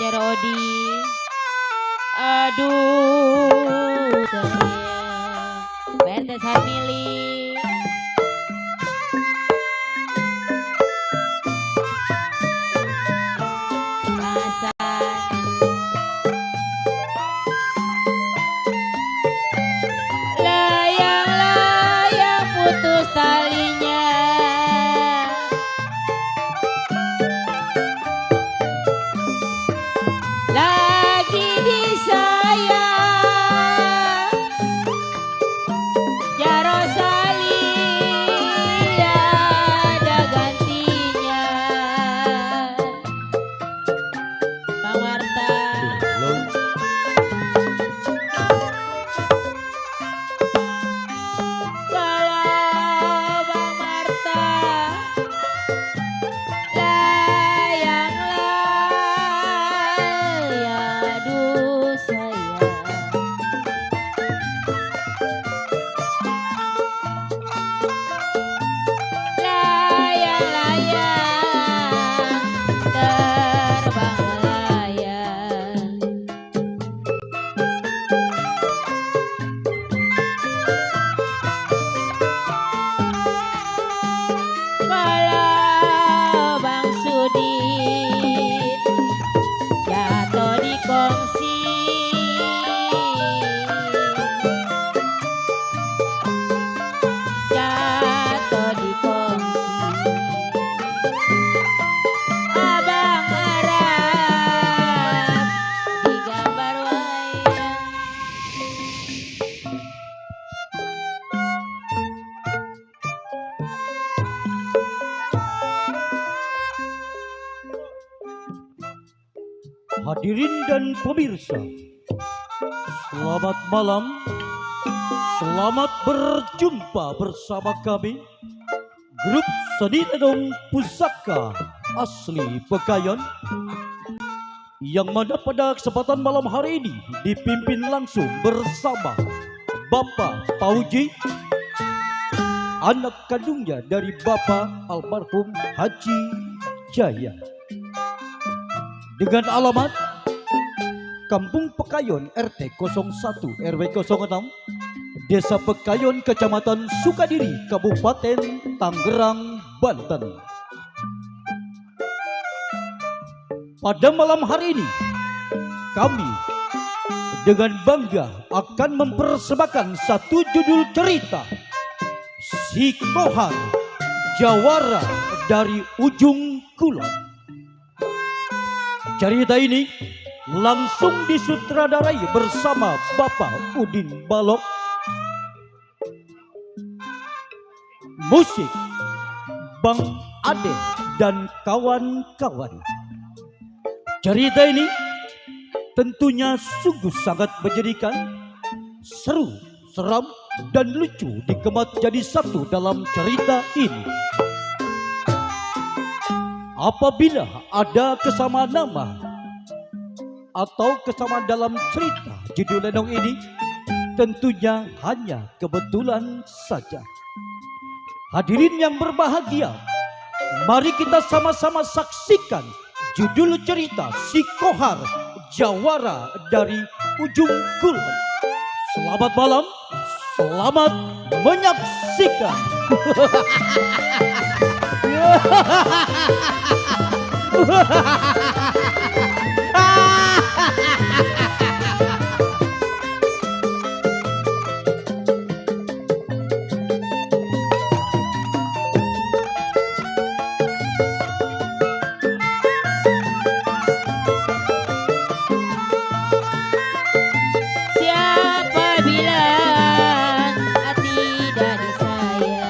pacar Odi. Aduh, saya PRT Sarmili. Pasan. Layang-layang putus talinya. Lagi disayang ya Rosalia ada gantinya. Bang Marta. Kalau Bang Marta layang-layang aduh sayang. Layang-layang terbang melayang. Kalau Bang Sudin jatuh di kongsi. Jatuh di kongsi. Abang Arab di gambar wayang. Hadirin dan pemirsa, selamat malam. Selamat berjumpa bersama kami, grup Seni Lenong Pusaka asli Pekayon, yang mana pada kesempatan malam hari ini dipimpin langsung bersama Bapak Pauji, anak kandungnya dari Bapak almarhum Haji Jaya, dengan alamat Kampung Pekayon RT 01 RW 06 Desa Pekayon Kecamatan Sukadiri Kabupaten Tangerang Banten. Pada malam hari ini kami dengan bangga akan mempersembahkan satu judul cerita, Si Kohar Jawara dari Ujung Kulon. Cerita ini langsung disutradarai bersama Bapak Udin Balok. Musik Bang Ade dan kawan-kawan. Cerita ini tentunya sungguh sangat menjadikan, seru, seram, dan lucu dikemas jadi satu dalam cerita ini. Apabila ada kesamaan nama atau kesamaan dalam cerita judul lenong ini, tentunya hanya kebetulan saja. Hadirin yang berbahagia, mari kita sama-sama saksikan judul cerita Si Kohar Jawara dari Ujung Kulon. Selamat malam, selamat menyaksikan. Siapa bilang hati dari saya?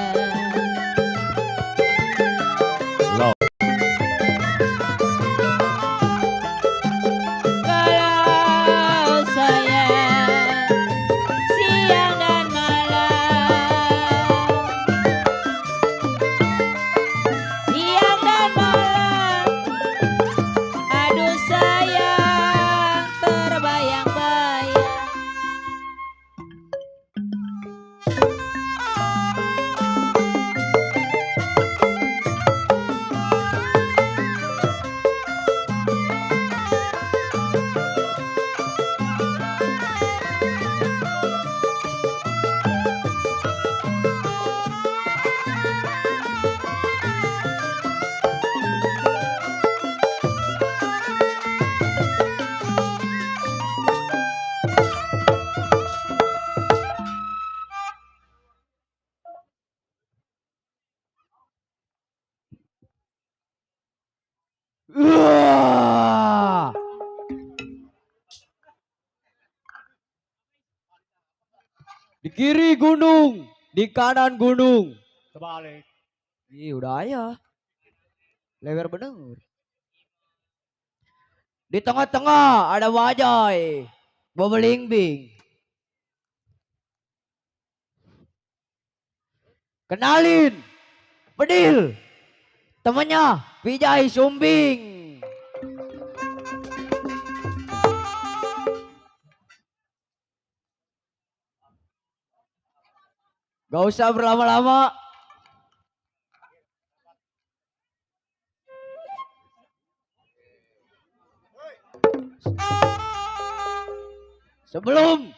Wah. Di kiri gunung, di kanan gunung. Terbalik. Ih, udah ya. Lebar bener. Di tengah-tengah ada Bajai. Bobelingbing. Kenalin. Pedil. Temennya Vijay Sumbing. Gak usah berlama-lama. Sebelum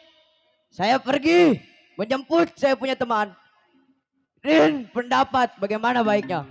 saya pergi menjemput saya punya teman, Rin, pendapat bagaimana baiknya?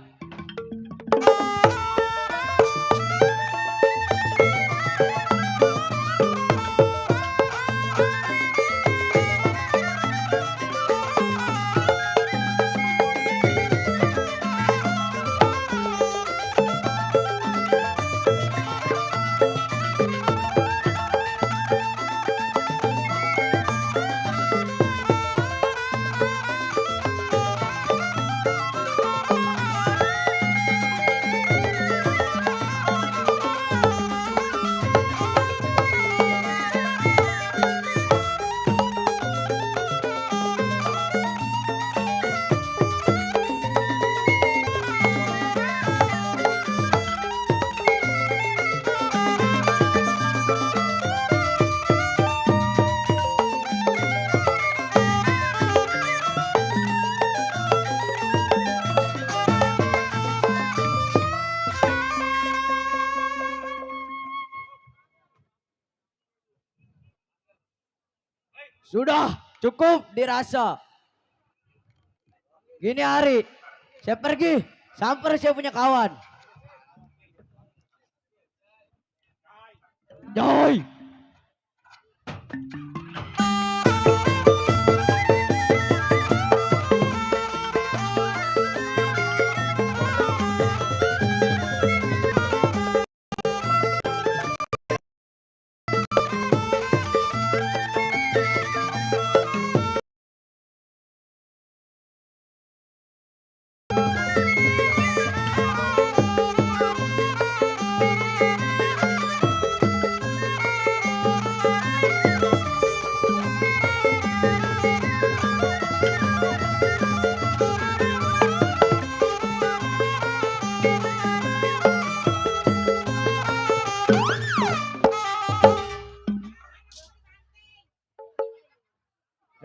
Sudah cukup dirasa. Gini hari, saya pergi sampai saya punya kawan. Joy.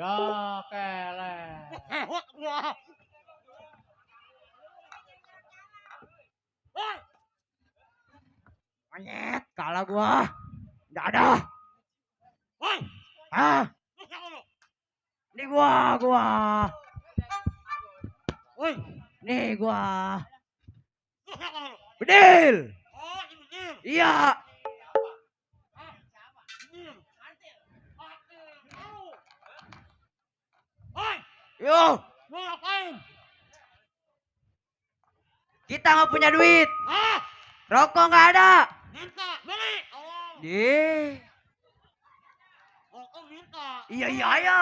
Ya kele. Monyet, kalah gua. Nggak ada. Ah, ini gua. Nih gua. Bedil. Iya. Yo, kita nggak punya duit. Rokok nggak ada. Deh. Iya iya ya.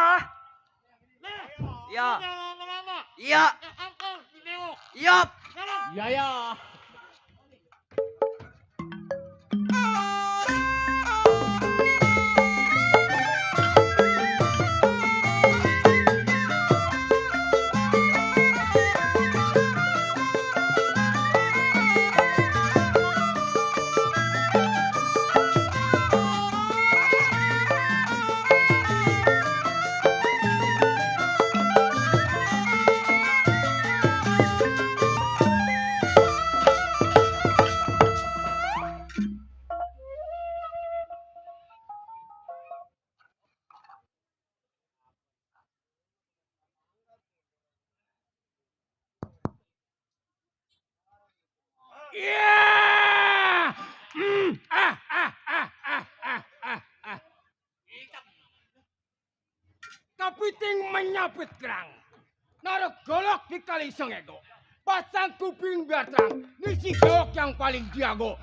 Iya. Iya. Iya. Ya ya. Yeah! Kapiting menyapit kerang. Naruh golok di kali sengego. pasang kuping biar terang. Ini si Bewok yang paling jago.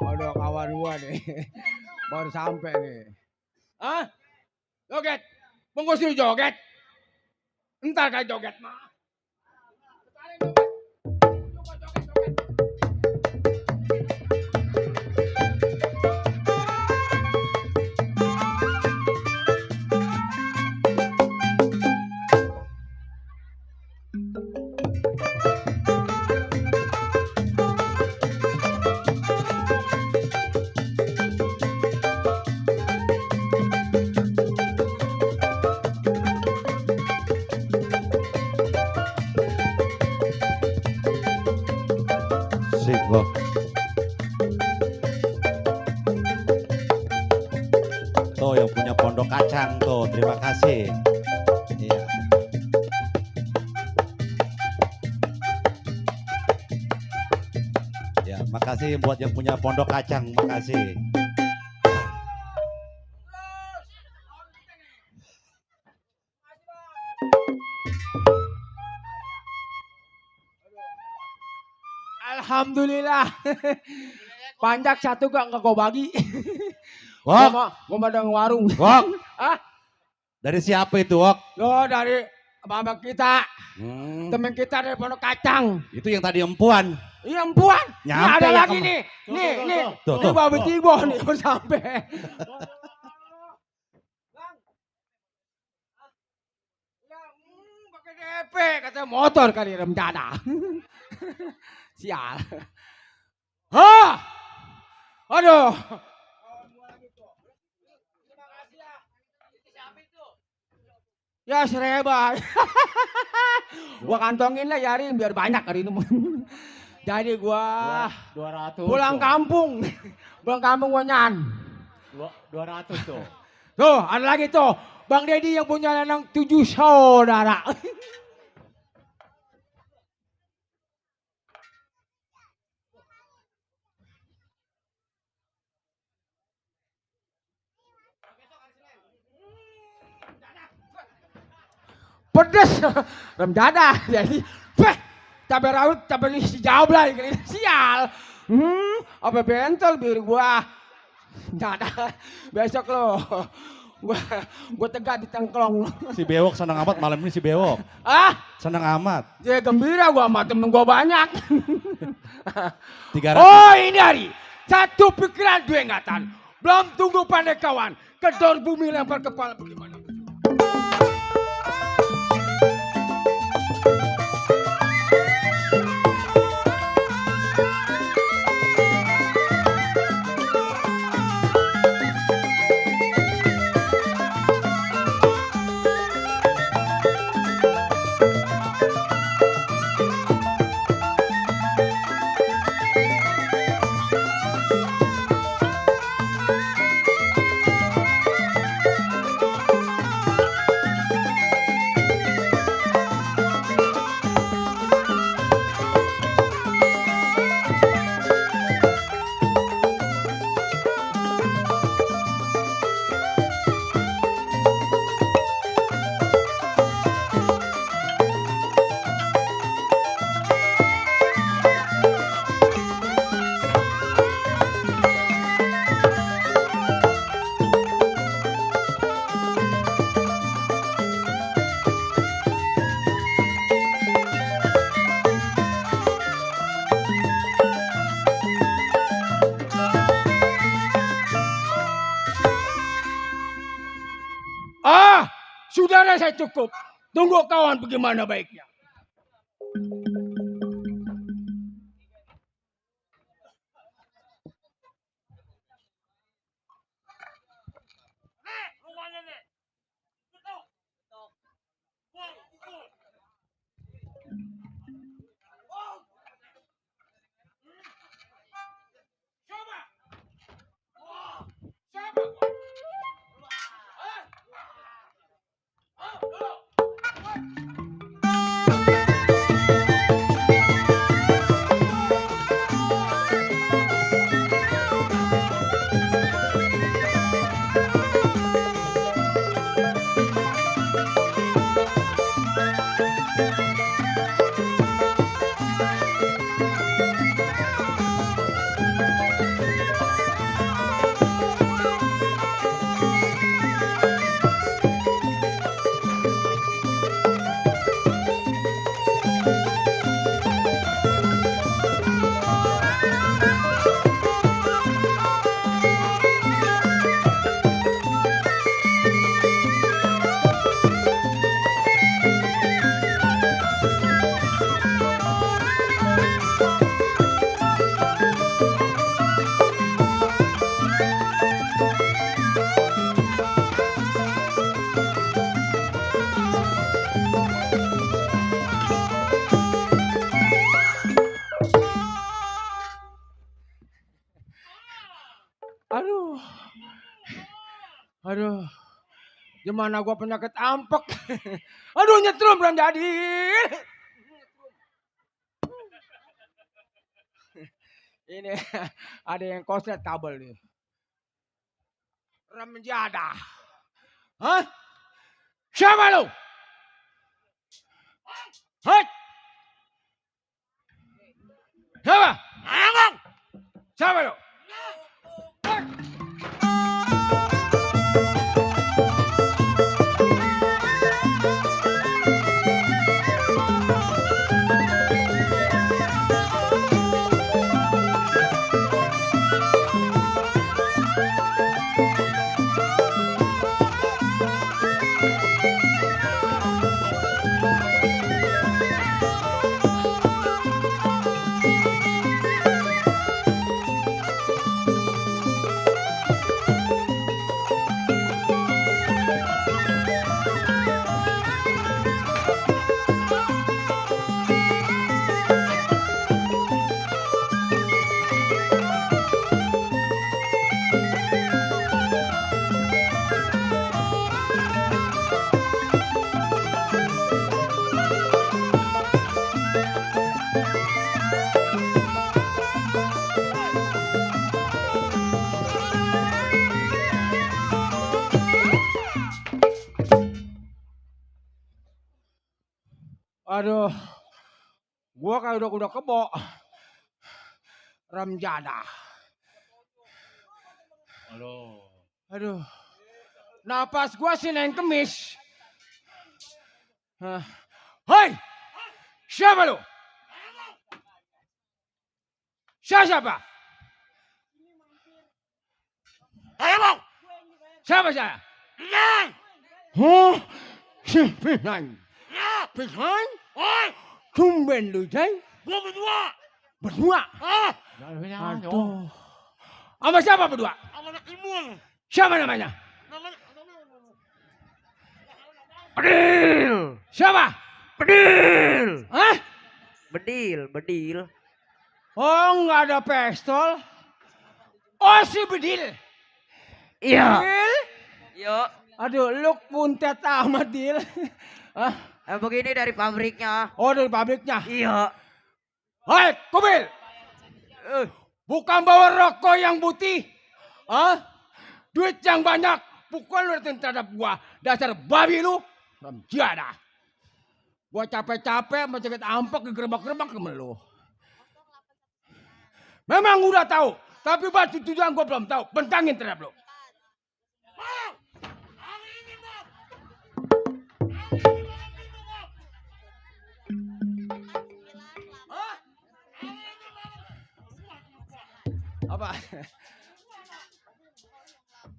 Waduh kawan gua nih. Baru sampai nih. Hah? Joget. Bungkus dulu joget. Entar kayak joget mah. Sik, Wok. Tuh yang punya pondok kacang tuh, terima kasih. Iya. Ya, makasih buat yang punya pondok kacang, makasih. Alhamdulillah. Panjak satu gak gue bagi. Wok, Gue madang warung. Wok. Hah? Dari siapa itu, Wok? Lo dari abang kita. Hmm, Temen kita dari Pondok Kacang. itu yang tadi empuan. Iya empuan. Nih Nyampe ada ya lagi kamu. nih. Nih. Tuh, Ini tuh. babi tibo nih baru sampai. Pakai DP katanya motor kali rem dada. Sial. Hah? Aduh. Ya sereba. Gua kantongin lah Yarin biar banyak hari ini. Jadi gua 200 pulang tuh. kampung. Pulang kampung gua nyan. 200 tuh. Tuh, ada lagi tuh. Bang Deddy yang punya lanang 7 saudara. Pedes. Rem dada. Jadi, cabai rawit, cabai hijau lah. Sial. Apa bentol biar gua. Dada. Besok lo. Gua tegak di tengklong. Si Bewok senang amat malam ini si Bewok. Ah, Senang amat. dia gembira gua sama temen gua banyak. 300. Oh ini hari. Satu pikiran dua ingatan. Belum tunggu pandai kawan. Kedor bumi lempar kepala bagaimana? Sudah saya cukup. Tunggu kawan bagaimana baiknya. Aduh, gimana gua penyakit ampek. Aduh, nyetrum belum jadi. Ini ada yang koslet kabel nih. Rem jadah. Hah? Siapa lu? Hah? Siapa? Siapa lu? Aduh, gua kayak udah kuda kebo. Rem jadah. Aduh, napas gua sih naik kemis. Hei, siapa lu? Siapa? Siapa saya? Oh, si Pinang. Pinang? Tumben lu, Jay. Gua berdua. Berdua? Aduh. Sama siapa berdua? Sama anak Imul. Siapa namanya? Namanya. Bedil. Siapa? Bedil. Hah? Bedil. Oh, nggak ada pistol. Oh, si Bedil. Iya. Bedil? Yo. Aduh, lu kuntet amat, Dil. Hah? Begini dari pabriknya. Oh, dari pabriknya? Iya. Hai, Kubil. Bukan bawa rokok yang putih. Hah? Duit yang banyak. Pukul lu terhadap gua. Dasar babi lu. Ramjiana. Gua capek-capek mencegit ampek gerbak-gerbak ke lu. Memang udah tahu. Tapi batu tujuan gua belum tahu. Bentangin terhadap lu.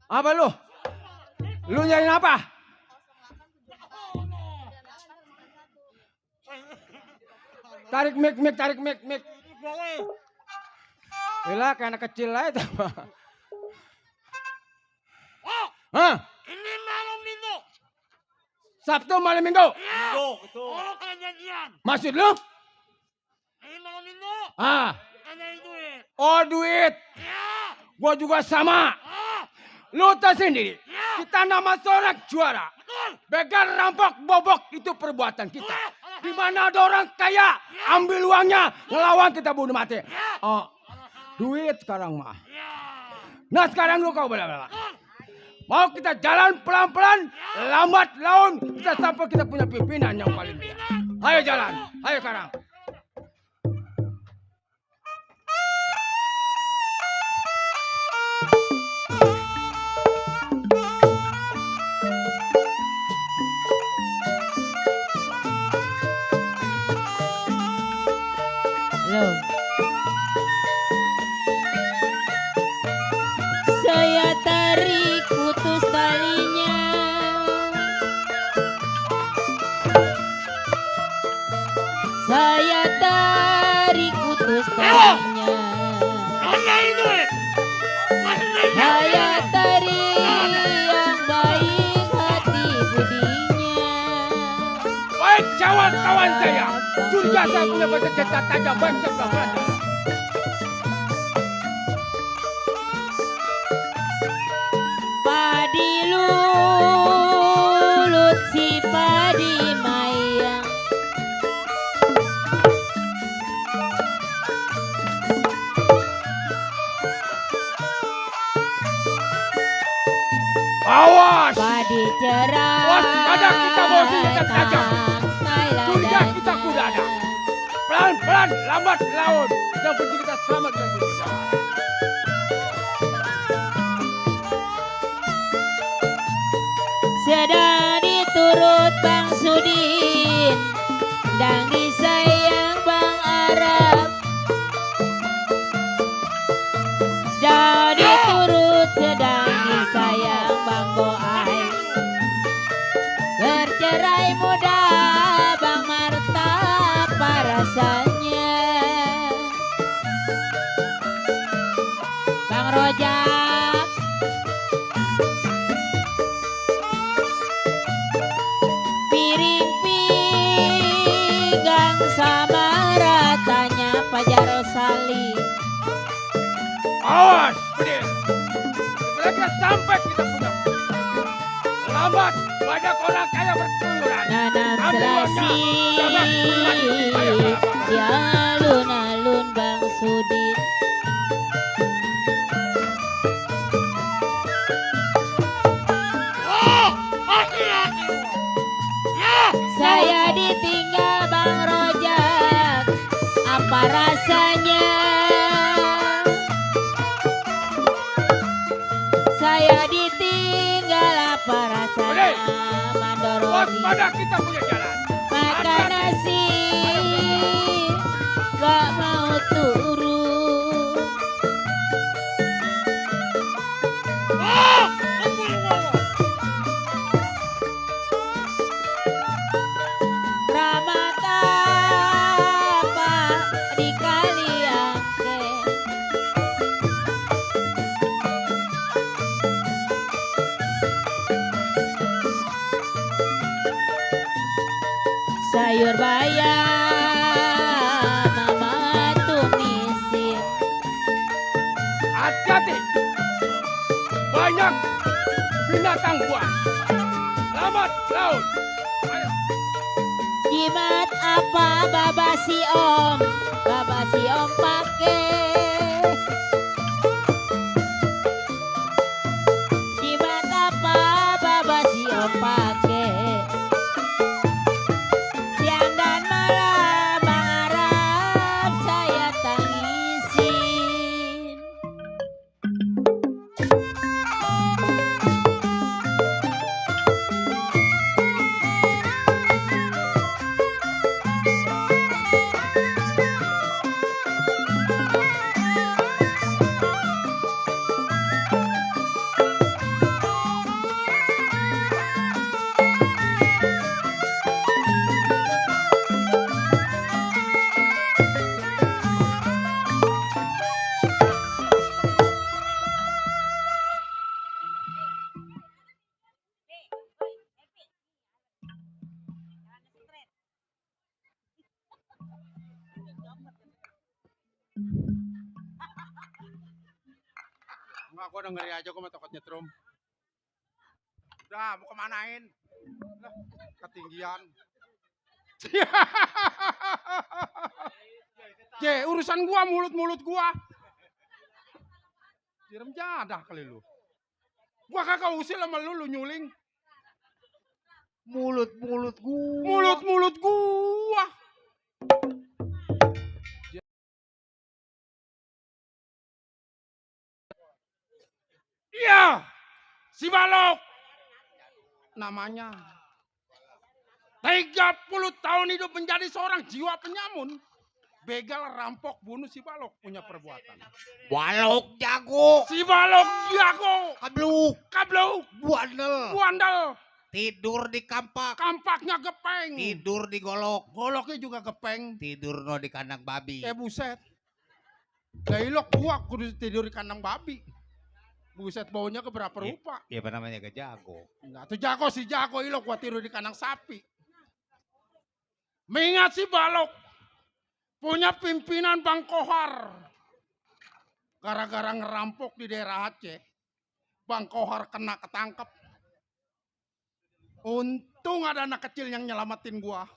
Apa lu? Lu nyariin apa? Tarik mic. Gila kayak anak kecil aja. Hah? Ini malam minggu. Sabtu malam minggu? Betul. Oh, kalian janjian. Maksud lu? Ini malam minggu. Ada duit. Oh, duit. Ya. Gua juga sama. Lu tahu sendiri. Kita nama seorang juara. Begal, rampok, bobok itu perbuatan kita. Di mana ada orang kaya, ambil uangnya, ngelawan kita bunuh mati. Oh, duit sekarang mah. Nah sekarang lu kau bela-bela. Mau kita jalan pelan-pelan, lambat laun, kita sampai kita punya pimpinan yang paling dia. Ayo jalan, ayo sekarang. Halo. Saya tarik putus talinya. Saya tarik putus talinya. Saya tarik yang baik hati budinya. Baik kawan-kawan saya. Surga saya punya bersenjata tajam baik sebelah mana. Padi lu dicerai. Waspada kita bawa senjata tajam. Curiga kita kuda ada. Pelan-pelan, lambat laun. Yang penting kita selamat dan berjalan. Sedang diturut Bang Sudin dan disayang Bang Arab. Sedang diturut, sedang disayang Bang Boai. Bercerai muda Bang Marta apa rasanya? Bang Rojak piring pinggang sama ratanya Pajar Rosali. Awas, Bedil. Sebenarnya sampai kita punya. Lambat, banyak orang kaya berkeluyuran. Nanam selasi Jangan mati. Ayo, di alun-alun Bang Sudin. Oh, hati-hati. Ya, Saya ditinggal Bang Rojak, apa rasanya? Saya ditinggal apa rasanya? Mandorodi waspada kita punya jalan. makan nasi, gak mau turun. oh, ampun Allah. Ramat apa di Kaliangke? Sayur bayam mama tumisin. Hati-hati. Banyak binatang buas. Lambat laun. Ayo. Jimat apa baba si om? Baba si om pake. Jimat apa baba si om pake? Siang dan malam Bang Arab saya tangisin. Enggak, gua ngeri aja, gua mah takut nyetrum. Udah, mau kemanain? Lah, ketinggian. Urusan gua, mulut gua. Direm jadah kali lu. Gua kagak usil sama lu nyuling. Mulut gua. Mulut gua. Iya, si Balok namanya. 30 tahun hidup menjadi seorang jiwa penyamun. Begal, rampok, bunuh si Balok punya perbuatan. Balok jago. Si Balok jago. Kabluk. Buandel. Tidur di kampak. Kampaknya gepeng. Tidur di golok. Goloknya juga gepeng. Tidur no di kandang babi. Buset. Gailok gua kudu tidur di kandang babi. Buset, baunya keberapa rupa. Ya apa namanya gak jago. Nah, tuh jago si jago ilok gua tidur di kandang sapi. Mengingat si Balok punya pimpinan Bang Kohar. Gara-gara ngerampok di daerah Aceh, Bang Kohar kena ketangkep. Untung ada anak kecil yang nyelamatin gua.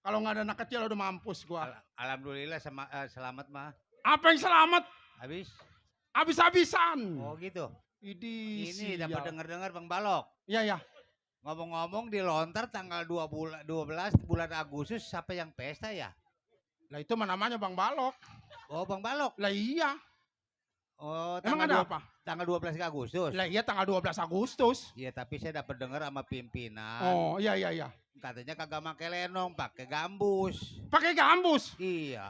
Kalau nggak ada anak kecil udah mampus gua. Alhamdulillah selamat mah. Apa yang selamat? Habis. Habis-habisan. Oh gitu. Ini Ini dapat dengar-dengar Bang Balok. Iya ya. Ngomong-ngomong di Lontar tanggal 12 bulan Agustus siapa yang pesta ya? Lah itu mah namanya Bang Balok. Oh, Bang Balok. Lah iya. Oh, Emang ada apa? Tanggal 12 Agustus. Lah iya tanggal 12 Agustus. Iya, tapi saya dapat dengar sama pimpinan. Oh iya iya iya. Katanya kagak pakai lenong, pakai gambus. Pakai gambus. Iya.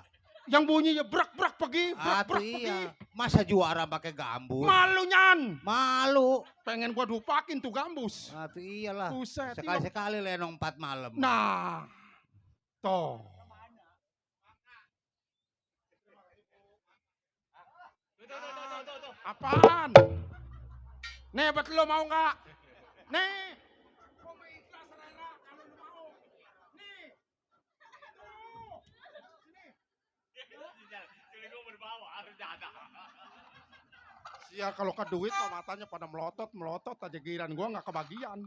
Yang bunyinya brak-brak pergi, brak-brak pergi. Iya. Masa juara pakai gambus? Malu Nyan. Malu. Pengen gua dupakin tuh gambus. Tuh iyalah. Buset. Sekali-sekali lenong 4 malam. Nah. Toh. Apaan? Nih, bet lo mau nggak? Nih. Gua mau ikhlas rela kalau lu mau. Nih. Sial kalau ke duit mah matanya pada melotot aja giliran gua nggak kebagian.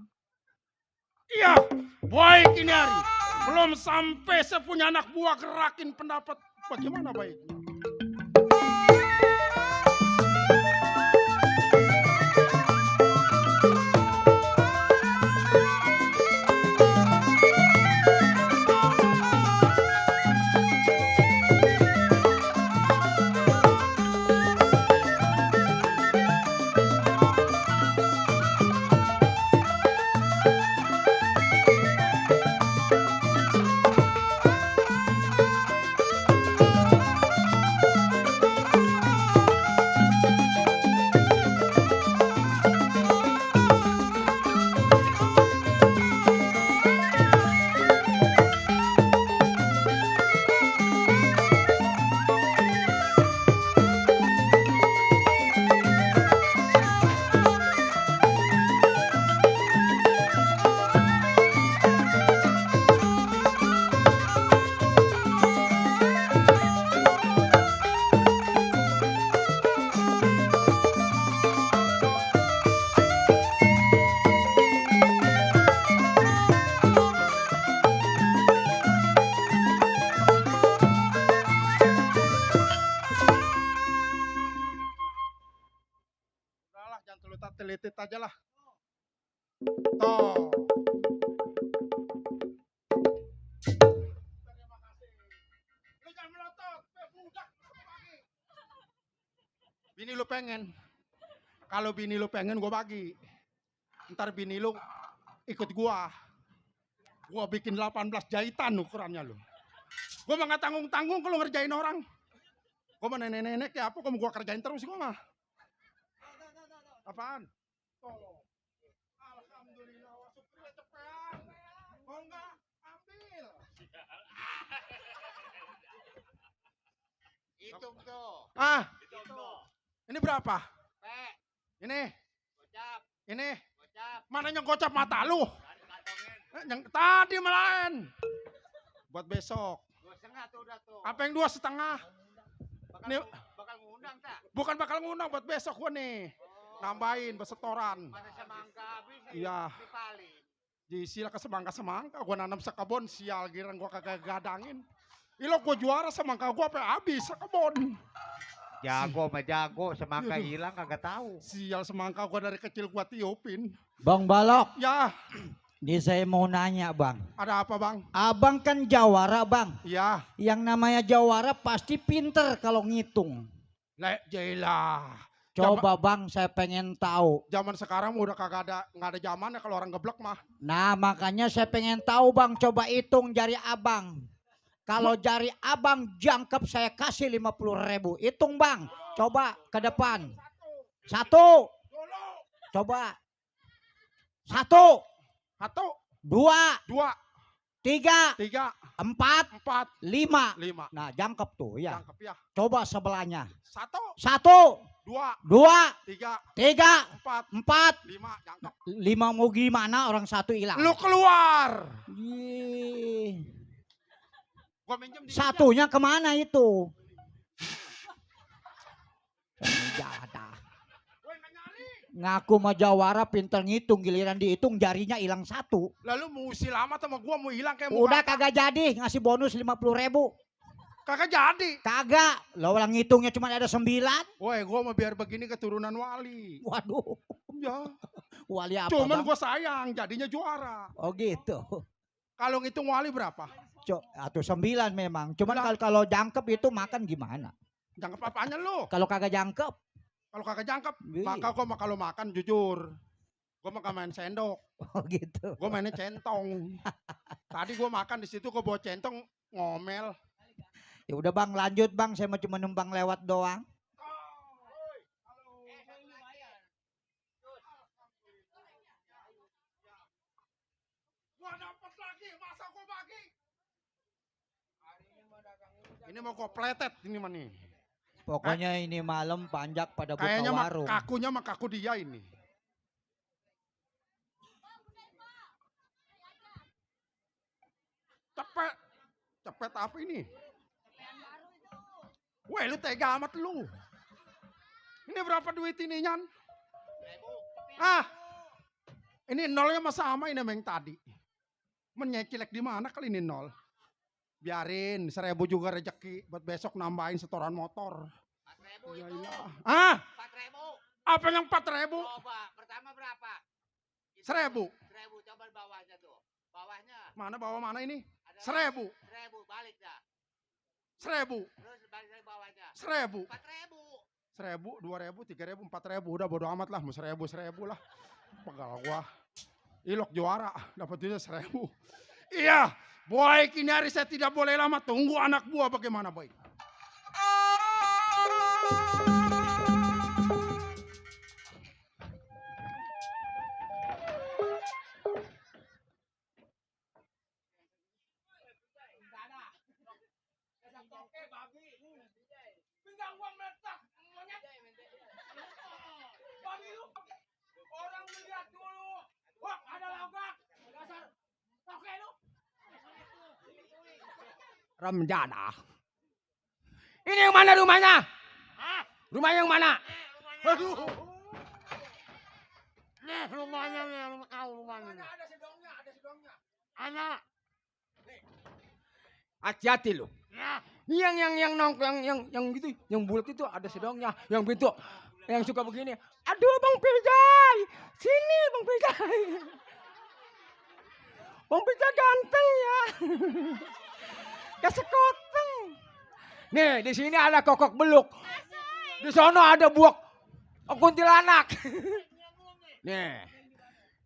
Iya, baik ini hari. Belum sampai saya punya anak buah gerakin pendapat bagaimana baiknya. Telitit aja lah. Toh. Terima kasih. Lu jangan melotot, budak bagi. Bini lu pengen. Kalau bini lu pengen gua bagi. Ntar bini lu ikut gua. Gua bikin 18 jahitan ukurannya lu. Gua mah gak tanggung-tanggung kalau ngerjain orang. Gua mah nenek-nenek ya apa, gua mau gua kerjain terus gua mah. Apaan? Oh. Alhamdulillah, wah supirnya cepetan. Mau enggak? Ambil. Hitung tuh. Ah, Hitung tuh. ini berapa? P. Ini, Gocap. ini. Gocap. Mana yang gocap mata lu? Kantongin. Yang tadi malahan. Buat besok. 2,5 tuh udah tuh. Apa yang 2,5? Ini Bakal ngundang tak? bukan bakal ngundang buat besok gua nih. Nambahin besetoran. Mana semangka habis Iya. dipalin. Sila ke semangka, gua nanam sekebon, sial giran gua kagak gadangin. Ilo gua juara semangka gua sampai habis sekebon. Jago sama jago, semangka hilang kagak tahu. Sial semangka gua dari kecil gua tiupin. Bang Balok, Ya, ini saya mau nanya bang. ada apa bang? Abang kan jawara bang. Ya, Yang namanya jawara pasti pinter kalau ngitung. Lek Jela. Coba bang, saya pengen tahu. Zaman sekarang udah nggak ada zamannya kalau orang geblek mah. Nah makanya saya pengen tahu bang, coba hitung jari abang. Kalau jari abang jangkep saya kasih 50.000. Hitung bang, coba ke depan. 1, coba. 1, 2, 2, 3, 3, 4, 4, 5. 5. Nah jangkep tuh ya. Cakep ya. Coba sebelahnya. 1, 1, 2, 2, 3, 3, 4, 4, 5, cakep. 5 mau gimana orang 1 hilang. Lu keluar. Ih, Gua minjem di satunya kemana itu? Jada. Ngaku mah jawara pinter ngitung, giliran dihitung jarinya hilang 1. Lalu mau usil amat sama gua mau hilang kayak Udah muka. kagak jadi, ngasih bonus 50.000. Kagak jadi. Kagak. Lo orang ngitungnya cuma ada 9. Woi, gua mau biar begini keturunan wali. Waduh. Ya. Wali apa Cuman bang? gua sayang jadinya juara. Oh gitu. Kalau ngitung wali berapa? Atau 9 memang. Cuman Lah. kalau jangkep itu makan gimana? Jangkep apanya lu? Kalau kagak jangkep. Kalau kagak jangkep, Iya. maka gua kalau makan jujur. Gua makan main sendok. Oh gitu. Gua mainnya centong. Tadi gua makan di situ gua bawa centong ngomel. Ya udah bang, lanjut bang. Saya mau cuma numpang lewat doang. Gua dapat lagi, masa gua bagi? Ini mau gua pletet ini mah nih. Pokoknya ini malam panjak pada buka Kayaknya warung. kakunya mah kaku dia ini. Cepet apa ini? Weh, lu tega amat lu. Ini berapa duit ini, Nyan? Ah, ini nolnya mah sama ini sama yang tadi. Menyekilek di mana kali ini nol? Biarin, 1000 juga rezeki buat besok nambahin setoran motor. 4.000 Ya itu. ilah. Ah, 4.000. apa yang 4.000? Coba, pertama berapa? 1.000. 1.000, coba bawahnya tuh. Bawahnya. Mana bawah mana ini? Ada 1.000. 1.000, balik dah. 1.000. Terus balik dari bawahnya. 1.000. 4.000. 1.000, 2.000, 3.000, 4.000. Udah bodo amat lah, mau 1.000 lah. Pegal gua. Ilok juara, dapat duitnya 1.000. Iya, boy, kini hari saya tidak boleh lama. Tunggu anak buah bagaimana, boy. Pinggang uang meletak, monyet. Bagi lu, orang melihat dulu. Wah, ada logak. Dasar toke lu. Ramjana. Ini yang mana rumahnya? Rumah yang mana? Aduh. Nih rumahnya nih, rumah kau rumahnya. Ada sedongnya, ada sedongnya. Anak. Hati-hati lu. Ya. Ini yang nongkrong yang gitu, yang bulat itu ada sedongnya, yang bentuk yang suka begini. Aduh Bang Pijay, sini Bang Pijay. Bang Pijay ganteng ya. Kesekoteng. Nih di sini ada kokok beluk. Di sana ada buak kuntilanak. Nih.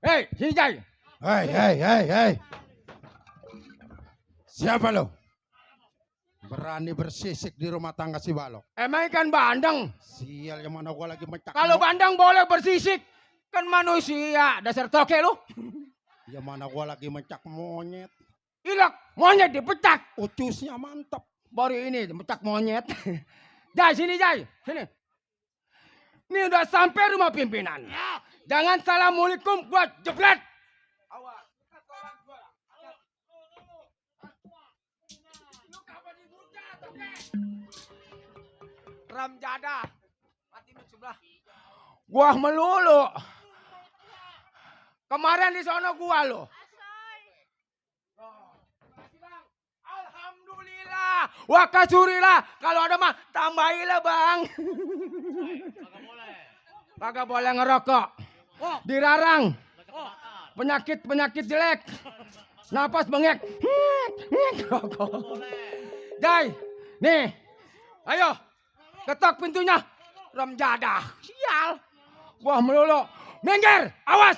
Hei, sini Jay. Hei. Siapa lo? Berani bersisik di rumah tangga si Balok. Emang ikan bandeng? Sial, yang mana gua lagi mencak. Kalau bandeng boleh bersisik. Kan manusia, dasar toke lu. Yang mana gua lagi mencak monyet. Ilok, monyet dipecat. Ucusnya mantap. Baru ini mencak monyet. Jai, sini Jai. Sini. Ini udah sampai rumah pimpinan. Jangan assalamualaikum buat jebret. Awas. Ramjada. Mati di sebelah. Gua melulu. Kemarin di sono gua lo. Alhamdulillah. Wakasurilah. Kalau ada mah tambahilah bang. Kagak boleh ngerokok. Dirarang. Penyakit jelek. Napas bengek. Jai. Nih. Ayo. Ketok pintunya. Ramjada. Sial. Gua melulu. Minggir. Awas.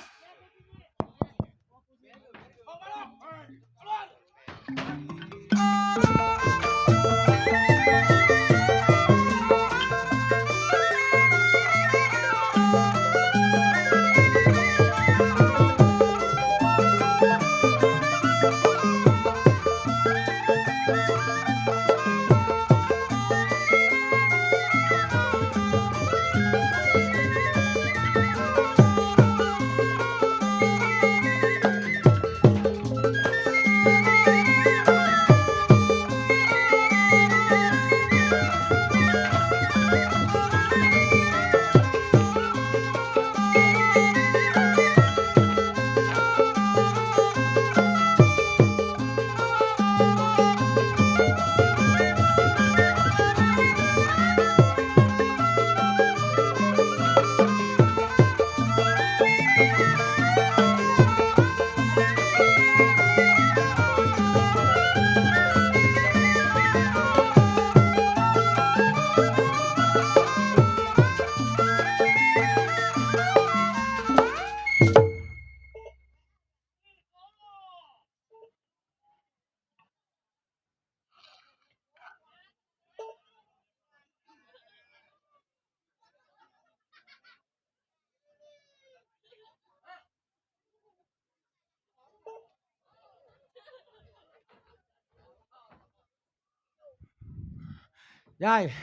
Yai,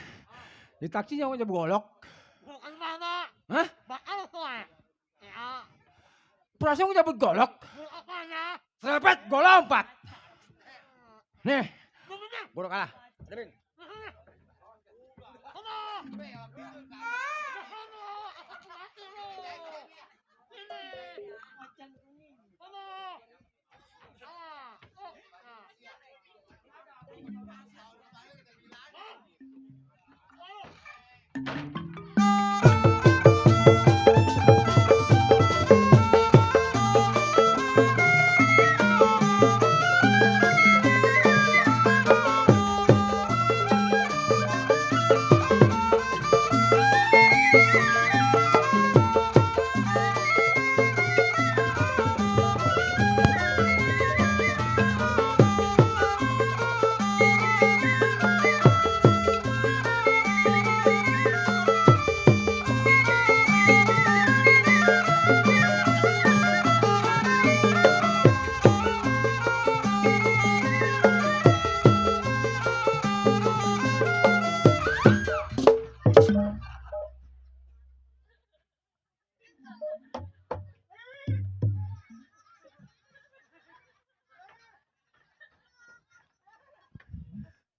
di taksi yang udah golok. Bukan mana? Hah? Bakal tuh. Ya. Perasaan udah golok. Bukan mana? Serempet gol 4. Nih, gue udah kalah. Adepin.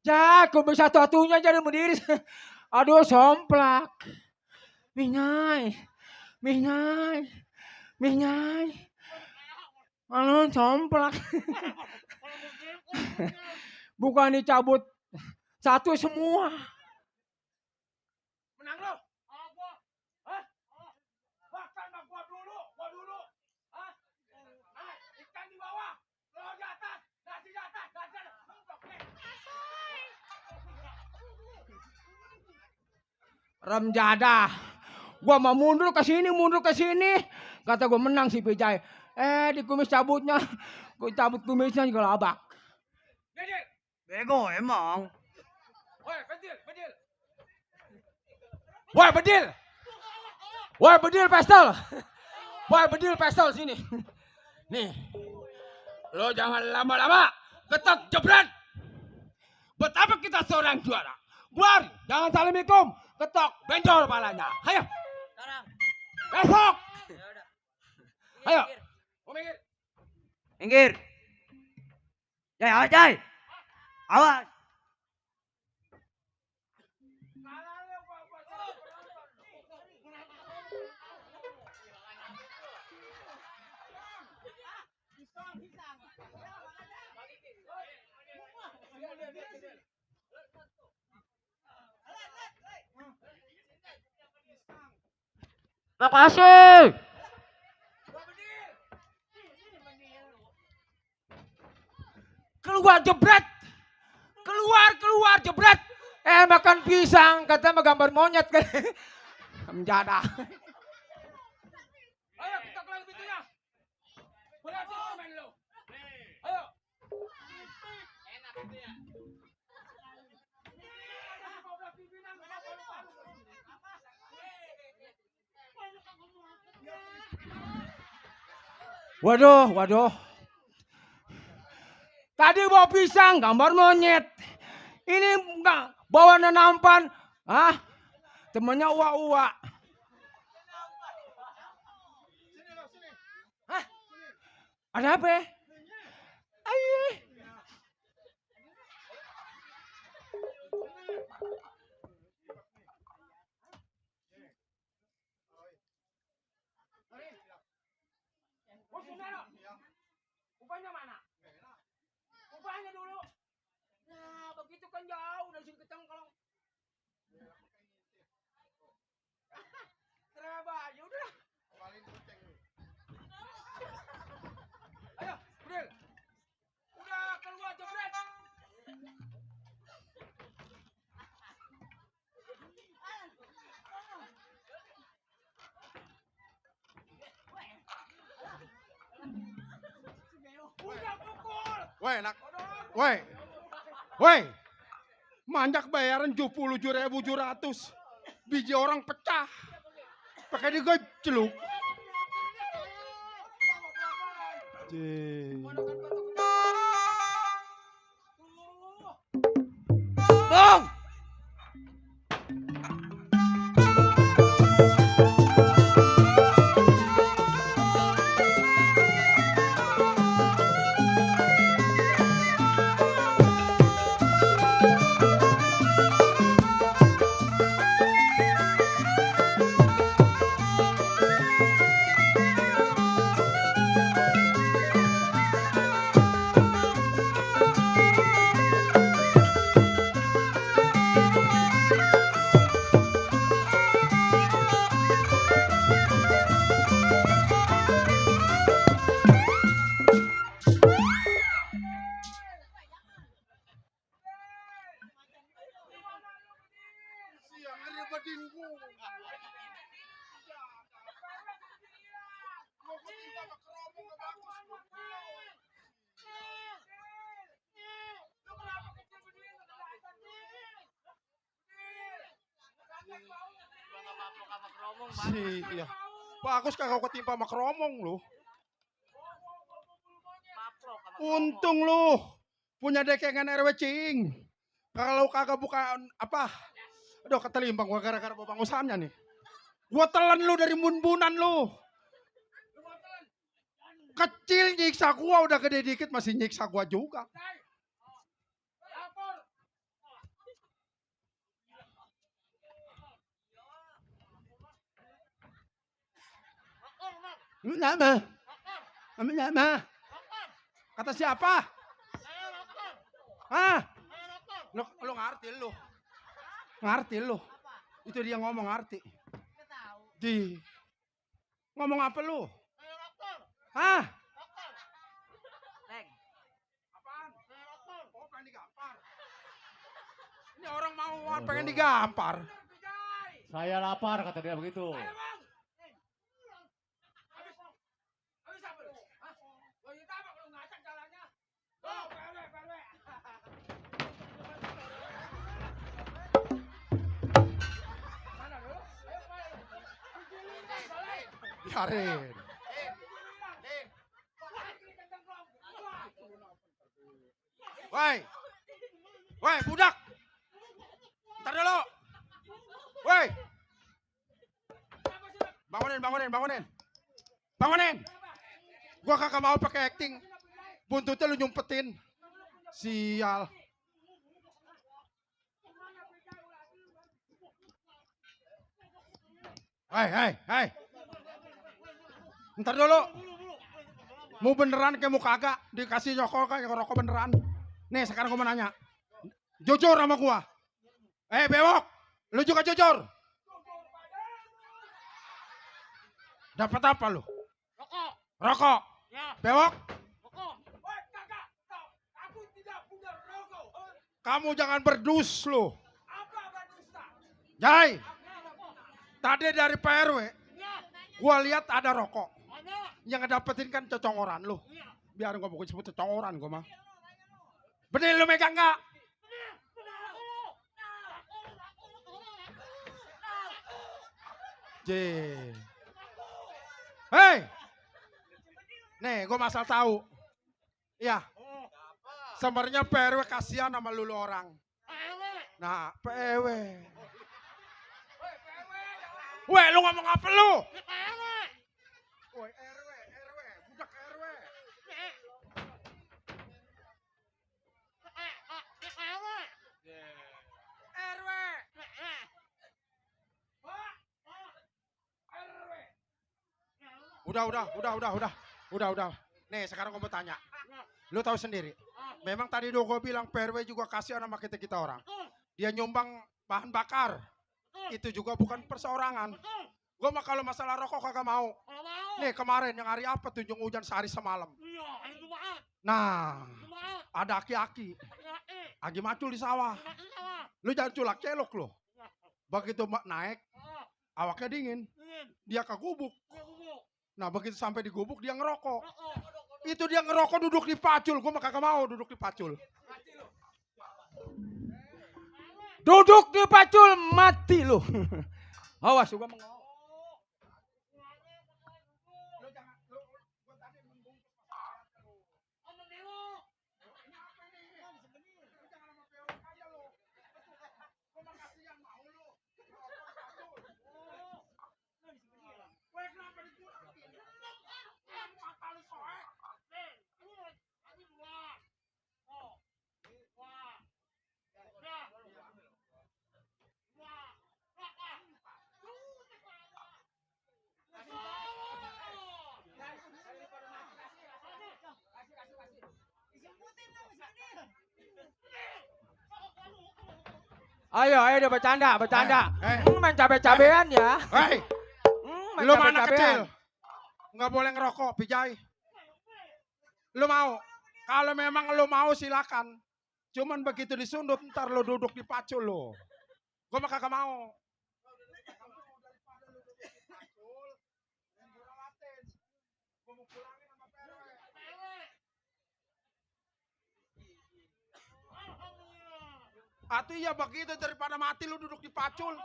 Ya, kumpul satu-satunya jadi berdiri. Aduh, somplak. Minyai. Aduh, somplak. Bukan dicabut satu semua. Menang lo. Hah? Bahkan gua dulu. Hah? Ikan di bawah. Lo di atas. Nasi di atas. Remjada. Gua mau mundur ke sini. Kata gua menang si Pijay. Di kumis cabutnya. Gua cabut kumisnya juga labak. Bego emang. Woi, bedil pistol. Sini. Nih. Lo jangan lama-lama. Ketok jebret. Betapa kita seorang juara. Buar, jangan assalamualaikum. Ketok, benjol palanya. Ayo. Sekarang. Besok. Ya udah. Ayo. Minggir. Minggir. Jai, awas Jai. Awas. Makasih. Keluar jebret. Jebret. Makan pisang, kata mah gambar monyet kan. Menjada. Ayo kita keluar pintunya. Berarti main lo. Ayo. Enak itu ya. Waduh. Tadi bawa pisang, gambar monyet. Ini enggak bawa nampan. Temennya uak-uak. Hah? Ada apa? Ayo. Upahnya mana? Upahnya dulu. Nah, begitu kan jauh dari sini ke Cengkelong. Tereba, ya udah. Ayo, Bril. Udah keluar jebret. Udah pukul. Woi, manjak bayaran 77.700. Biji orang pecah. Pakai digojluk. Bang. bedin gua. Gua ketimpa sama keromong gak bagus. Iya. Bagus kagak ketimpa sama keromong lu. Untung lu punya dekengan RW Cing. Kalau kagak bukan apa? Aduh ketelimbang gua gara-gara babang usahanya nih. Gua telan lu dari bun-bunan lu. Kecil nyiksa gua udah gede dikit masih nyiksa gua juga. Nama. Nama. Kata siapa? Hah? Lu ngerti lu. Ngerti lu. Itu dia ngomong ngerti. Di. Ngomong apa lu? Hah? Apaan? Oh pengen digampar. Ini orang mau pengen digampar. Saya lapar kata dia begitu. Biarin. Woi, budak. Ntar dulu. Woi. Bangunin. Gua kagak mau pakai acting. Buntutnya lu nyumpetin. Sial. Hai. Ntar dulu. Mau beneran kayak mau kagak dikasih rokok beneran. Nih sekarang gua mau nanya. Jujur sama gua. Bewok. Lu juga jujur. Dapat apa lu? Rokok. Ya. Bewok. Rokok. Aku tidak punya rokok. Kamu jangan berdus lu. Jai. Tadi dari PRW. Gua lihat ada rokok. Yang ngedapetin kan cocongoran lu. Biar gua bukan sebut cocongoran gua mah. Bener lu megang gak? Hei. Nih, gue masal tahu. Iya. Sebenarnya PRW kasihan sama lulu orang. Nah, PRW. Weh, lu ngomong apa lu? Woi, RW, budak RW. Udah. Nih sekarang gue mau tanya. Lu tahu sendiri. Memang tadi gue bilang PRW juga kasihan sama kita orang. Dia nyumbang bahan bakar. Itu juga bukan perseorangan. Gue mah kalau masalah rokok kagak mau. Nih kemarin yang hari apa tuh hujan sehari semalam. Nah, ada aki-aki. Lagi macul di sawah. Lu jangan culak celok lu. Begitu naik, awaknya dingin. Dia ke gubuk. Nah begitu sampai di gubuk dia ngerokok. Itu dia ngerokok duduk di pacul. Gue mah kagak mau duduk di pacul. Duduk di pacul mati lu. Awas juga mengawak. Ayo dia bercanda. Main cabe-cabean ya. Hei, Main lu mana cabe-cabean. kecil? Nggak boleh ngerokok, Pijai. Lu mau? Kalau memang lu mau silakan. Cuman begitu disundut ntar lu duduk di pacul lu. Gue mah kagak mau. Atuh iya begitu daripada mati lu duduk di pacul.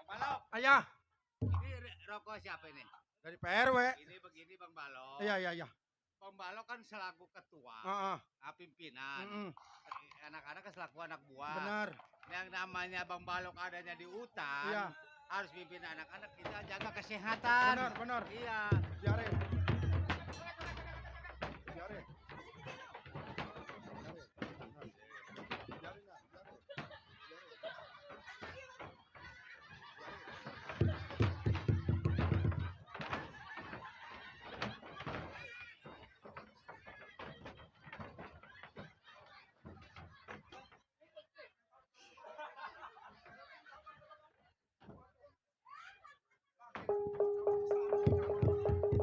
Balok, Ayah, ini rokok siapa ini? dari PRW. Ini begini Bang Balok. Iya. Bang Balok kan selaku ketua, Heeh. pimpinan. Mm-mm. Anak-anak kan selaku anak buah. Benar. Yang namanya Bang Balok adanya di hutan, Iya. harus pimpin anak-anak kita jaga kesehatan. Benar. Iya. Biarin.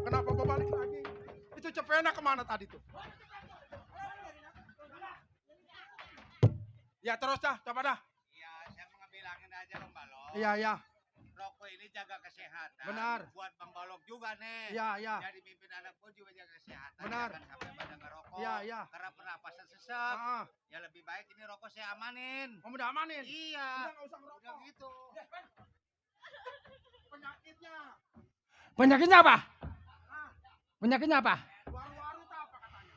Kenapa mau balik lagi? Itu Cepena kemana tadi tuh? Ya terus dah, coba dah. Iya, saya mau bilangin aja Bang Balok. Iya. Rokok ini jaga kesehatan. Benar. Buat Bang Balok juga nih. Iya. Jadi pimpin anak pun juga jaga kesehatan. Benar. Jangan sampai pada ngerokok. Iya. Karena pernapasan sesek. Ah, Ya lebih baik ini rokok saya amanin. kamu udah amanin? Iya. Udah nggak usah Udah ngerokok. gitu. Penyakitnya. Penyakitnya apa? Penyakitnya apa? Waru-waru tak apa katanya?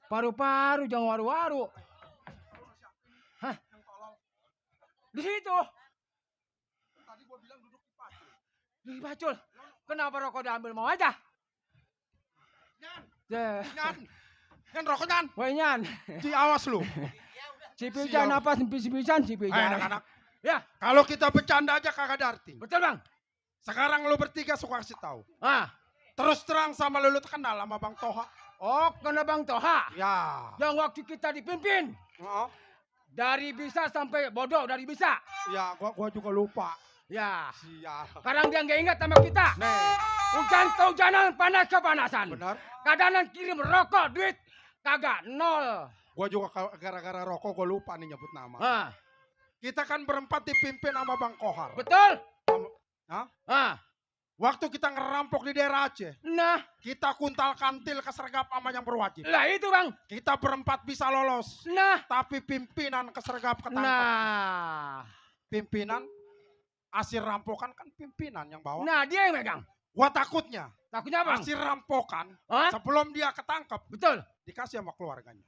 Paru-paru, jangan waru-waru. Hah? Yang tolong. Di situ. Tadi gua bilang duduk di pacul. Di Pacul. Kenapa rokok diambil mau aja? Nyan, Ya. Nyan rokok Nyan. Woi Nyan. Ci awas lu. Si Pijan Siap. apa? Si Pijan, si Hai Pijan. anak-anak. Ya, Kalau kita bercanda aja kagak ada arti. betul Bang. Sekarang lu bertiga suka kasih tahu. Ah. Terus terang sama lu kenal sama Bang Toha. Oh, kena Bang Toha. Ya. Yang waktu kita dipimpin. Oh, Dari bisa sampai bodoh, dari bisa. ya gua juga lupa. Ya. Siap. Sekarang dia nggak ingat sama kita. Nih, Hujan kehujanan, panas kepanasan. benar. Kadang kirim rokok, duit kagak nol. Gua juga gara-gara rokok gua lupa nih nyebut nama. Ah, Kita kan berempat dipimpin sama Bang Kohar. betul? Hah? Ah, Waktu kita ngerampok di daerah Aceh, nah, kita kuntal kantil kesergap sama yang berwajib. lah itu Bang. Kita berempat bisa lolos. Nah, Tapi pimpinan kesergap ketangkap. nah, Pimpinan hasil rampokan kan pimpinan yang bawa. nah dia yang megang. Gua takutnya Takutnya Bang. hasil rampokan Hah? sebelum dia ketangkap Betul. dikasih sama keluarganya.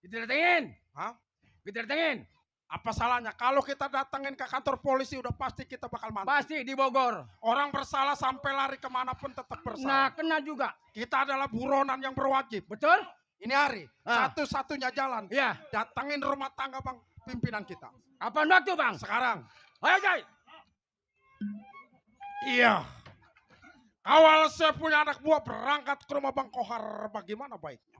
Kita datengin. Hah? Kita datengin. Apa salahnya? Kalau kita datengin ke kantor polisi udah pasti kita bakal mati. Pasti di Bogor. Orang bersalah sampai lari kemanapun tetap Nah, bersalah. kena juga. Kita adalah buronan yang berwajib. Betul? Ini hari Ah. satu-satunya jalan. Iya. Datengin rumah tangga Bang pimpinan kita. Kapan waktu Bang? Sekarang. Ayo Jai. Iya. Awal saya punya anak buah berangkat ke rumah Bang Kohar. Bagaimana baiknya?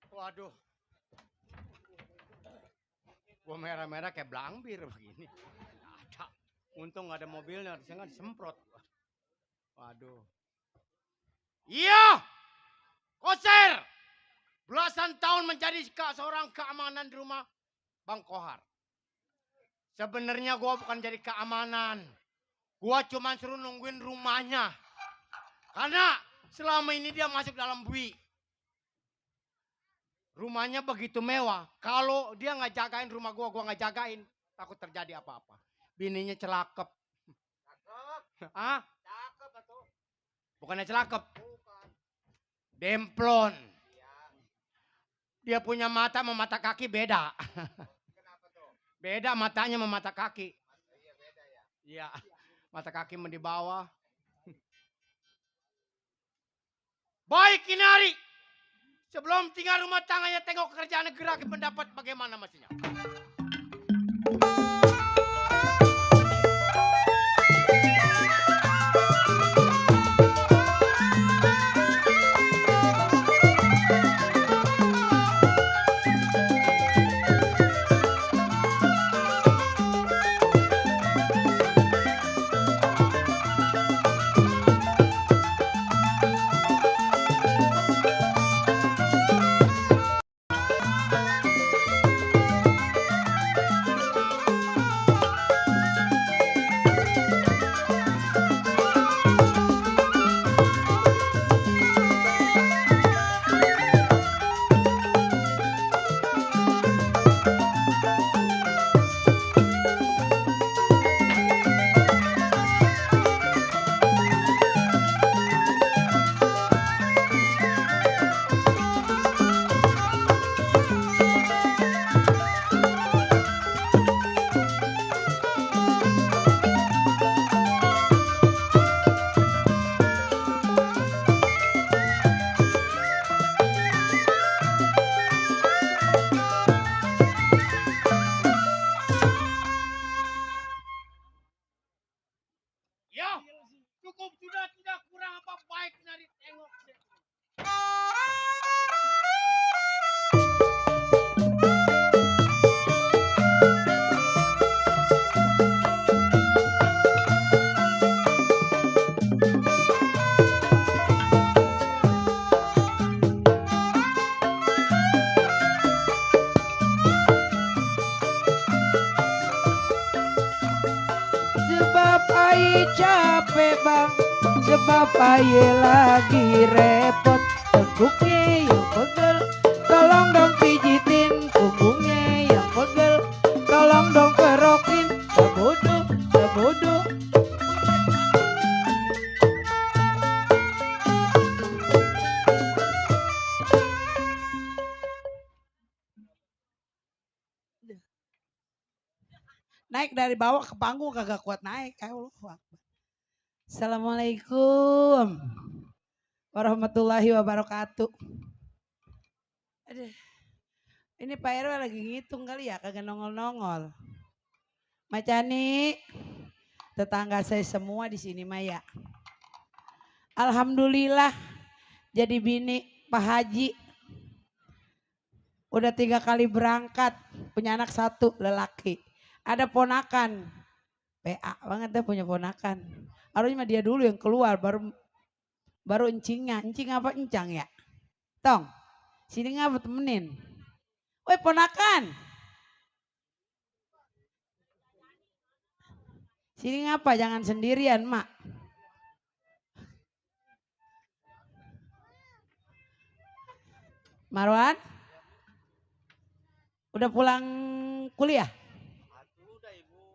Waduh. Gua merah-merah kayak belambir begini. Ada. Untung nggak ada mobilnya, harusnya nggak disemprot. Waduh. Iya. Koser. Belasan tahun menjadi seorang keamanan di rumah Bang Kohar. Sebenarnya gua bukan jadi keamanan. Gua cuma suruh nungguin rumahnya. Karena selama ini dia masuk dalam bui. Rumahnya begitu mewah. Kalau dia nggak jagain rumah gua nggak jagain. Takut terjadi apa-apa. Bininya celakep. Ah? Cakep atau? Bukannya celakep. Bukan. Demplon. Dia punya mata sama mata kaki beda. Kenapa tuh? Beda matanya sama mata kaki. Iya beda ya? Iya. Mata kaki di bawah. Baik Kinari. Sebelum tinggal rumah tangganya tengok kerjaan negara pendapat bagaimana mestinya. Ya, cukup sudah tidak kurang apa baik Kinari tengok. Sebab ai capek bang, sebab ai lagi repot. Teguknya yang pegel, tolong dong pijitin. Punggungnya yang pegel, tolong dong kerokin. Sebodoh, sebodoh. Naik dari bawah ke panggung kagak kuat naik. Allah Akbar. Assalamualaikum warahmatullahi wabarakatuh. Aduh. Ini Pak RW lagi ngitung kali ya, kagak nongol-nongol. Macani, tetangga saya semua di sini Maya. Alhamdulillah jadi bini Pak Haji. Udah 3 kali berangkat, punya anak 1 lelaki. Ada ponakan, PA banget deh punya ponakan. Harusnya dia dulu yang keluar, baru encingnya. Encing apa encang ya? Tong, sini ngapa temenin? Woi ponakan. Sini ngapa, jangan sendirian mak. Marwan, udah pulang kuliah?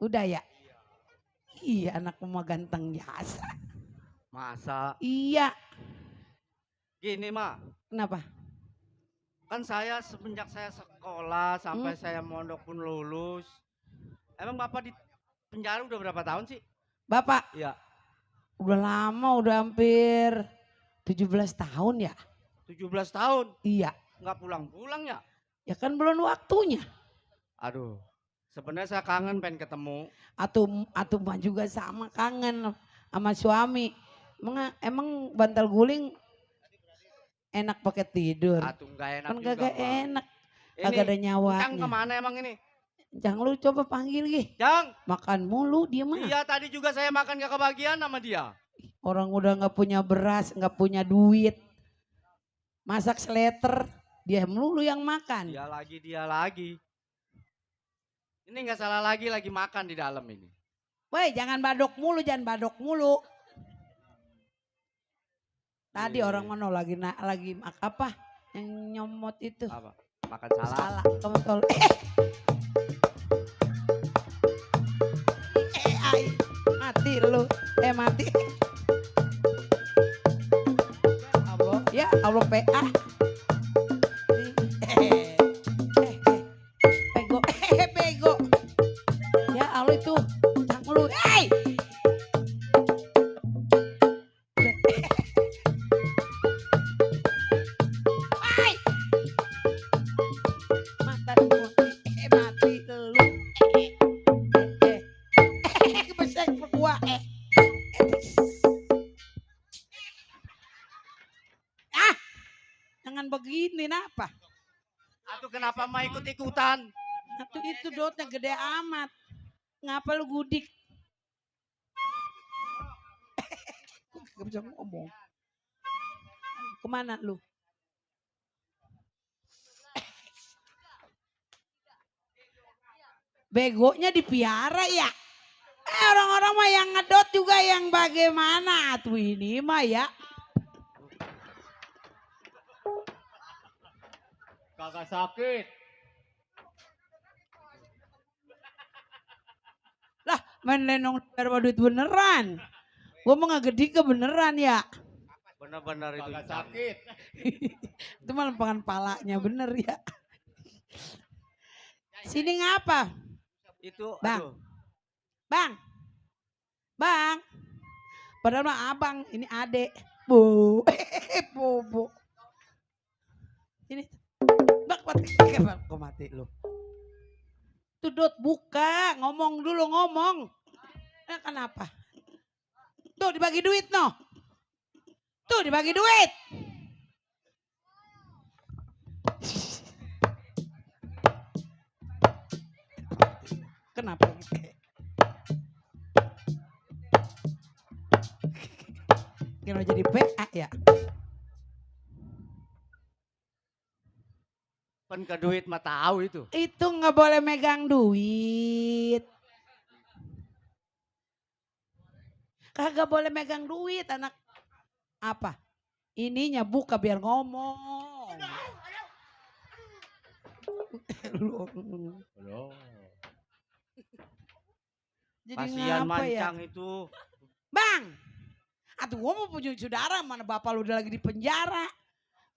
Udah ya? Iya anak mama ganteng biasa. Masa? Iya. Gini mak, Kenapa? kan saya semenjak saya sekolah sampai saya mondok pun lulus. Emang Bapak di penjara udah berapa tahun sih? Bapak? Iya. Udah lama, udah hampir 17 tahun ya? 17 tahun? Iya. Nggak pulang-pulang ya? Ya kan belum waktunya. Aduh, sebenarnya saya kangen pengen ketemu. Atau mah juga sama kangen sama suami. Emang bantal guling enak pakai tidur? Atuh nggak enak Kan juga, kagak Mak. enak. Ini, Kagak ada Encang nyawanya. kemana emang ini? Jangan lu coba panggil Gi. Jang, Makan mulu dia mah. iya tadi juga saya makan gak kebagian sama dia. Orang udah nggak punya beras, nggak punya duit. Masak seleter, dia melulu yang makan. Dia lagi. Ini nggak salah lagi makan di dalam ini. Woi jangan badok mulu, jangan badok mulu. Tadi orang mana lagi apa yang nyomot itu? Apa? Makan salah. Salah, kamu tol. Mati lu, mati. Allah, ya Allah PA. Bego, bego. Ya Allah itu, cang lu, Jangan begini, napa? Aduh kenapa mah ikut-ikutan? Atuh itu dotnya gede amat. Ngapa lu gudik? Gak bisa ngomong. Kemana lu? Begonya dipiara ya? Orang-orang mah yang ngedot juga yang bagaimana tuh ini mah ya. Kagak sakit. Lah main lenong berapa duit beneran. Gua mah ngegede ke beneran ya. Benar-benar itu. Kagak sakit. Itu mah lempangan palanya bener ya. Sini ngapa? Itu Bang. aduh. Bang. Bang. Padahal mah abang, ini adek. Bu. Bobo. Ini. Bak mati. Kok mati lu. Tuh Dot buka, ngomong dulu ngomong. Kenapa? Tuh dibagi duit no. Tuh dibagi duit. Kenapa? Kira jadi PA ya? Pen ke duit mah tahu itu. Itu nggak boleh megang duit. Kagak boleh megang duit anak. Apa? Ininya buka biar ngomong. Jadi Kasihan ngapa ya? mancang itu. Bang, atuh gua mau punya saudara, mana bapak lu udah lagi di penjara.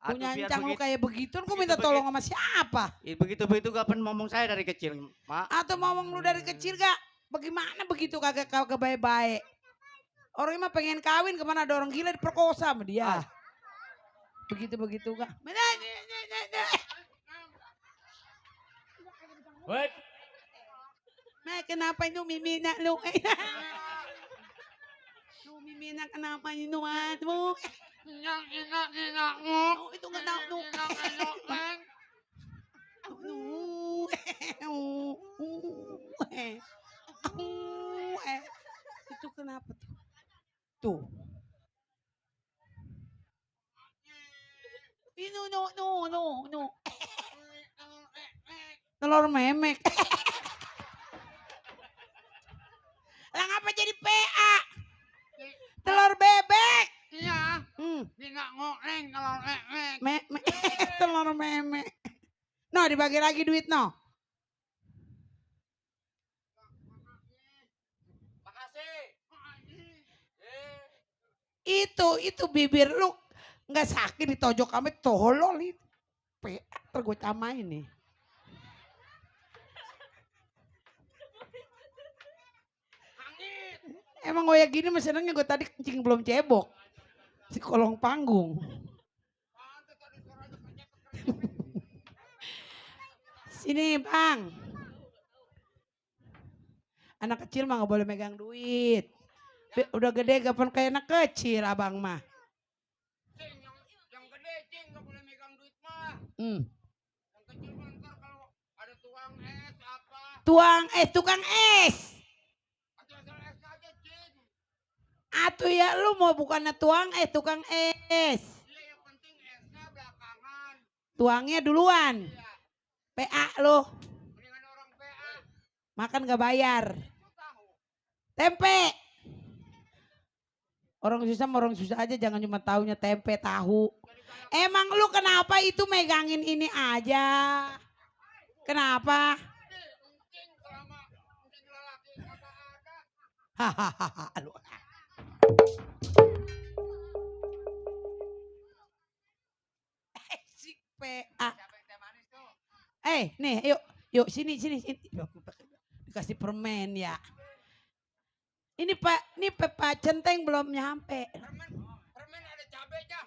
Aduh, Punya biar ancang lu begitu- kayak begitu, gua minta begitu- tolong sama siapa? Begitu-begitu gak pernah ngomong saya dari kecil, Mak. Atau ngomong lu dari kecil gak? Bagaimana begitu kagak baik-baik? Orang mah pengen kawin, kemana ada orang gila diperkosa sama dia. Begitu-begitu gak? Wait. Kenapa itu mimina lu? Lu mimina kenapa itu aduh? Oh, itu nggak tahu tuh. Itu kenapa tuh? Tuh. Ini no. Telur memek. Lah ngapa jadi PA? Telur bebek. Iya, Hmm. dia nggak ngoreng kalau memek. Telur memek. No, dibagi lagi duit no. Itu bibir lu nggak sakit ditojok kami tolol itu. PA terus camain nih. Emang gue gini masih senengnya gue tadi kencing belum cebok. Si kolong panggung. Sini bang. Anak kecil mah gak boleh megang duit. Udah gede kapan kayak anak kecil abang mah. Yang gede, Cing, gak boleh megang duit mah. Hmm. Yang kecil mah ntar kalau ada tuang es apa. Tukang es. Asal es aja, Cing. Atuh ya lu mau bukannya tuang es, tukang es. Iya, yang penting esnya belakangan. Tuangnya duluan. PA lu. Mendingan orang PA. Makan gak bayar. Tempe. Orang susah aja jangan cuma taunya tempe tahu. Emang lu kenapa itu megangin ini aja? Kenapa? Cing, selama cing lelaki kagak ada. Hahaha. Lu. Si PA. Nih, yuk sini. Dikasih permen ya. Ini Pak Centeng belum nyampe. Permen ada cabenya.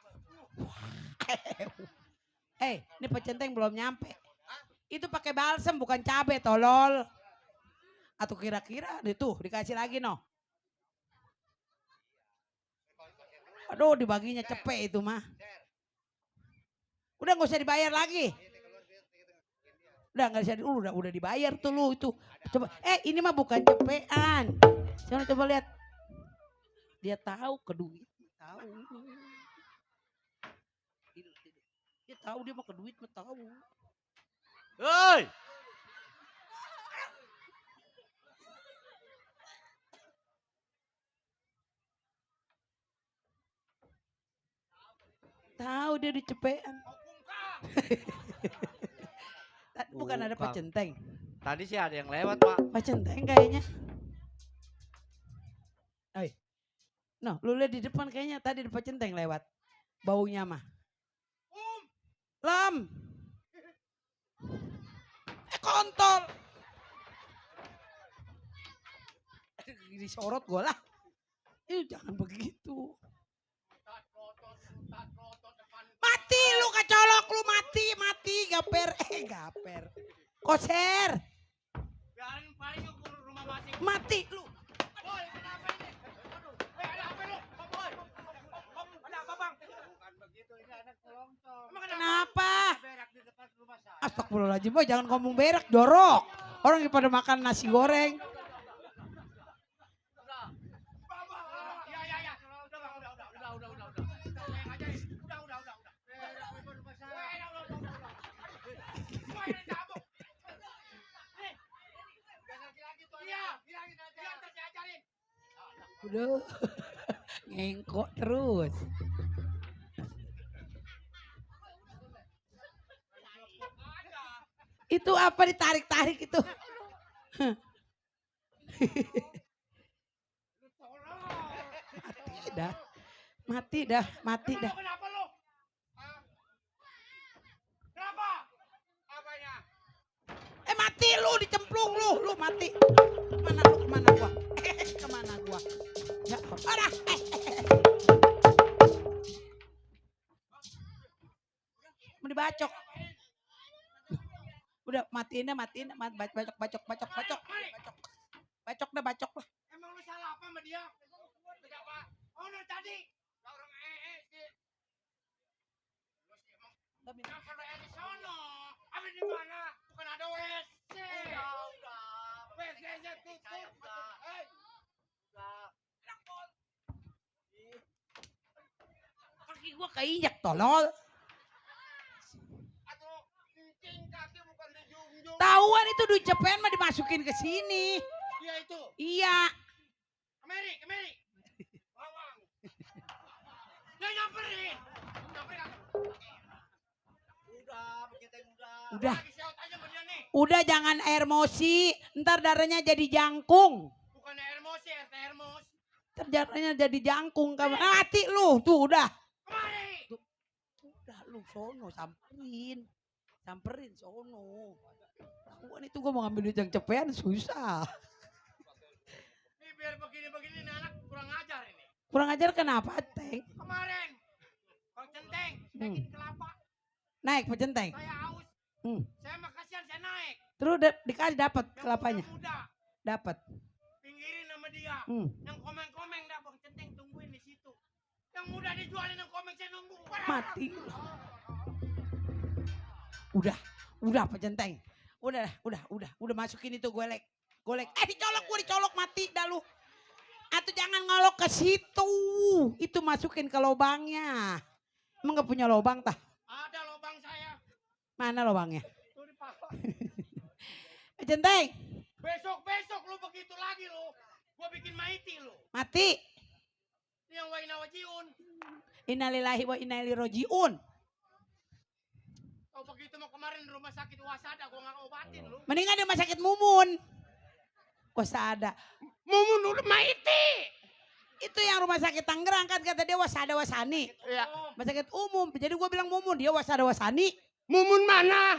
Ini Pak Centeng belum nyampe. Itu pakai balsem bukan cabe tolol. Atau kira-kira tuh dikasih lagi no. Aduh dibaginya cepet itu mah. Udah nggak usah dibayar lagi. Udah nggak usah, udah dibayar tuh lu itu. Coba, ini mah bukan cepean. Coba lihat. Dia tahu ke duit, tahu. Dia tahu dia mau ke duit mah tahu. Hei! Tahu dia di cepean. Bukan ada Pak Centeng. Tadi sih ada yang lewat, Pak. Pak Centeng kayaknya. No, lu lihat di depan kayaknya tadi ada Pak Centeng lewat. Baunya mah. Lam. Kontol. Disorot gue lah. Jangan begitu. Mati lu kecolok lu mati gaper gaper. Koser. Biarin paling ke rumah masing. Mati lu. Boy, kenapa ini? Aduh, ada apa lu? Boy. Ada apa, Bang? Bukan begitu, ini anak kelontong. Kenapa? Berak di depan rumah saya. Astagfirullahaladzim, boy jangan ngomong berak, jorok. Orang yang pada makan nasi goreng. Iya. Udah. Saya ngajarin. Udah. Berak di rumah saya. Boy, cabut. Nih. Jangan lagi tuh. Iya, bilangin aja. Iya, ntar saya ajarin. Udah. Ngengkok terus. Itu apa ditarik-tarik itu? Mati dah. Kenapa lu? Kenapa? Apanya? Mati lu dicemplung lu mati. Kemana gua? Kemana gua? Ya, ada. Mau dibacok. Udah matiin, bacok. Bacok dah. Emang lu salah apa sama dia? Kenapa? Oh, no, tadi. Orang sih. Yang pada di sono. Apa di mana? Bukan ada WC. Udah. WC-nya tutup. Kaki gua keinjak tolol. Aduh, kencing kaki bukan dijunjung. Tahuan itu duit cepean mah dimasukin ke sini. Dia itu. Iya. Kemari. Bawang. Dia nyamperin. Udah. Lagi seot aja sama dia nih. Udah jangan emosi. Ntar darahnya jadi jangkung. Bukan emosi, RT Hermos. Ntar darahnya jadi jangkung. Mati lu. Tuh udah. Kemari. Udah lu sono samperin sono. Tahuan itu gua mau ngambil duit yang cepean susah. Ini biar begini-begini nih anak kurang ajar ini. Kurang ajar kenapa, Teng? Kemarin Bang Centeng naikin kelapa. Naik Pak Centeng. Saya haus. Saya mah kasihan saya naik. Terus dikasih dapat Yang kelapanya. muda. Dapat. Pinggirin sama dia. Yang komeng-komeng dah Bang Centeng tungguin di situ. Yang muda dijualin yang komeng saya nunggu. Mati. Udah Pak Centeng. Udah masukin itu golek. Dicolok mati dah lu. Atau jangan ngolok ke situ. Itu masukin ke lobangnya. Emang gak punya lobang tah? Ada lubang saya. Mana lobangnya? Tuh di paha. Pak Centeng. Besok lu begitu lagi lu. Gua bikin maiti lu. Mati. Ini yang waina wajiun. Innalillahi wa inna ilaihi rajiun. Oh begitu mau kemarin rumah sakit Wasada gua gak obatin lu. Mendingan di rumah sakit Mumun. Wasada. Mumun udah maiti. Itu yang rumah sakit Tangerang kan kata dia Wasada Wasani. Iya. Rumah sakit umum. Jadi gue bilang Mumun, dia Wasada Wasani. Mumun mana?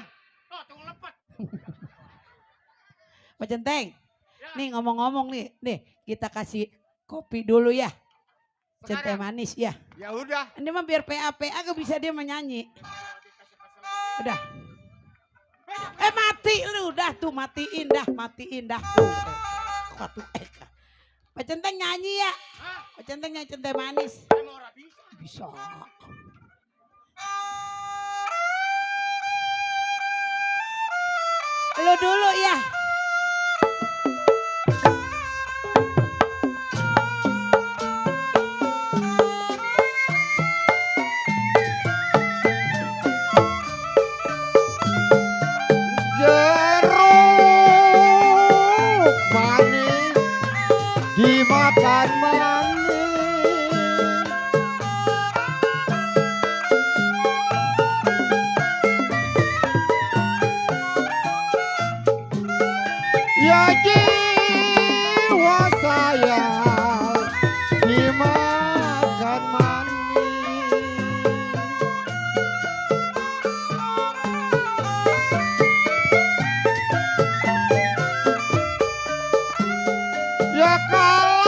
Oh tunggu lepet. Pak Centeng. Ya. Nih ngomong-ngomong nih kita kasih kopi dulu ya. Centeng Sekarang? manis ya. Ya udah. Ini mah biar PA gak bisa dia menyanyi. Udah. Mati lu dah tuh matiin dah tuh. Pak Centeng nyanyi ya. Hah? Pak Centeng nyanyi Centeng manis. Saya mau bisa. Bisa. Lu dulu ya. Jeruk manis dimakan manis. Ya jiwa saya dimakan manis. Ya kalau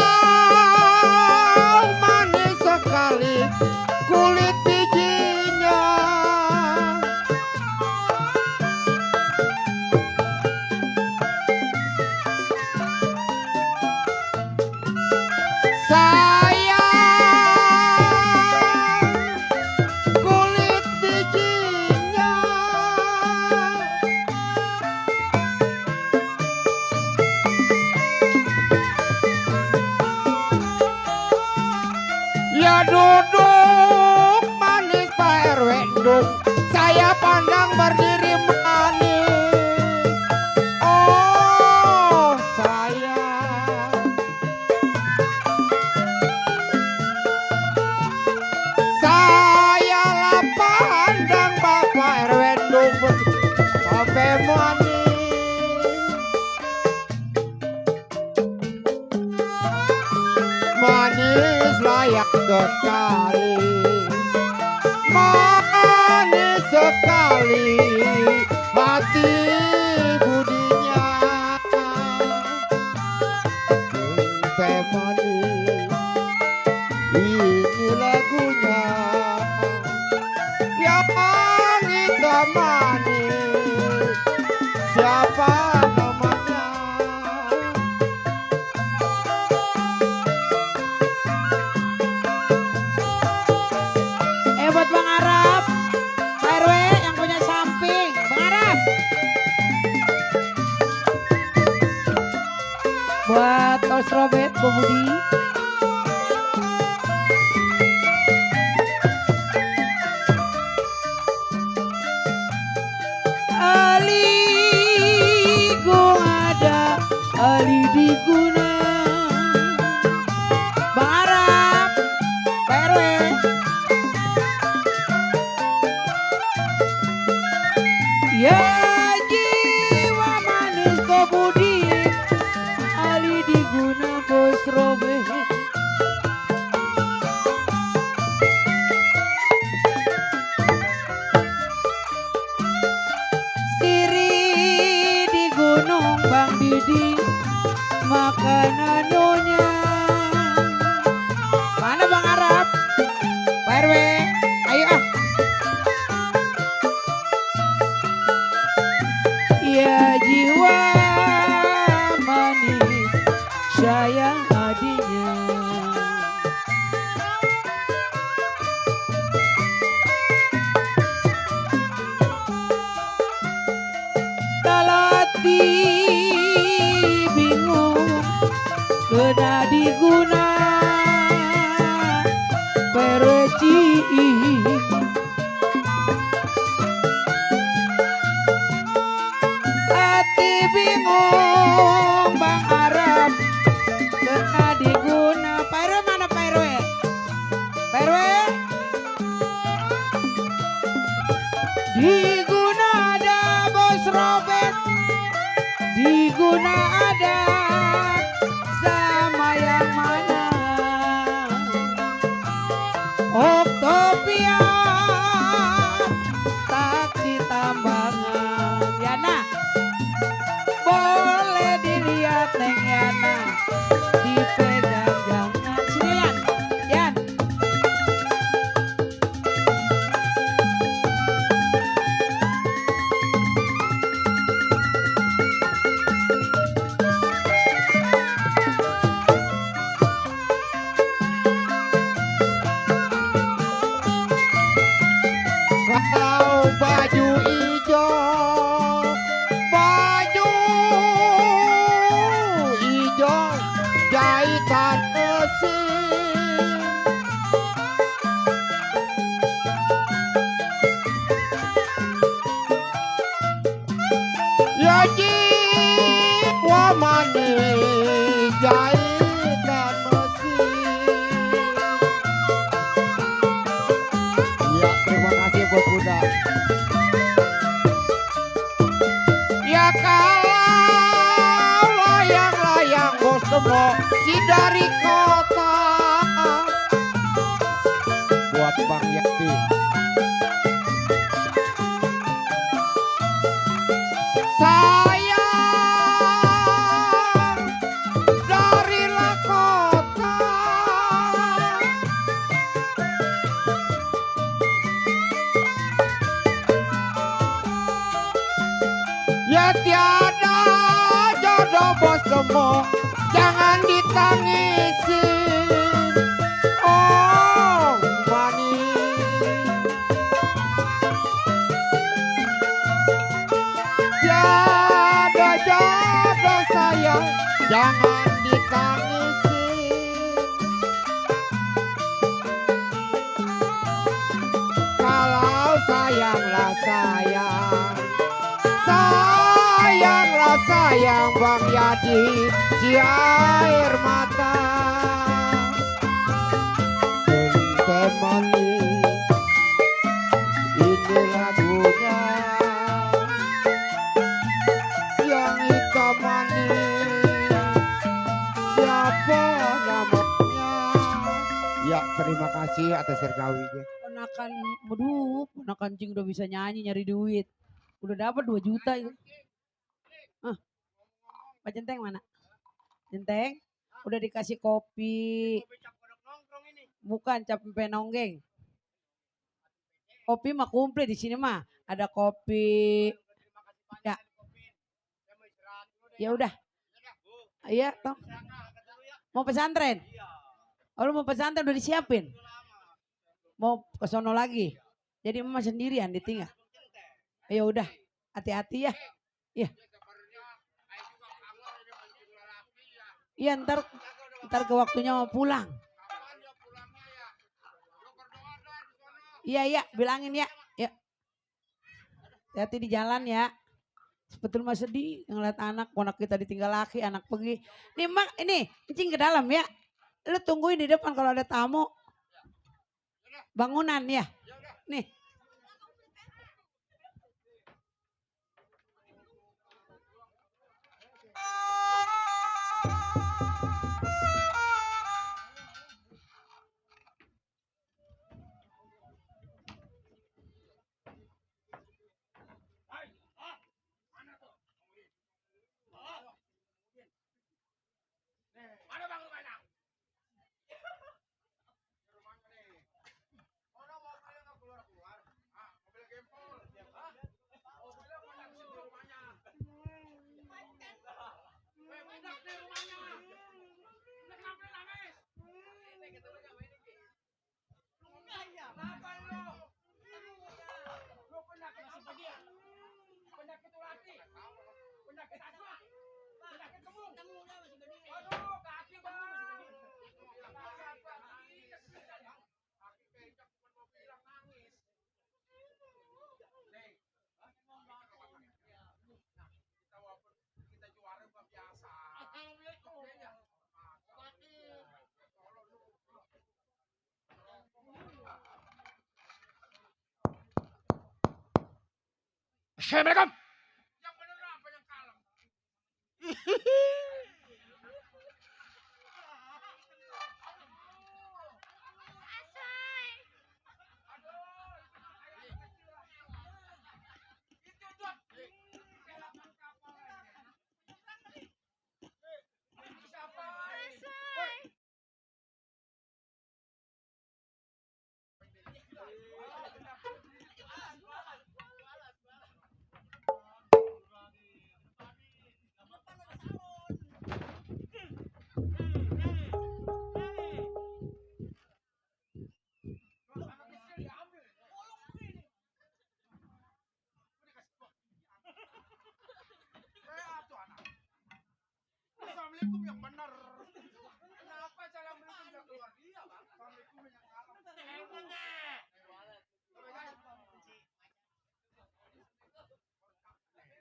manis sekali kulit bijinya. Sayang kulit bijinya. Ya duduk manis Pak RW duduk, saya pandang berdiri manis. Oh sayang, saya lah pandang Bapak RW duduk sampai manis. Manis layak sekali, manis sekali hati budinya. Sampai manis, ini lagunya. Yang kita manis, siapa namanya? Buat Bang Arab, Pak RW yang punya samping, Bang Arab. Buat Tos Robet, Bu Budi. Ali gung ada, Ali diguna. Bang Arab, Pak RW. Ya jiwa manis kebudi, Ali diguna bos robe. Siri di gunung Bang Didi, makanan nyonya. Mana Bang Arab? Pak RW, ayo ah. Ya jiwa manis sayang adinya. Talati bingung kena diguna perci. Hati bingung Bang Arab kena diguna. Pak RW mana Pak RW? Pak RW diguna ada bos Robert, diguna ada sama yang mana? Octopia taksi tambangan. Yana boleh dilihat Neng Yana, dipegang jangan. Sini Yan, Yan. Kalau baju ijo, baju jiwa manis jahitkan mesin. Ya, terima kasih buat Bunda. Ya kalau layang-layang bos temo si dari kota. Buat Bang Yakti. Sayang dari Lakota. Ya tiada jodoh bos temo, jangan ditangisin. Oh manis, tiada jodoh sayang, jangan ditangisin. Kalau sayanglah sayang, sayanglah sayang Bang Yadi, si air mata. Genteng manis, ini lagunya. Yang hitam manis, siapa namanya? Ya, terima kasih atas sergawinya. Ponakan, aduh, ponakan Cing udah bisa nyanyi nyari duit. Udah dapat 2 juta itu. Pak Centeng mana? Centeng, udah dikasih kopi. Bukan capek nonggeng. Kopi mah komplit di sini mah. Ada kopi. Ya. Ya udah. Iya, toh. Mau pesantren? Oh, lu mau pesantren udah disiapin? Mau ke sono lagi? Jadi mama sendirian ditinggal. Ya udah, hati-hati ya. Iya. Iya ntar ke waktunya mau pulang. Iya bilangin ya. Ya. Hati-hati di jalan ya. Sebetulnya mah sedih ngeliat anak kita ditinggal laki, anak pergi. Nih mak ini Cing ke dalam ya. Lu tungguin di depan kalau ada tamu. Bangunan ya. Nih. Assalamualaikum.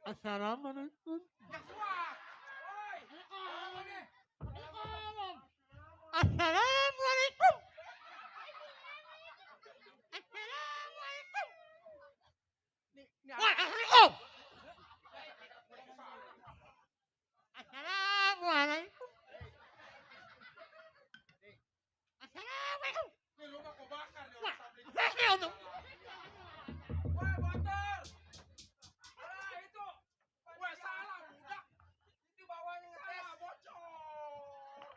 Assalamualaikum. Assalamualaikum. Waalaikumsalam. Assalamualaikum. Assalamualaikum. Waalaikumsalam. Woi bocor. Alah itu. Woi salah budak. Itu bawahnya salah bocor.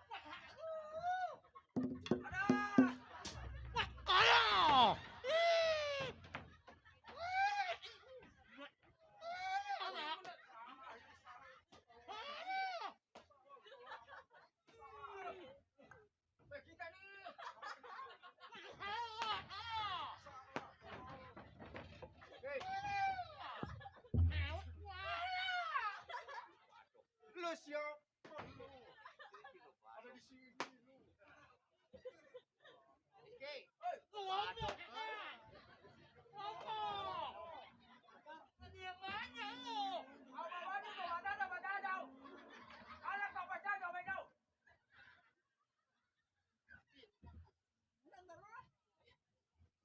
Ayo. Lu siap. Ada di sini lu.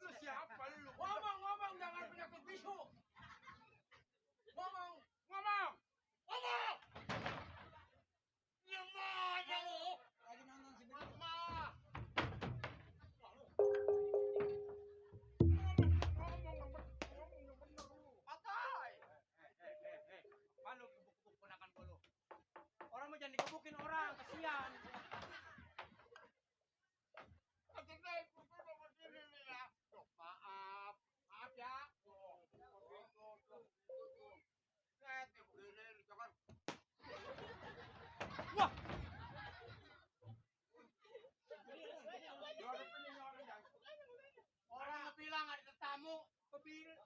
Lu siapa lu? Ngomong jangan penyakit bisu. Ngomong. Malu gebuk-gebuk ponakan gua lu. Orang mau jangan digebukin orang, kasihan. Maaf ya. Wah. Orang bilang ada tamu, kebir.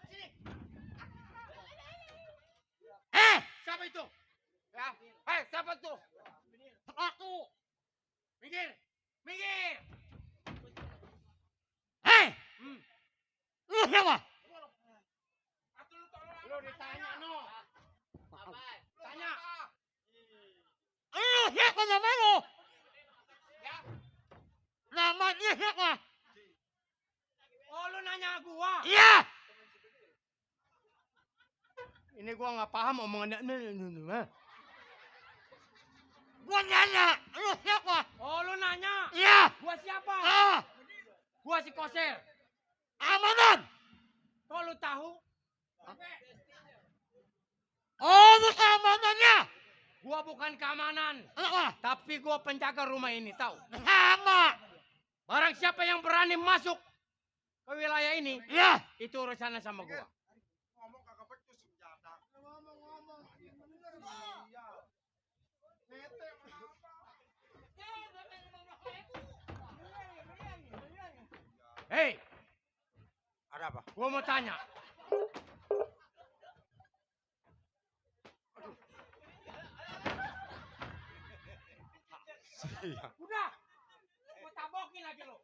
Sini. Siapa itu? Ya, siapa tuh? Aku. Minggir. Lu siapa? Lu ditanya no. Tanya. Lu siapa nama lu? Ya. Namanya siapa? Oh, lu nanya gua. Iya. Ini gua nggak paham omongannya. Gua nanya, lu siapa? Oh, lu nanya. Iya. Gua siapa? Ah, Gua si Koser. amanan. Kok lu tahu? Oh, lu keamanannya. Gua bukan keamanan, Apa? tapi gua penjaga rumah ini, tahu? Sama. Barang siapa yang berani masuk ke wilayah ini, Iya. itu urusannya sama gua. Ngomong kagak becus senjata. Ngomong. Iya. Nete Hei, ada apa? gua mau tanya. Iya. Udah, gua tabokin lagi lo.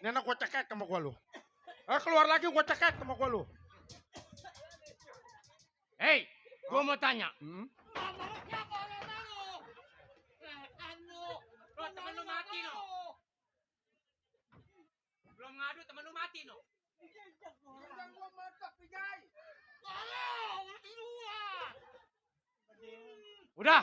Ini anak gua cekek sama gua lu. Keluar lagi gua cekek sama gua lu. Hei, gua mau tanya. Lo temen lu mati no. Belum ngadu temen lu mati no. Udah.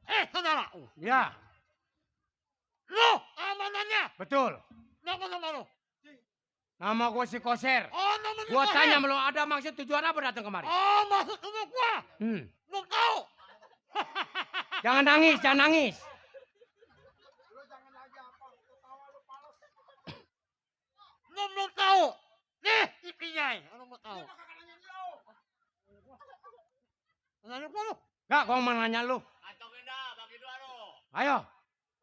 Hei, Saudara. ya, Lu amanannya. betul. Siapa nama lu? Nama gue si Koser. Oh, namanya Gua Koser. tanya lu ada maksud tujuan apa datang kemari? Oh, masuk rumah gua. Lu tahu? Jangan nangis, jangan nangis. Lu belum tahu. Nih, ipinya. Lu mau tahu. Nanya gua lu. Gak, gua mau nanya lu. Ayo,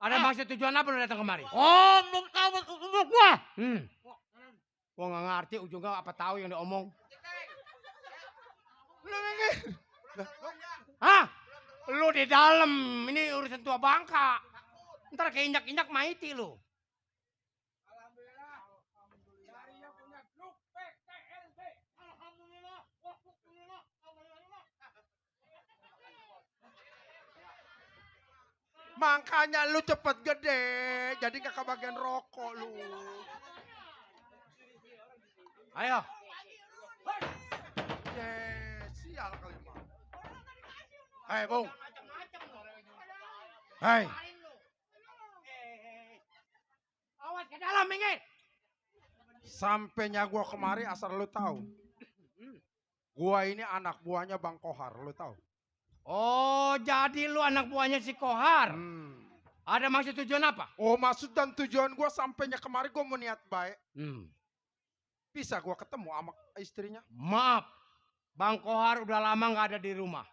ada maksud tujuan apa lu datang kemari? Oh, belum tahu masuk rumah gua. Gua nggak ngerti ujungnya apa tahu yang diomong. Lu minggir. Hah? Lu di dalam, ini urusan tua bangka. Ntar keinjak-injak maiti lu. Makanya lu cepet gede, jadi gak kebagian rokok lu. Ayo. Sial kali mah. Hei Bung. Hei. Awas ke dalam, minggir. Sampainya gua kemari asal lu tahu. Gua ini anak buahnya Bang Kohar, lu tahu. Oh, jadi lu anak buahnya si Kohar. Ada maksud tujuan apa? Oh, maksud dan tujuan gua sampainya kemari gua mau niat baik. Bisa gua ketemu sama istrinya? Maaf, Bang Kohar udah lama nggak ada di rumah.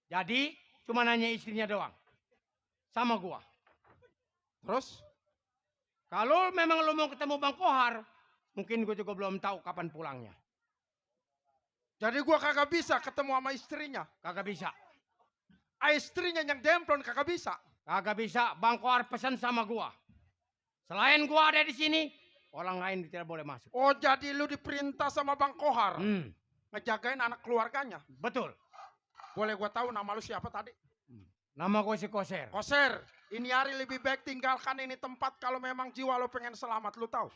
Jadi cuma nanya istrinya doang, sama gua. Terus? Kalau memang lu mau ketemu Bang Kohar, mungkin gua juga belum tahu kapan pulangnya. Jadi gua kagak bisa ketemu sama istrinya. Kagak bisa. Istrinya yang demplon kagak bisa. Kagak bisa. Bang Kohar pesan sama gua. Selain gua ada di sini, orang lain tidak boleh masuk. Oh, jadi lu diperintah sama Bang Kohar ngejagain anak keluarganya. Betul. Boleh gua tahu nama lu siapa tadi? Nama gue si Koser. Koser, ini hari lebih baik tinggalkan ini tempat kalau memang jiwa lu pengen selamat, lu tahu?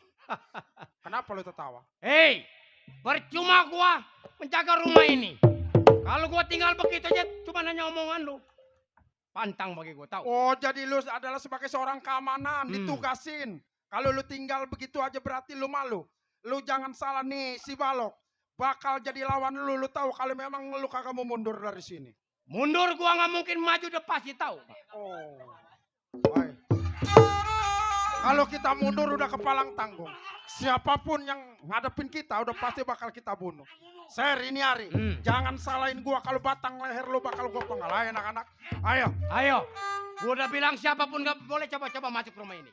Kenapa lu tertawa? Hei, percuma gua menjaga rumah ini. Kalau gua tinggal begitu aja, cuma nanya omongan lu. Pantang bagi gua tahu. Oh, jadi lu adalah sebagai seorang keamanan, ditugasin. Kalau lu tinggal begitu aja berarti lu malu. Lu jangan salah nih, si Balok. Bakal jadi lawan lu tahu kalau memang lu kagak mau mundur dari sini. Mundur gua nggak mungkin maju, udah pasti tahu. Oh. Baik. Kalau kita mundur udah kepalang tanggung. Siapapun yang ngadepin kita udah pasti bakal kita bunuh. Ser, ini hari. Jangan salahin gua kalau batang leher lu bakal gua pengalahin anak-anak. Ayo. Ayo. Gua udah bilang siapapun nggak boleh coba-coba masuk rumah ini.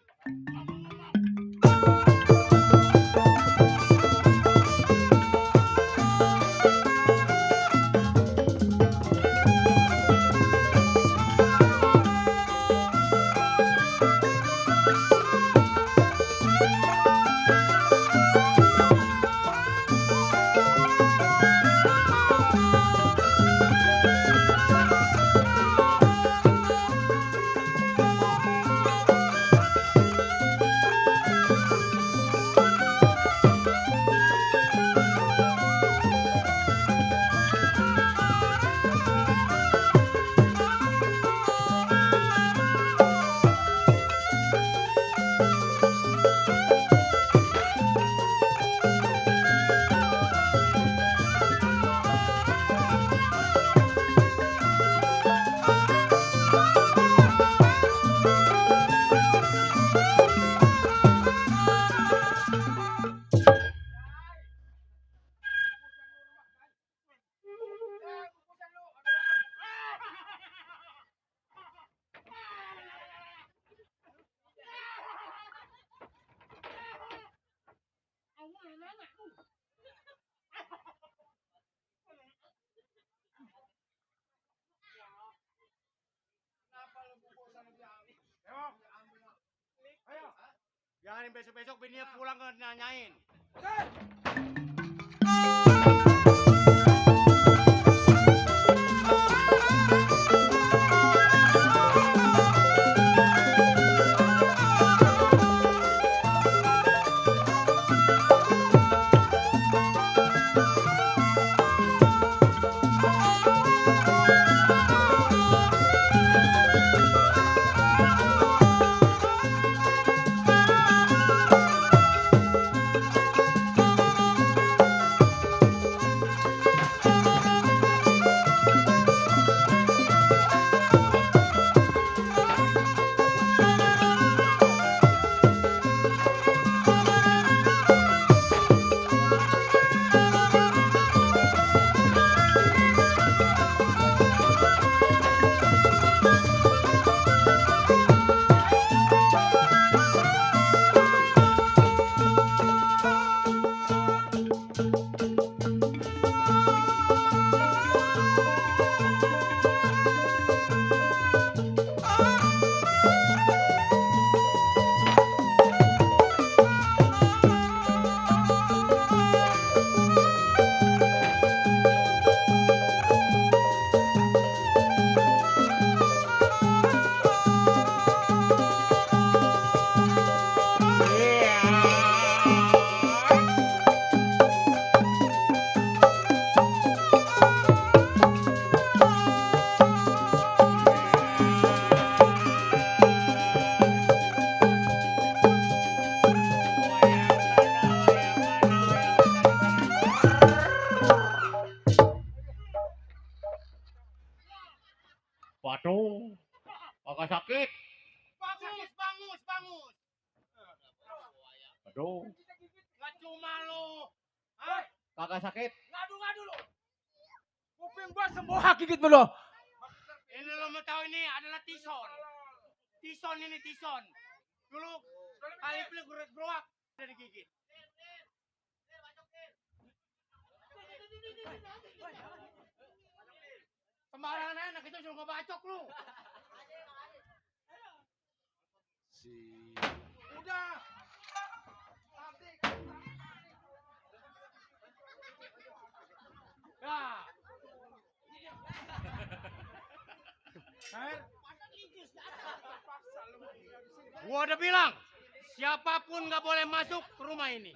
Jangan besok-besok bininya pulang ke nanyain. Kagak sakit. Bangus. Aduh, Nggak cuma lo. Hah? kagak sakit. Ngadu lo. Kuping gua sembohak gigit lo. Ini lo mau tahu ini adalah tison. Tison. Dulu kali pilih gerak ada digigit. Sembarangan anak itu suruh ngebacok lu. Udah. Ya. Gua udah bilang, siapapun nggak boleh masuk ke rumah ini.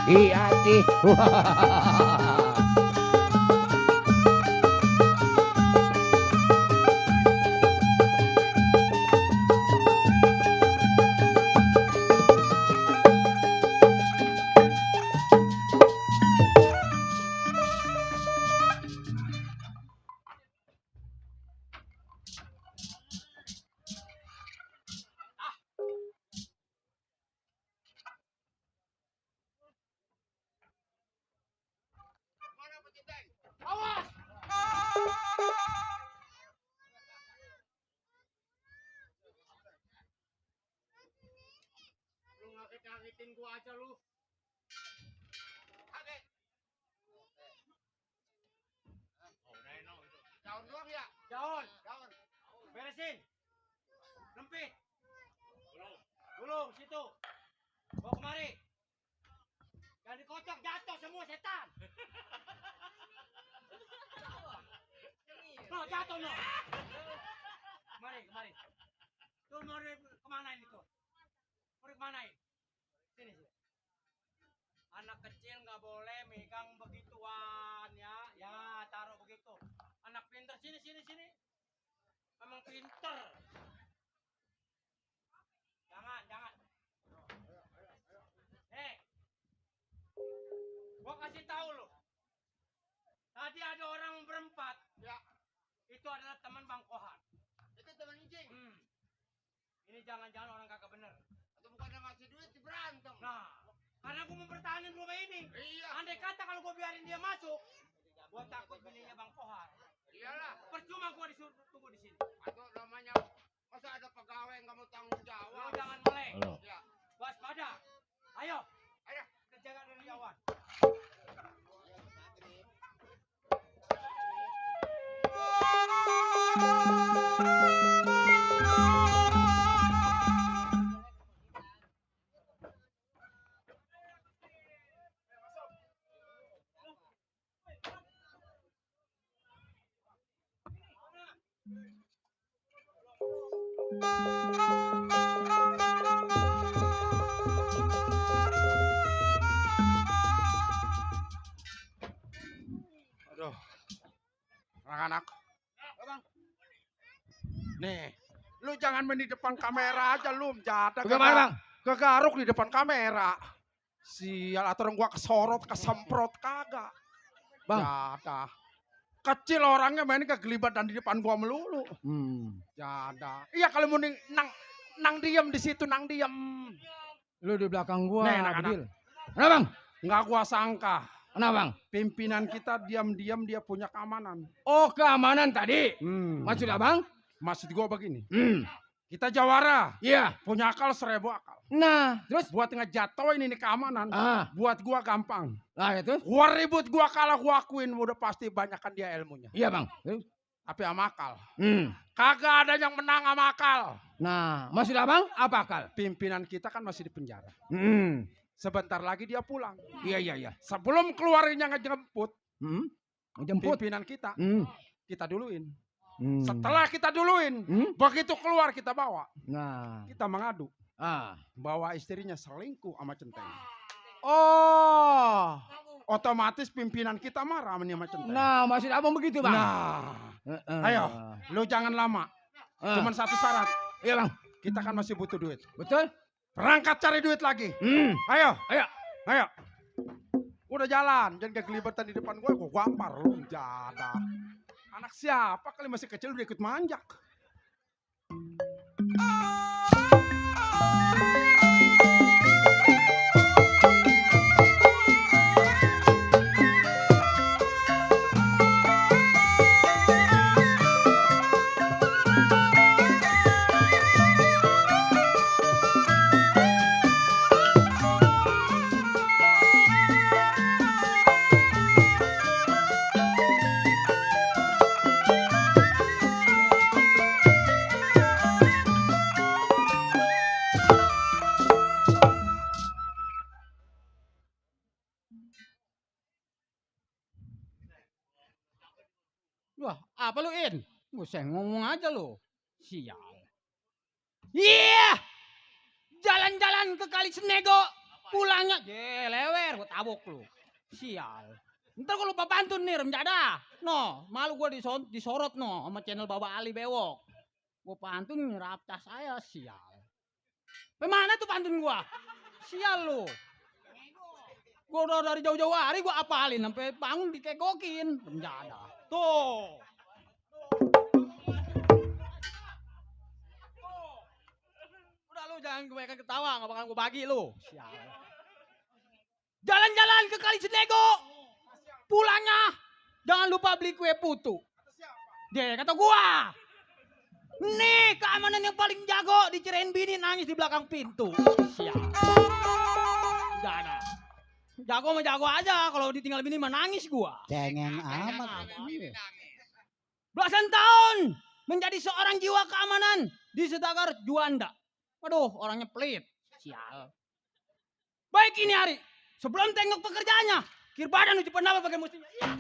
di hati. Lu ngakit-ngakitin gua aja lu. Kaget. Daun doang ya? Daun. Beresin. Lempit. Gulung situ. Bawa kemari. Jangan dikocok jatuh semua setan. No, jatuh no. Kemari. Tuh mau kemana ini tuh? Mau kemanain? Sini. Anak kecil nggak boleh megang begituan ya. Ya, taruh begitu. Anak pinter sini. Memang pinter. Jangan. Gua kasih tahu lo. Tadi ada orang berempat. Ya. Itu adalah teman Bang Kohar. Itu teman Ijing. Ini jangan-jangan orang kagak bener. Atau bukan yang ngasih duit berantem. Nah, karena gua mempertahankan rumah ini. Iya. Andai kata kalau gua biarin dia masuk, gua takut bininya Bang Kohar. Iyalah. Percuma gua disuruh tunggu di sini. Atau namanya masa ada pegawai yang nggak mau tanggung jawab. Lo jangan melek. Ya. Waspada. Ayo. Kita jaga dari jauhan. Aduh. Anak-anak. Nih, lu jangan main di depan kamera aja lu, jada. Bagaimana, Bang? Kegaruk di depan kamera. Sial, aturan gua kesorot, kesemprot kagak. Bang. Jada. Kecil orangnya main kegelibat dan di depan gua melulu. Jada. Iya kalau mau nang diem di situ, nang diem. Lu di belakang gua. Nih, anak-anak. Adil. Kenapa, Bang? Nggak gua sangka. Kenapa, Bang? Pimpinan kita diam-diam dia punya keamanan. Oh, keamanan tadi. Maksud Abang? Maksud gua begini. Kita jawara. Iya. Punya akal 1000 akal. Nah, terus? Buat ngejatoin ini keamanan. Buat gua gampang. Nah, itu? Gua ribut, gua kalah, gua akuin. Udah pasti banyakkan dia ilmunya. Iya, Bang. Tapi sama akal. Kagak ada yang menang sama akal. Nah, maksud Abang apa akal? Pimpinan kita kan masih di penjara. Sebentar lagi dia pulang. Iya. Sebelum keluarnya ngejemput. Jemput. Pimpinan kita. Kita duluin. Hmm. Setelah kita duluin, begitu keluar kita bawa. Nah, Kita mengadu. ah. Bahwa istrinya selingkuh sama centeng. Oh. Otomatis pimpinan kita marah sama centeng. Nah, maksud Abang begitu, Bang? Nah, ayo, lu jangan lama. Cuman satu syarat. Iya, Bang. Kita kan masih butuh duit. Betul? Berangkat cari duit lagi. Ayo. Udah jalan, jangan kegelibetan di depan gue gampar lu, jada. Anak siapa kali masih kecil udah ikut manjak. Wah, apa lu, In? Saya ngomong aja lu. Sial. Iya! Jalan-jalan ke Kali Senego. Pulangnya lewer gua tabok lu. Sial. Ntar gua lupa pantun nih remjada. No, malu gua disorot no sama channel Baba Ali Bewok. Gua pantun ngerapta saya sial. Mana tuh pantun gua? Sial lu. Gua udah dari jauh-jauh hari gua apalin sampai bangun dikegokin remjada. Tuh. Udah lu jangan kebanyakan ketawa, gak bakal gue bagi lu. Sial. Jalan-jalan ke Kali Senego. Pulangnya jangan lupa beli kue putu. Dia kata gua. Nih keamanan yang paling jago dicerain bini nangis di belakang pintu. Sial. Udah ada. Jago mah jago aja, kalau ditinggal bini mah nangis gua. Cengeng amat. Belasan tahun menjadi seorang jiwa keamanan di Sedagar Juanda. Waduh, orangnya pelit. Sial. Baik ini hari, sebelum tengok pekerjaannya, kir badan uji pendapat pakai mestinya. Iya.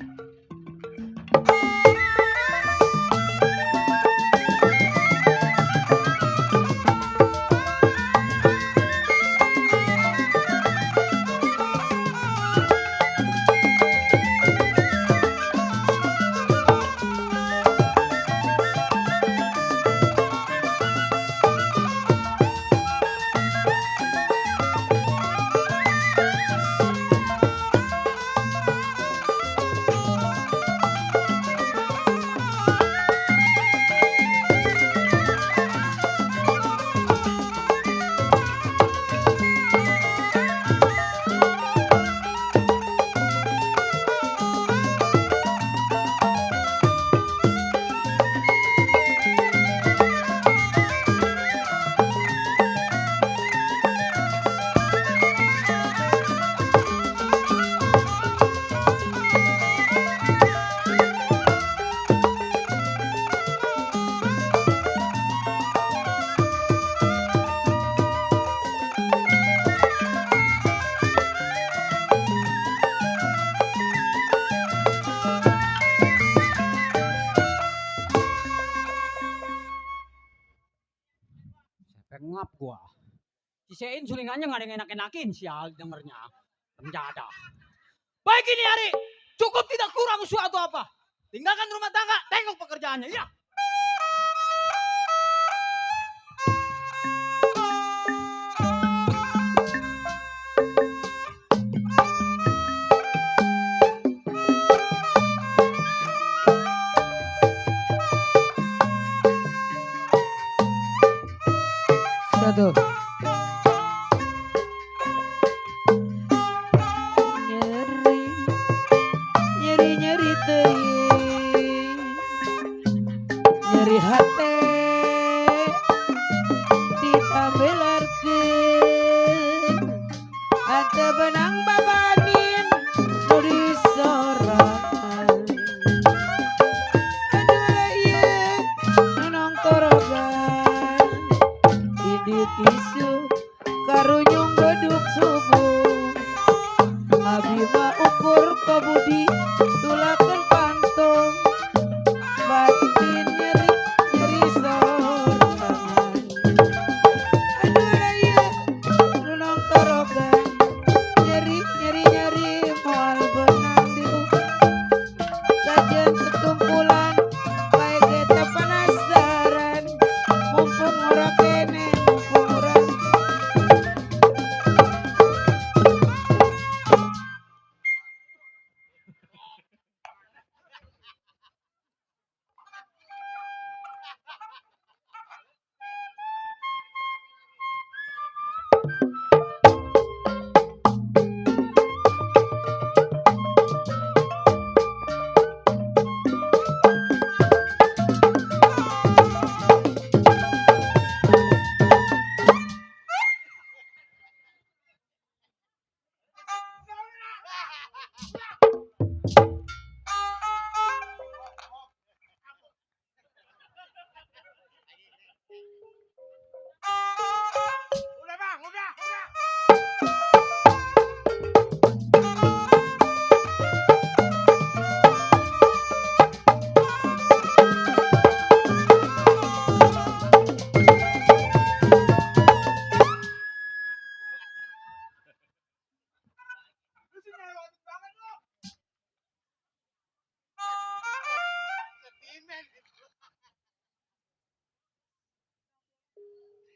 Ngap gua. Sisein sulingannya gak ada yang enak-enakin sial dengernya. Menjada. Baik ini hari, cukup tidak kurang suatu apa. Tinggalkan rumah tangga, tengok pekerjaannya. Ya. Satu. Nyeri teuing, nyeri hate ditambelarkeun, hate benang babanin nu disorangan. Aduh ieu nu nongkorogan di tisu karunyung beduk subuh. Abi mah ukur kabudi tulakeun pantai.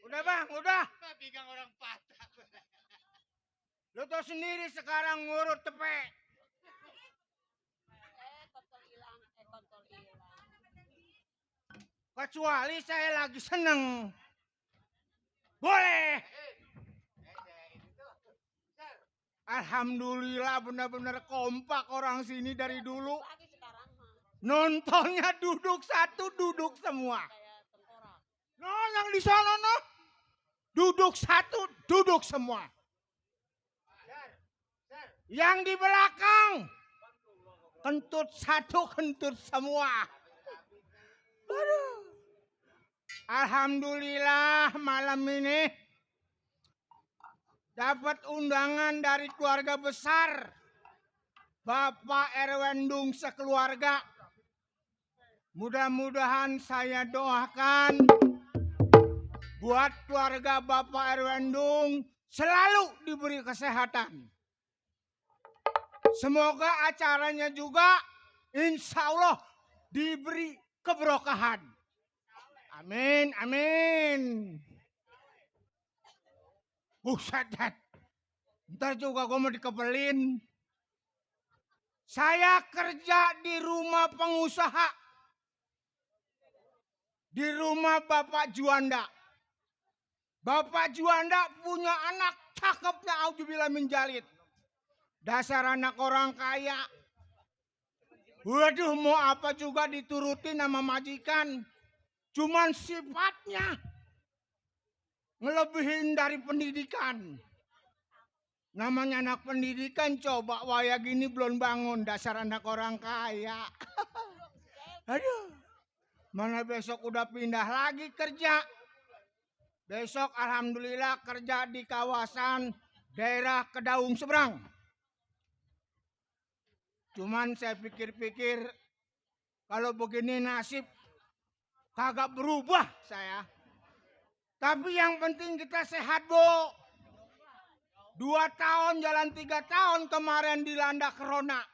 Udah bang, udah. Pinggang orang patah. Lu tau sendiri sekarang ngurut tepe. Kontol hilang. Kecuali saya lagi seneng. Boleh. Alhamdulillah benar-benar kompak orang sini dari dulu. Nontonnya duduk satu, duduk semua. Nah, yang di sana noh. Duduk satu, duduk semua. Yang di belakang. Kentut satu, kentut semua. Aduh. Alhamdulillah malam ini dapat undangan dari keluarga besar. Bapak Erwendung sekeluarga. Mudah-mudahan saya doakan buat keluarga Bapak Erwendung selalu diberi kesehatan. Semoga acaranya juga insya Allah diberi keberkahan. Amin, amin. Buset, ntar juga gue mau dikepelin. Saya kerja di rumah pengusaha. Di rumah Bapak Juanda. Bapak Juanda punya anak cakepnya auzubillah min dzalik. Dasar anak orang kaya. Waduh, mau apa juga diturutin sama majikan. Cuman sifatnya ngelebihin dari pendidikan. Namanya anak pendidikan, coba waya gini belum bangun. Dasar anak orang kaya. Aduh. Mana besok udah pindah lagi kerja. Besok alhamdulillah kerja di kawasan daerah Kedaung seberang. Cuman saya pikir-pikir kalau begini nasib kagak berubah saya. Tapi yang penting kita sehat, Bu. 2 tahun jalan 3 tahun kemarin dilanda corona.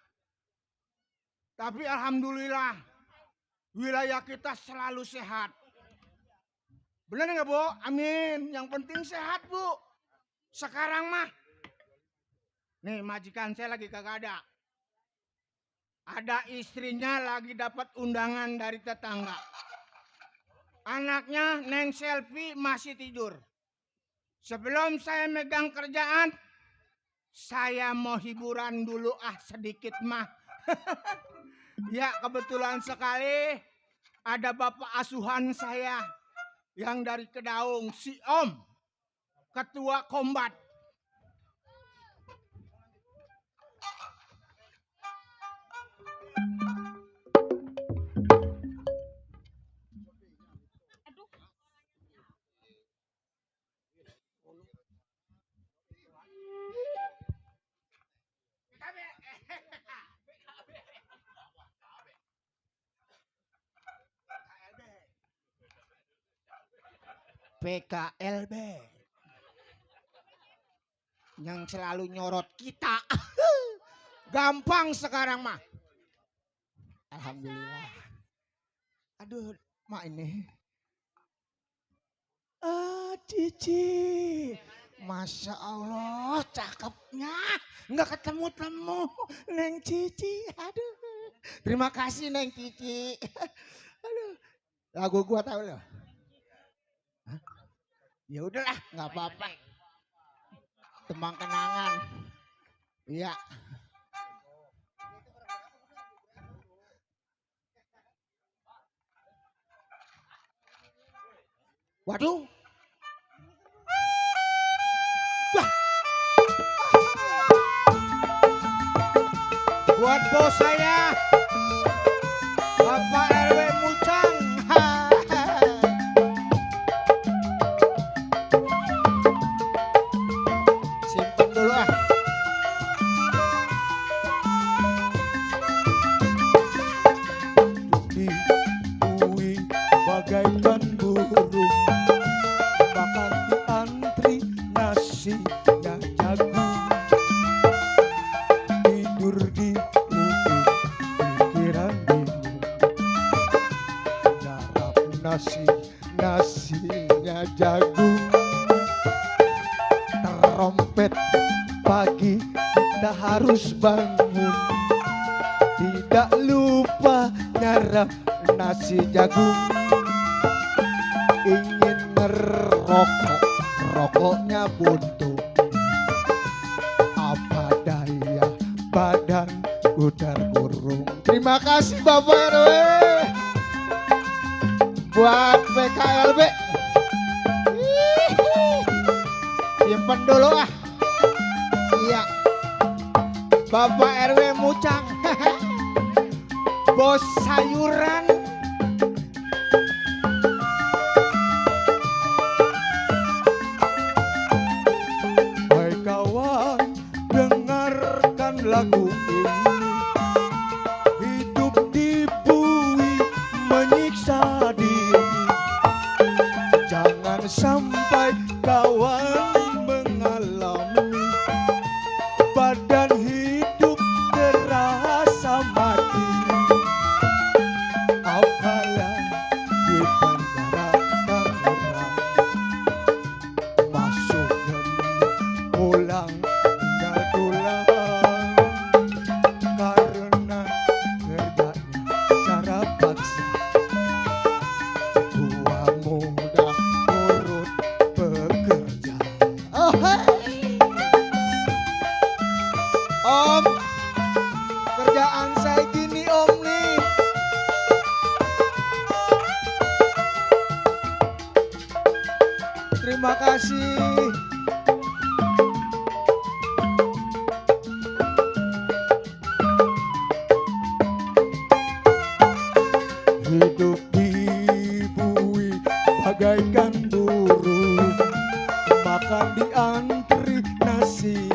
Tapi alhamdulillah wilayah kita selalu sehat. Benar nggak, Bu? Amin. Yang penting sehat, Bu. Sekarang mah. Nih majikan saya lagi kagak ada. Ada istrinya lagi dapat undangan dari tetangga. Anaknya Neng Selfie masih tidur. Sebelum saya megang kerjaan, saya mau hiburan dulu sedikit mah. Ya kebetulan sekali ada bapak asuhan saya yang dari Kedaung, si Om, ketua kombat. PKLB yang selalu nyorot kita. Gampang sekarang mah. Alhamdulillah. Aduh, mak ini. Cici. Masya Allah, cakepnya. Nggak ketemu-temu, Neng Cici. Aduh. Terima kasih, Neng Cici. Aduh. Lagu gua tahu loh. Ya udahlah, nggak apa-apa. Tembang kenangan. Iya. Waduh. Wah. Buat bos saya, Bapak RW Mucang. Simpan dulu Diui bagaikan burung makan di antri nasinya jagung, tidur di lubung pikiran bingung, garap nasinya jagung. harus bangun. Tidak lupa nyarap nasi jagung. Ingin ngerokok, rokoknya buntu. Apa daya badanku terkurung. Terima kasih Bapak RW buat PKLB. Simpen dulu ah. Iya. Bapak RW Mucang. Bos sayuran. Hai kawan, dengarkan lagu ini. Hidup di bumi menyiksa diri. Jangan sampai kawan mengalami badan hidup terasa mati. Apalah di penjara Tangerang, masuk pulang tinggal tulang. Karena kerjanya cara paksa, tua muda turut bekerja. Oh, hey. Om, kerjaan saya gini Om nih. Terima kasih. Hidup di bumi bagaikan burung, makan di antri nasi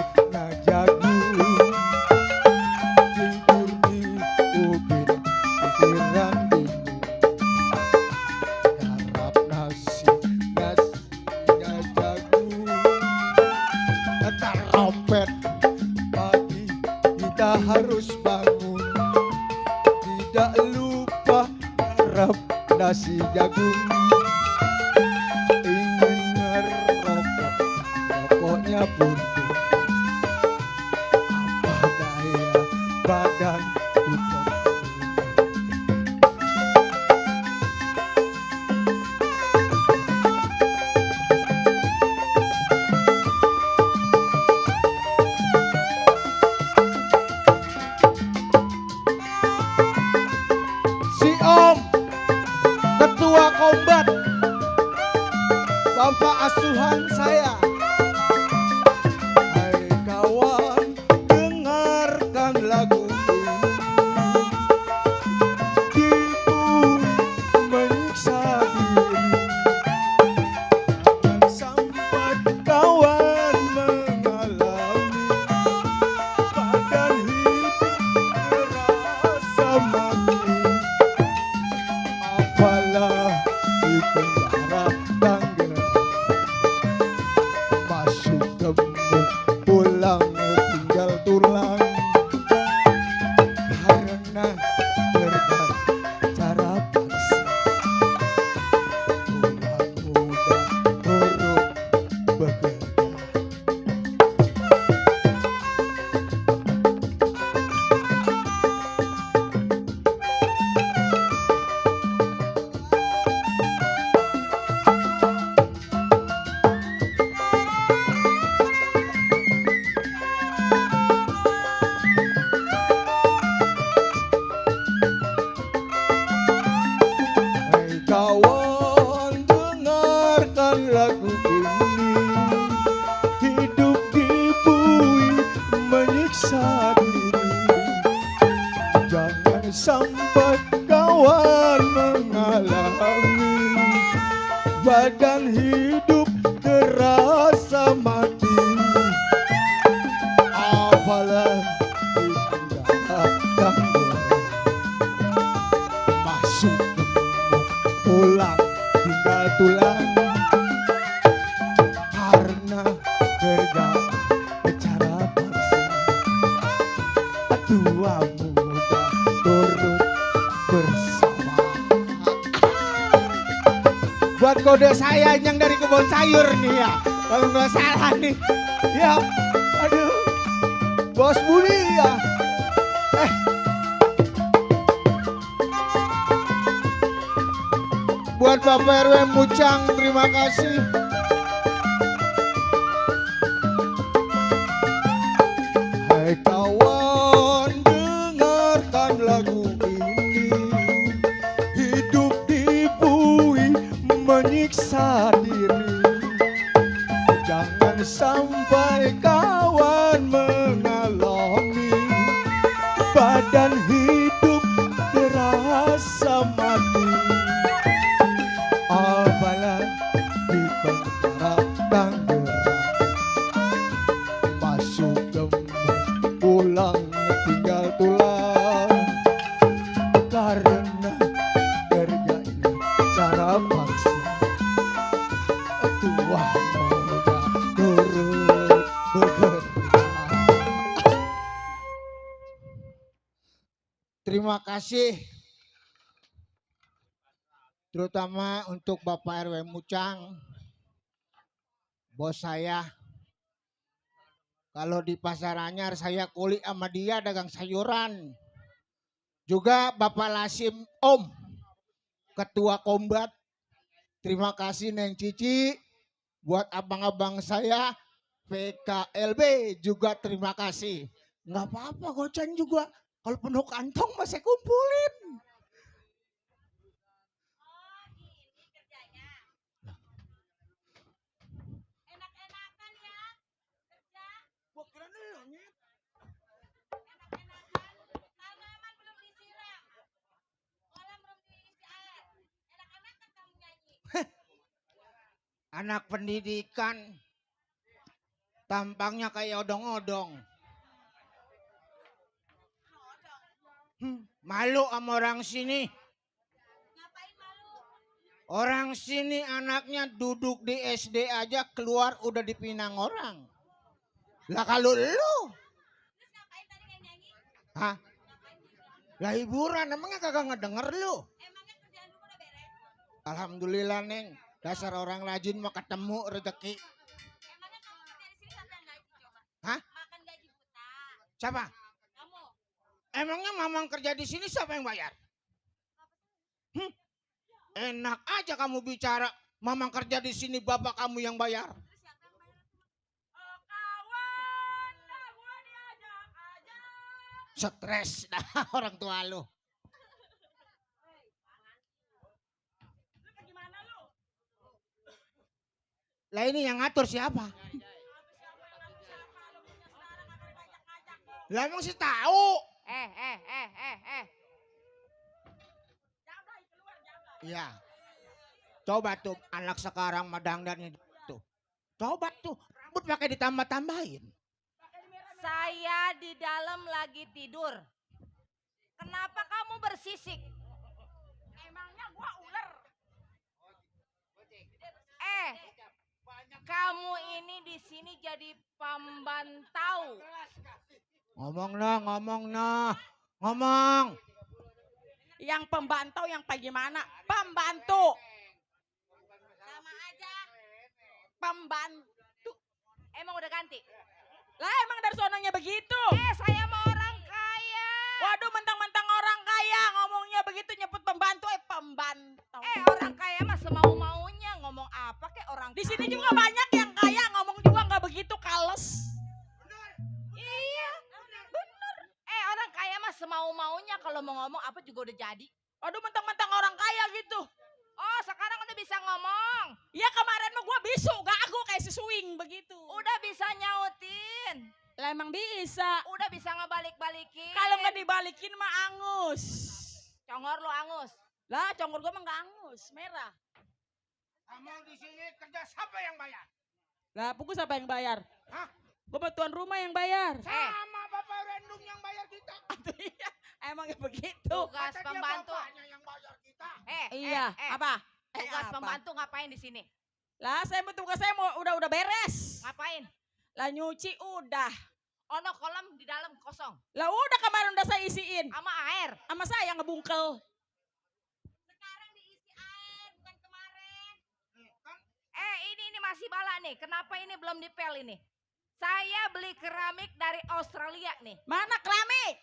jagung. Tidur di ubin pikiran bingung, garap nasinya jagung. Terompet pagi kita harus bangun. Tidak lupa garap nasi jagung. Ingin ngerokok, rokoknya buntu. Apa daya badan kita. Si Om, ketua kombat, bapak asuhan saya. Hai kawan, dengarkan lagu ini. Di bumi menyiksa diri. Jangan sampai kawan mengalami badan hidup terasa mati. Apalah di penjara Tangerang, masuk gemuk pulang tinggal tulang. Karena kerja cara paksa, tua muda turut bekerja. Hai kawan, dengarkan lagu ini. Hidup di bumi menyiksa diri. Jangan sampai kawan mengalami badan hidup terasa mati. Apalah di penjara Tangerang, masuk gemuk pulang tinggal tulang. Karena kerja cara paksa, tua muda turut bersama. Buat kode saya yang dari kebun sayur nih ya, kalau nggak salah nih. Ya, aduh. Bos Budi ya. Buat Bapak RW Mucang, terima kasih. Hai kawan, dengarkan lagu ini. Hidup di bui menyiksa diri. Jangan sampai kawan mengalami badan hidup terasa mati. Apalah di Bantara Tangerang, masuk gemuk pulang tinggal tulang, karena kerjanya cara paksa. Tua muda turut bekerja. Terima kasih terutama untuk Bapak RW Mucang, bos saya. Kalau di Pasar Anyar saya kuli sama dia dagang sayuran. Juga Bapak Lasim Om, Ketua Kombat. Terima kasih Neng Cici. Buat abang-abang saya PKLB juga terima kasih. Nggak apa-apa gocan juga. Kalau penuh kantong masih kumpulin. Anak pendidikan tampangnya kayak odong-odong. Malu sama orang sini. Orang sini anaknya duduk di SD aja keluar udah dipinang orang. Lah kalau lu, hah? Lah hiburan emangnya kagak ngedenger lu? Alhamdulillah Neng, dasar orang rajin mah ketemu rezeki. Hah? Siapa? Emangnya mamang kerja di sini siapa yang bayar? Enak aja kamu bicara, mamang kerja di sini bapak kamu yang bayar. Stres dah orang tua lu. Lah ini yang ngatur siapa? Lah emang sih tahu. Iya. Coba tuh anak sekarang madang dan itu. Coba tuh rambut pakai ditambah-tambahin. Saya di dalam lagi tidur. Kenapa kamu bersisik? Emangnya gua ular? Kamu ini di sini jadi pembantau. Ngomong ngomong. Yang pembantau yang bagaimana? Pembantu. Sama aja. Pembantu. Emang udah ganti? Lah emang dari sononya begitu. Saya mau orang kaya. Waduh mentang-mentang orang kaya ngomongnya begitu nyebut pembantu pembantau. Orang kaya mah semau-maunya ngomong apa kayak orang Di sini kaya. juga banyak yang kaya ngomong juga nggak begitu kales. Iya, bener. Orang kaya mah semau-maunya kalau mau ngomong apa juga udah jadi. Waduh mentang-mentang orang kaya gitu. Oh sekarang udah bisa ngomong. Iya kemarin mah gua bisu gagu kayak si swing begitu. Udah bisa nyautin. Lah emang bisa. Udah bisa ngebalik-balikin. Kalau nggak dibalikin mah angus. Congor lo angus. Lah congor gua mah nggak angus, merah. Kamu di sini kerja siapa yang bayar? Lah pukul siapa yang bayar? Hah? Gua mah tuan rumah yang bayar. Sama Bapak Rendung yang bayar kita. Aduh iya, emangnya begitu. Tugas Kata dia pembantu. bapaknya yang bayar kita. Iya, apa? Tugas Apa? pembantu ngapain di sini? Lah saya mau tugas saya mau udah beres. Ngapain? Lah nyuci udah. Ono kolam di dalam kosong. Lah udah kemarin udah saya isiin. Sama air. Sama saya ngebungkel. Sekarang diisi air, bukan kemarin. Ini masih bala nih. Kenapa ini belum dipel ini? Saya beli keramik dari Australia nih. Mana keramik?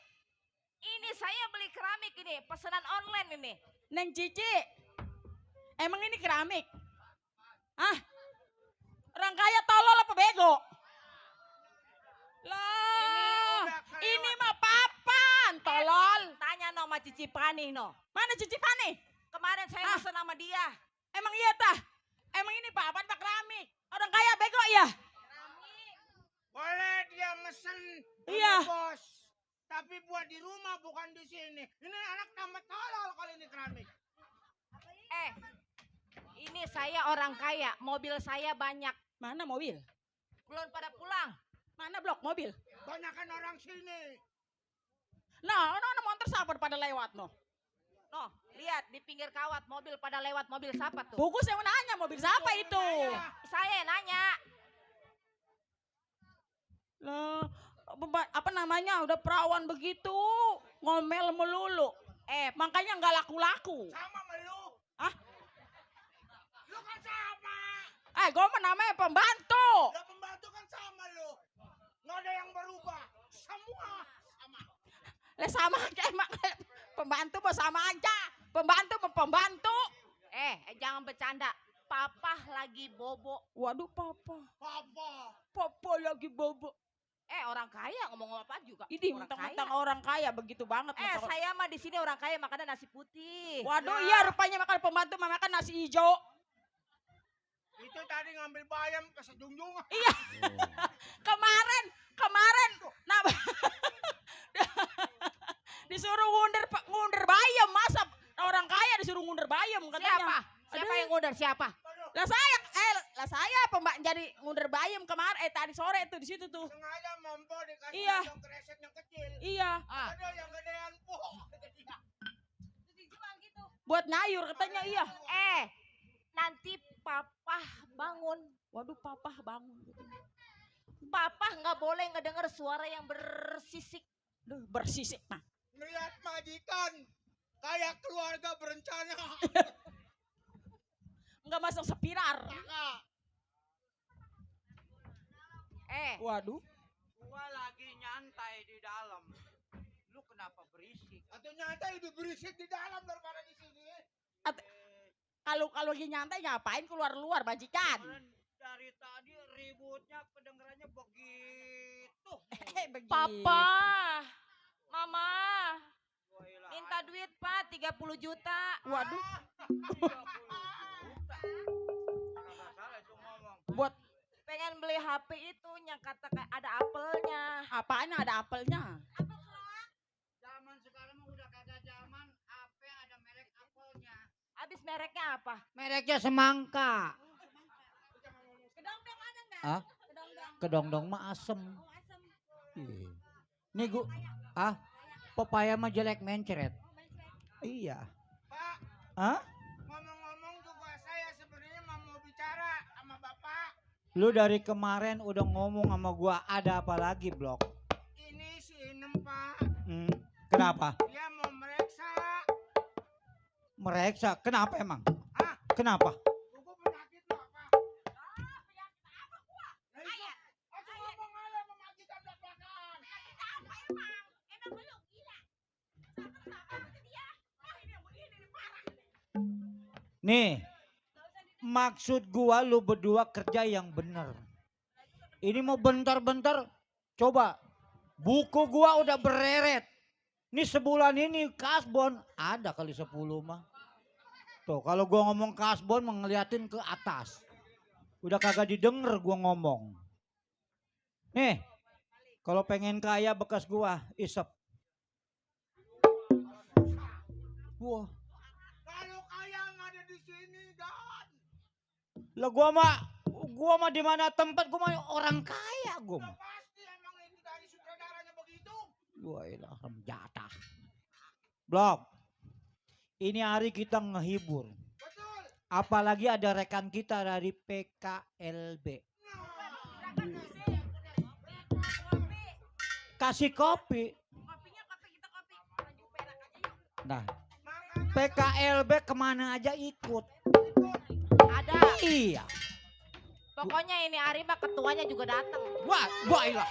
Ini saya beli keramik ini, pesanan online ini. Neng Cici. Emang ini keramik? Hah? Orang kaya tolol apa bego? Lah, ini mah papan, tolol. Tanya no sama Cici Pani no. Mana Cici Pani? Kemarin saya Ah. pesan sama dia. Emang iya tah? Emang ini papan pak keramik? Orang kaya bego ya? Boleh dia mesen Iya. bos. Tapi buat di rumah bukan di sini. Ini anak tambah tolol kalau ini keramik. Ini saya orang kaya, mobil saya banyak. Mana mobil? Belum pada pulang. Mana blok mobil? Banyakan orang sini. Nah, ono motor siapa pada lewat no? No, lihat di pinggir kawat mobil pada lewat, mobil siapa tuh? Buku saya mau nanya mobil siapa itu? Saya yang nanya. Lah, apa namanya udah perawan begitu, ngomel melulu. Makanya nggak laku-laku. Sama melu. Hah? Lu kan sama. Gue mah namanya pembantu. Lah pembantu kan sama lu. Nggak ada yang berubah. Semua sama. Lah sama aja emang pembantu mah sama aja. Pembantu mah pembantu. Jangan bercanda. Papa lagi bobo. Waduh papa. Papa. Papa lagi bobo. Orang kaya ngomong apa juga. Ini Orang mentang-mentang kaya. orang kaya begitu banget. Saya mah di sini orang kaya makannya nasi putih. Waduh iya rupanya makan pembantu mah makan nasi hijau. Itu tadi ngambil bayam ke sejunjung. Iya. kemarin nah, disuruh ngunder bayam, masa orang kaya disuruh ngunder bayam katanya. Siapa? Siapa yang ngundar siapa? Lah saya jadi ngunder bayam kemarin tadi sore itu di situ tuh. Sengaja mampu dikasih Iya. yang kresek yang kecil. Iya, Ada yang gedean pohon. buat nyayur katanya iya. Nanti papa bangun. Waduh papa bangun. Papa nggak boleh ngedenger suara yang bersisik. Duh, bersisik mah. Ngeliat majikan. Kayak keluarga berencana. Enggak masuk spiral. Kakak. Waduh. Gua lagi nyantai di dalam. Lu kenapa berisik? Atau nyantai lebih berisik di dalam daripada di sini. Kalau lagi nyantai ngapain keluar majikan? Kemarin dari tadi ributnya kedengarannya begitu. Begitu. Papa, mama, Woilah, minta duit pak 30 juta. Waduh, 30 juta. Kagak salah itu ngomong. buat Pengen beli HP itu yang kata kayak ada apelnya. apaan ada apelnya? Zaman sekarang mah udah kagak zaman HP ada merek apelnya. Habis mereknya apa? Mereknya semangka. Kedongdong ada nggak? Hah? Kedongdong. Kedongdong mah asem. Oh, asem. Iya. Nih gua pepaya mah jelek mencret. Iya. Pak, Hah? ngomong-ngomong juga saya sebenarnya mau bicara sama Bapak. Lu dari kemarin udah ngomong sama gua, ada apa lagi, Blok? Ini si Inem Pak, Kenapa? dia mau meriksa. Mereksa. Kenapa emang? Hah? Kenapa? Buku penyakit lo apa? Penyakit apa gua? Nah itu, aku ngomong aja sama majikan belak-belakan. Penyakit apa emang? Emang lu gila? Sama dia. Ini yang begini nih parah. Nih, maksud gua lu berdua kerja yang bener. Ini mau bentar-bentar, coba. Buku gua udah bereret. Nih sebulan ini kasbon ada kali 10 mah. Tuh kalau gua ngomong kasbon ngeliatin ke atas. Udah kagak didengar gua ngomong. Nih, kalau pengen kaya bekas gua isep. Wah, Kalau kaya nggak ada di sini, Dan. lah gua mah di mana tempat gua mah orang kaya gua Udah mah. pasti emang itu dari sutradaranya begitu. Wah, ilah jatah. Blok. Ini hari kita ngehibur. Betul. Apalagi ada rekan kita dari PKLB. Kasih kopi. Kopinya kopi kita kopi. Baju perak aja yuk. Nah, Makanya PKLB kemana aja ikut. Ada. Iya. Pokoknya ini hari mah ketuanya juga datang. Wah, baiklah.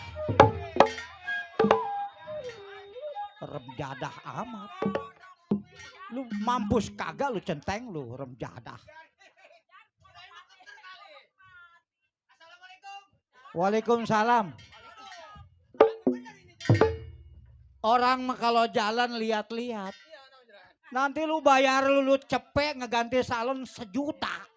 Rem jadah amat. Lu mampus kagak lu centeng lu rem jadah. Waalaikumsalam. Orang mah kalau jalan lihat-lihat. Nanti lu bayar lu cepet ngeganti salon 1 juta.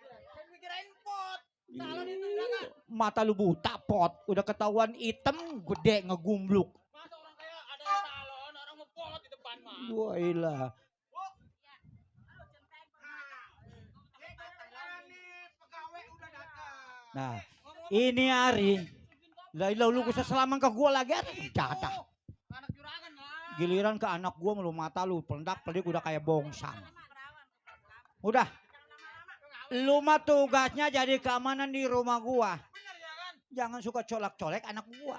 Mata lu buta pot, udah ketahuan hitam gede ngegumbluk. Wailah. Nah, ini hari. Lah lu bisa selaman ke gua lagi jadah. Giliran ke anak gua lu mata lu pelendak-pelik udah kayak bongsang. Udah. Lu mah tugasnya jadi keamanan di rumah gua. Jangan suka colak-colek anak gua.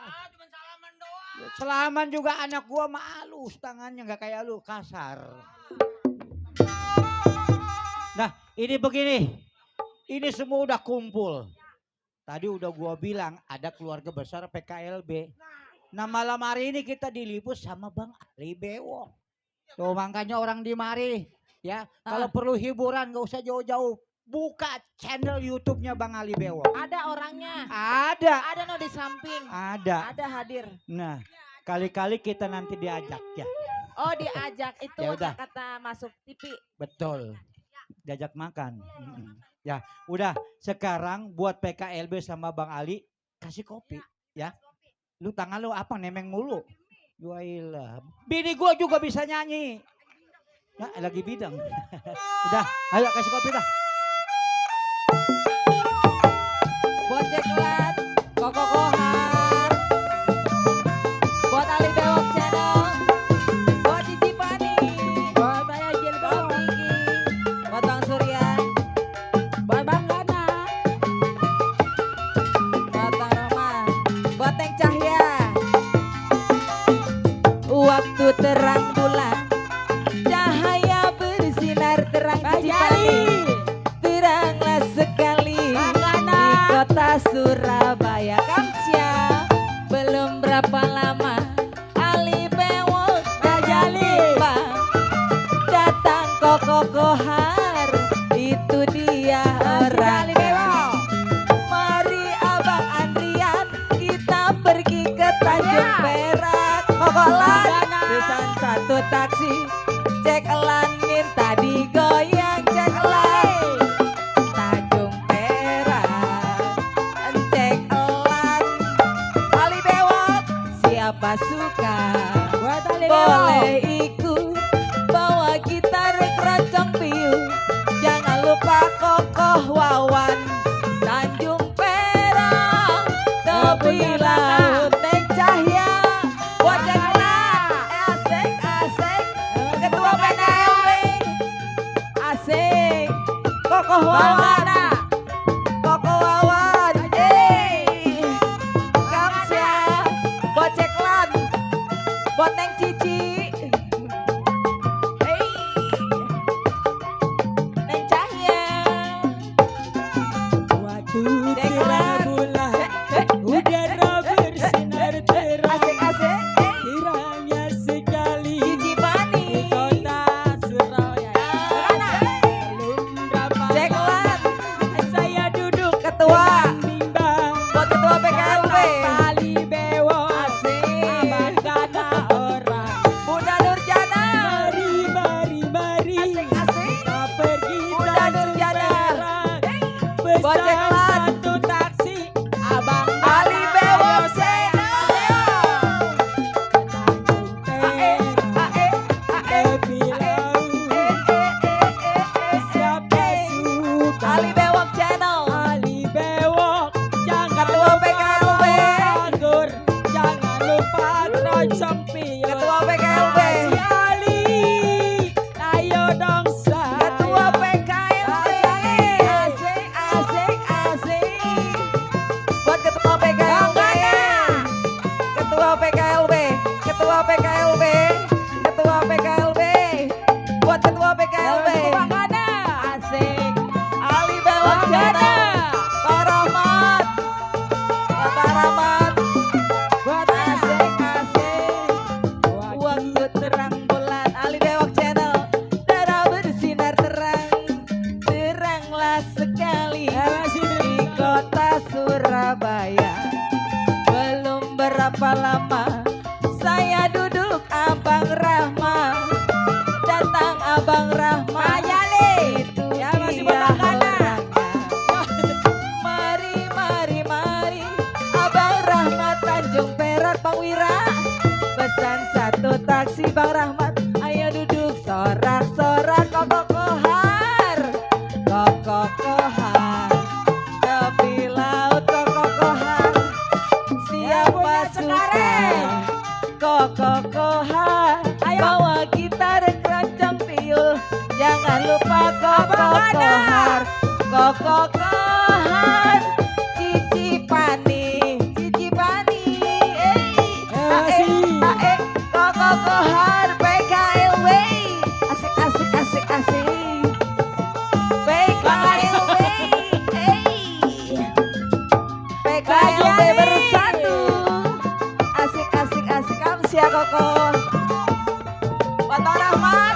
Selaman juga anak gua mah halus tangannya nggak kayak lu kasar. Nah ini begini, ini semua udah kumpul. Tadi udah gua bilang ada keluarga besar PKLB. Nah malam hari ini kita diliput sama Bang Ali Bewok. Tuh makanya orang di mari ya kalau perlu hiburan gak usah jauh-jauh. Buka channel YouTube-nya Bang Ali Bewok. Ada orangnya. Ada. Ada no di samping. Ada. Ada hadir. Nah, kali-kali kita nanti diajak ya. Oh diajak itu Ya udah. kata masuk TV. Betul. Diajak makan. Ya, udah sekarang buat PKLB sama Bang Ali kasih kopi ya. Lu tangan lu apa nemeng mulu. Wailah. Bini gua juga bisa nyanyi. Ya, lagi bidang. Udah, ayo kasih kopi dah. Buat Ceklat, Koko Kohar, buat Ali Bewok Channel, buat Cici Pani, buat Maya Jilbab Tinggi, buat Bang Surya, buat Bang Gana, buat Bang Roman, buat Neng Cahya. Waktu terang bulan, cahaya bersinar terang Cici Pani. Teranglah sekali di kota Surabaya. Kamsia belum berapa lama Ali Bewok Bang datang Koko Kohar. Itu dia orangnya. Mari Abang Andrian kita pergi ke Tanjung Perak. Kokolan pesan 1 taksi. Cek elan minta digoyang. Cek elan Tanjung Perak. Cek elan Ali Bewok. Siapa suka boleh ikut. Bawa gitar keroncong piu. Jangan lupa Kokoh Wawan. Tanjung Perak tepi laut Neng Cahya. Buat Cek elan asik asik. Ketua PKLB asik. Kokoh Wawan. Kokoh Wawan. Kamsia. Buat Ceklan. Buat Neng Cici. Neng Cahya. Ceklan. Udara bersinar terang. Asik asik. Kiranya sekali Cici Pani. kota Surabaya. Belum berapa Ceklan. saya duduk Ketua. bimbang. Buat Ketua PKLB. Ali Bewok. Asik. Abang Gana orang. Bunda Nurjana. Mari. Asik asik. Kita pergi Bunda Tanjung Nurjana. Perak. Bocek Pesan lan. 1 taksi. Abang Ali Bewok Channel. Tanjung Perak. Tepi laut. Siapa suka Ali Bewok Channel. Ali Bewok. Jangan Ketua lupa PKLB. anggur. Jangan lupa keroncong pion. Ketua PKLB. Si Ali. Ayo dong sayang. Ketua PKLB. Asik asik asik. Buat Ketua PKLB. Ketua PKLB. Ketua PKLB. Ketua PKLB. Buat Ketua PKLB. Asik. Ali Bewok Channel. Pak Rahmat. berapa lama saya duduk Abang Rahma. Datang Abang Rahma. Ayali. Itu Ya, masih dia berbangkana. orangnya. Mari, mari, mari. Abang Rahmat Tanjung Perak Bang Wira. Pesan satu taksi Bang Rahmat. Ayo duduk sorak-sorak kokok kohar. Kokok kohar. Tepi laut kokok kohar. Siapa suka kokok kohar. Bawa gitar keroncong tiul. Jangan lupa kokok kohar. Kokok kohar. Cici pani. Cici pani. Kokok kohar. PKLW. Asik asik asik asik. PKLW. PKLW bersatu. Asik asik asik. Kamsia kokok. Buat Bang Rahmat.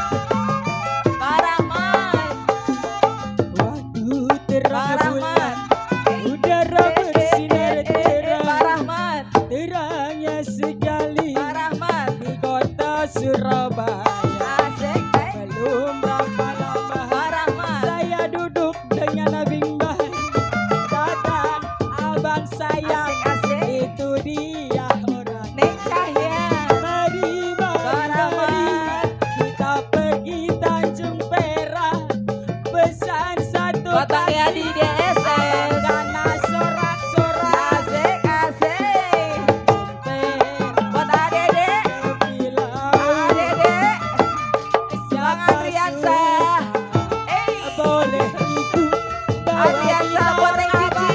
Bang Rahmat. Waktu Bang terang bulan, Rahmat. udara bersinar terang, Bang Rahmat. terangnya sekali Bang Rahmat. di kota Surabaya. Asik. Belum berapa lama Bang Rahmat. saya duduk dengan bimbang. Datang abang saya, Asik asik. itu dia orang. Neng Cahya. Mari, Bang mari, Rahmat. kita pergi Tanjung Perak. Pesan satu Buat Bang taksi, Yadi DSS. karena sorak-sorak. Asik asik. Buat Adede. Adede. Bang Adriansah. Boleh ikut Adriansah buat Neng Cici.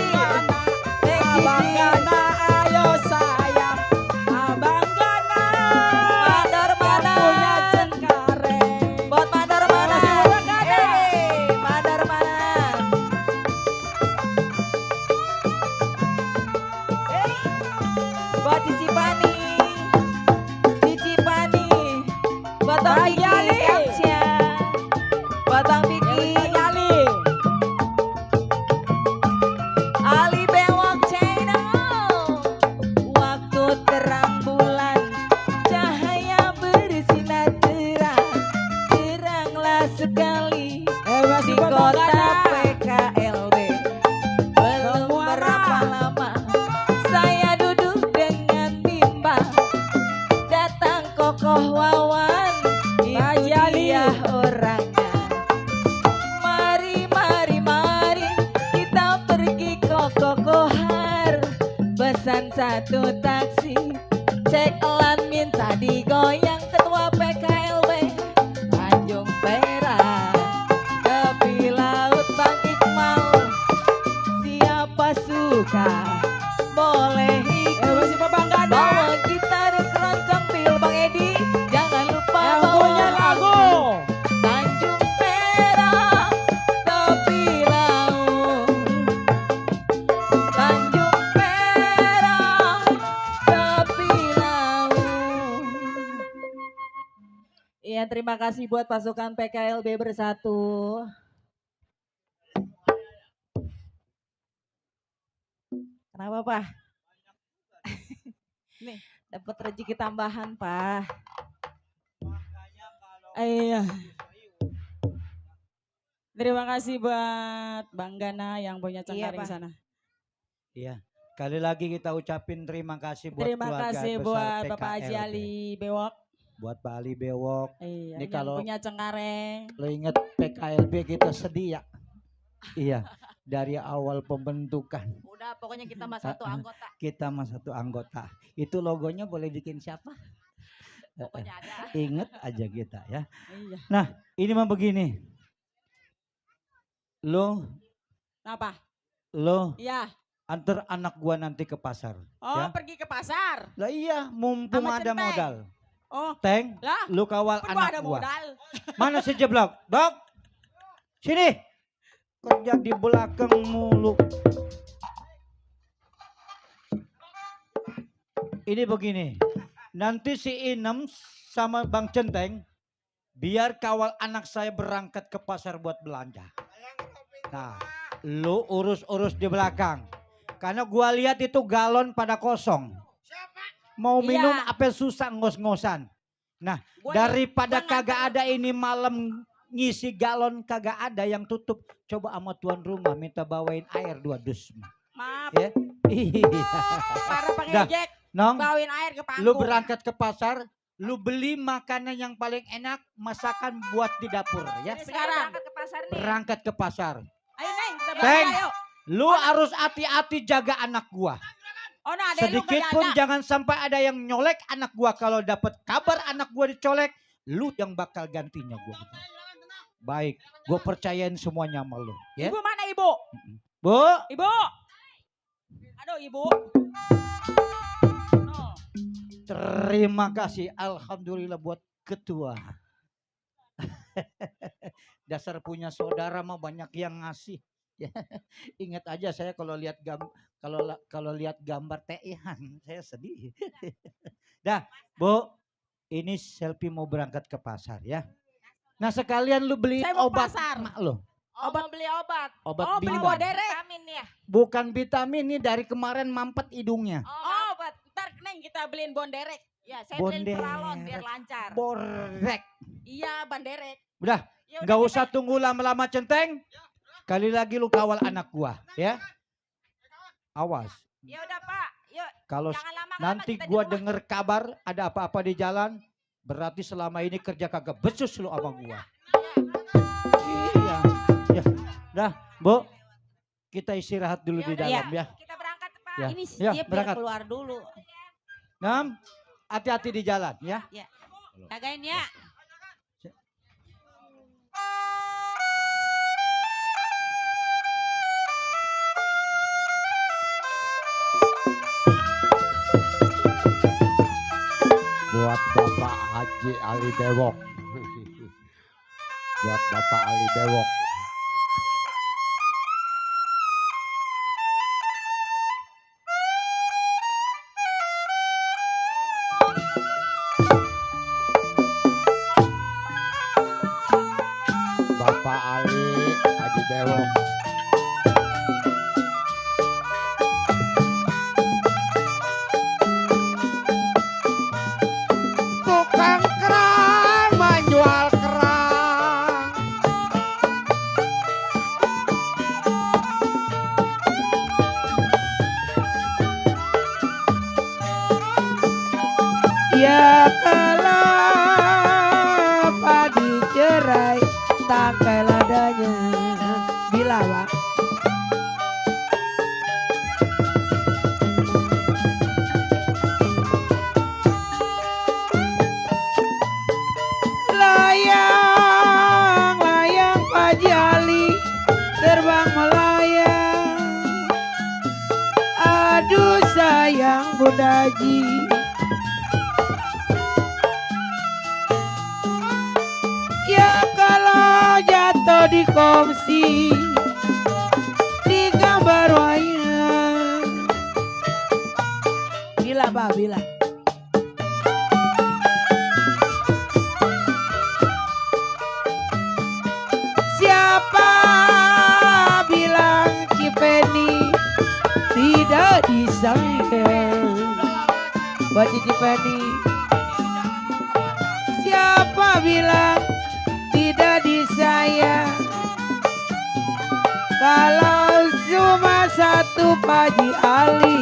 Neng Abang Cici. Gana, ayo sayang. Abang Gana, Mandor mana? punya Cengkareng. Buat Mandor mana? Masih buat Gana. Mandor mana? Buat Cici Pani. Cici Pani. Buat Bang Bang Biki. Yali. Kamsia. Buat Bang Biki. Yali. Ali Bewok Channel. Waktu terang bulan, cahaya bersinar terang. Teranglah sekali Masih di buat Bang kota Gana. PKLB. Belum Semua berapa lama saya duduk dengan bimbang. Datang kokoh Wawan, Bang itu Yali. dia orangnya. Mari, mari, mari kita pergi kokok kohar. Pesan satu taksi, cek elan minta digoyang. Ketua PKLB Tanjung Perak. Tepi laut Bang Iqmal. Siapa suka boleh ikut. Masih buat Bang Gana. Bawa gitar keroncong tiul Bang Edi. Jangan lupa Yang bawa punya lagu. Tanjung Perak, tepi laut. Tanjung Perak, tepi laut. Iya, terima kasih buat pasukan PKLB bersatu. Kenapa, Pak? Nih, dapat rezeki tambahan, Pak. Iya. Terima kasih buat Bang Gana yang punya Cengkareng Pak. sana. Iya. Sekali lagi kita ucapin terima kasih buat Terima keluarga kasih besar buat Bapak Haji PKLB. Ali Bewok. Buat Pak Ali Bewok. Iya, Ini yang kalau- punya Cengkareng. Lo inget PKLB kita sedih ya? Iya. Dari awal pembentukan Udah pokoknya kita mah satu anggota. kita mah satu anggota. Itu logonya boleh bikin siapa? Pokoknya ada. Ingat aja kita ya. Iya. Ini mah begini. Lo Apa? Iya. antar anak gua nanti ke pasar. Oh, Ya. pergi ke pasar. Lah iya, mumpung Sama ada centeng. modal. Oh, Teng, lah, lu kawal kan gua anak ada gua. modal. Mana si jeblok? Dok, sini. Kerja di belakang mulu. Ini begini. Nanti si Inem sama Bang Centeng biar kawal anak saya berangkat ke pasar buat belanja. Nah, lu urus-urus di belakang. Karena gua lihat itu galon pada kosong. Mau Iya. minum apa susah ngos-ngosan. Nah, Gua daripada gua kagak nganter. ada ini malam ngisi galon kagak ada yang tutup. Coba sama tuan rumah minta bawain air 2 dus. Maaf, Ya. Iya. para Dah. pengejek Nong, bawain air ke pangku. lu berangkat ke pasar, lu beli makanan yang paling enak, masakan buat di dapur ya. Ini Sekarang. berangkat ke pasar nih. Berangkat ke pasar. Ayo Neng, kita Teng. berangkat ayo. Lu harus hati-hati jaga anak gua. Oh nah, ada lu Sedikit kagak pun ada. jangan sampai ada yang nyolek anak gua. Kalau dapat kabar anak gua dicolek, lu yang bakal gantinya gua. Baik, gua percayain semuanya sama lu. Ya, Ibu mana ibu? Bu. Ibu. Aduh ibu. Oh. Terima kasih, alhamdulillah buat ketua. Dasar punya saudara mah banyak yang ngasih. Ya, ingat aja saya kalau lihat kalau lihat gambar teihan saya sedih. Dah, Bu, ini selfie mau berangkat ke pasar ya. Nah sekalian lu beli Saya mau obat pasar. mak lo. Oh, mau beli obat. Obat Oh, beli bimbang. Boderek. Vitamin ya. Bukan vitamin nih dari kemarin mampet hidungnya. Oh, ntar Neng kita beliin bonderek. Ya, saya beliin Bonderek. peralon biar lancar. Borek. Iya, banderek. Udah, Ya udah, nggak kita- usah tunggu lama-lama centeng. Kali lagi lu kawal anak gua, ya. Awas, Ya udah Pak, yuk kalau jangan lama-lama nanti kita di gua rumah. denger kabar ada apa-apa di jalan, berarti selama ini kerja kagak becus lu sama gua. Iya. Ya, dah, Bu. Kita istirahat dulu Ya di udah, dalam ya. Kita berangkat Pak. Ya. Ini Ya, dia biar berangkat. keluar dulu. Nam, hati-hati di jalan ya. Jagain ya. Buat Bapak Haji Ali Bewok. Buat Bapak Ali Bewok. Bapak Ali Haji Bewok. Tukang kerang menjual kerang. Ya kalau padi cerai tak kayak ladanya. Bila Pak? Layang, layang Pak Jali terbang melayang. Aduh sayang Budaji. Ya kalau jatuh di kongsi di gambar wayang. Bila Pak, bila. Siapa bilang Cipeni tidak disayang? Buat Cipeni. Siapa bilang tidak disayang? Kalau cuma satu Haji Ali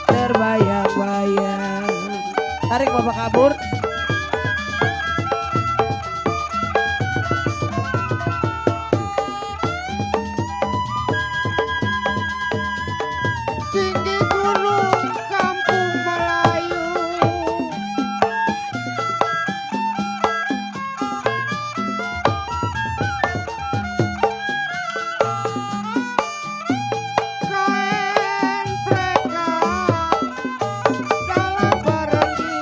terbayang-bayang. Tarik Bapak kabur. Tinggi gunung kampung Melayu. Kain prekat dalam berenggi.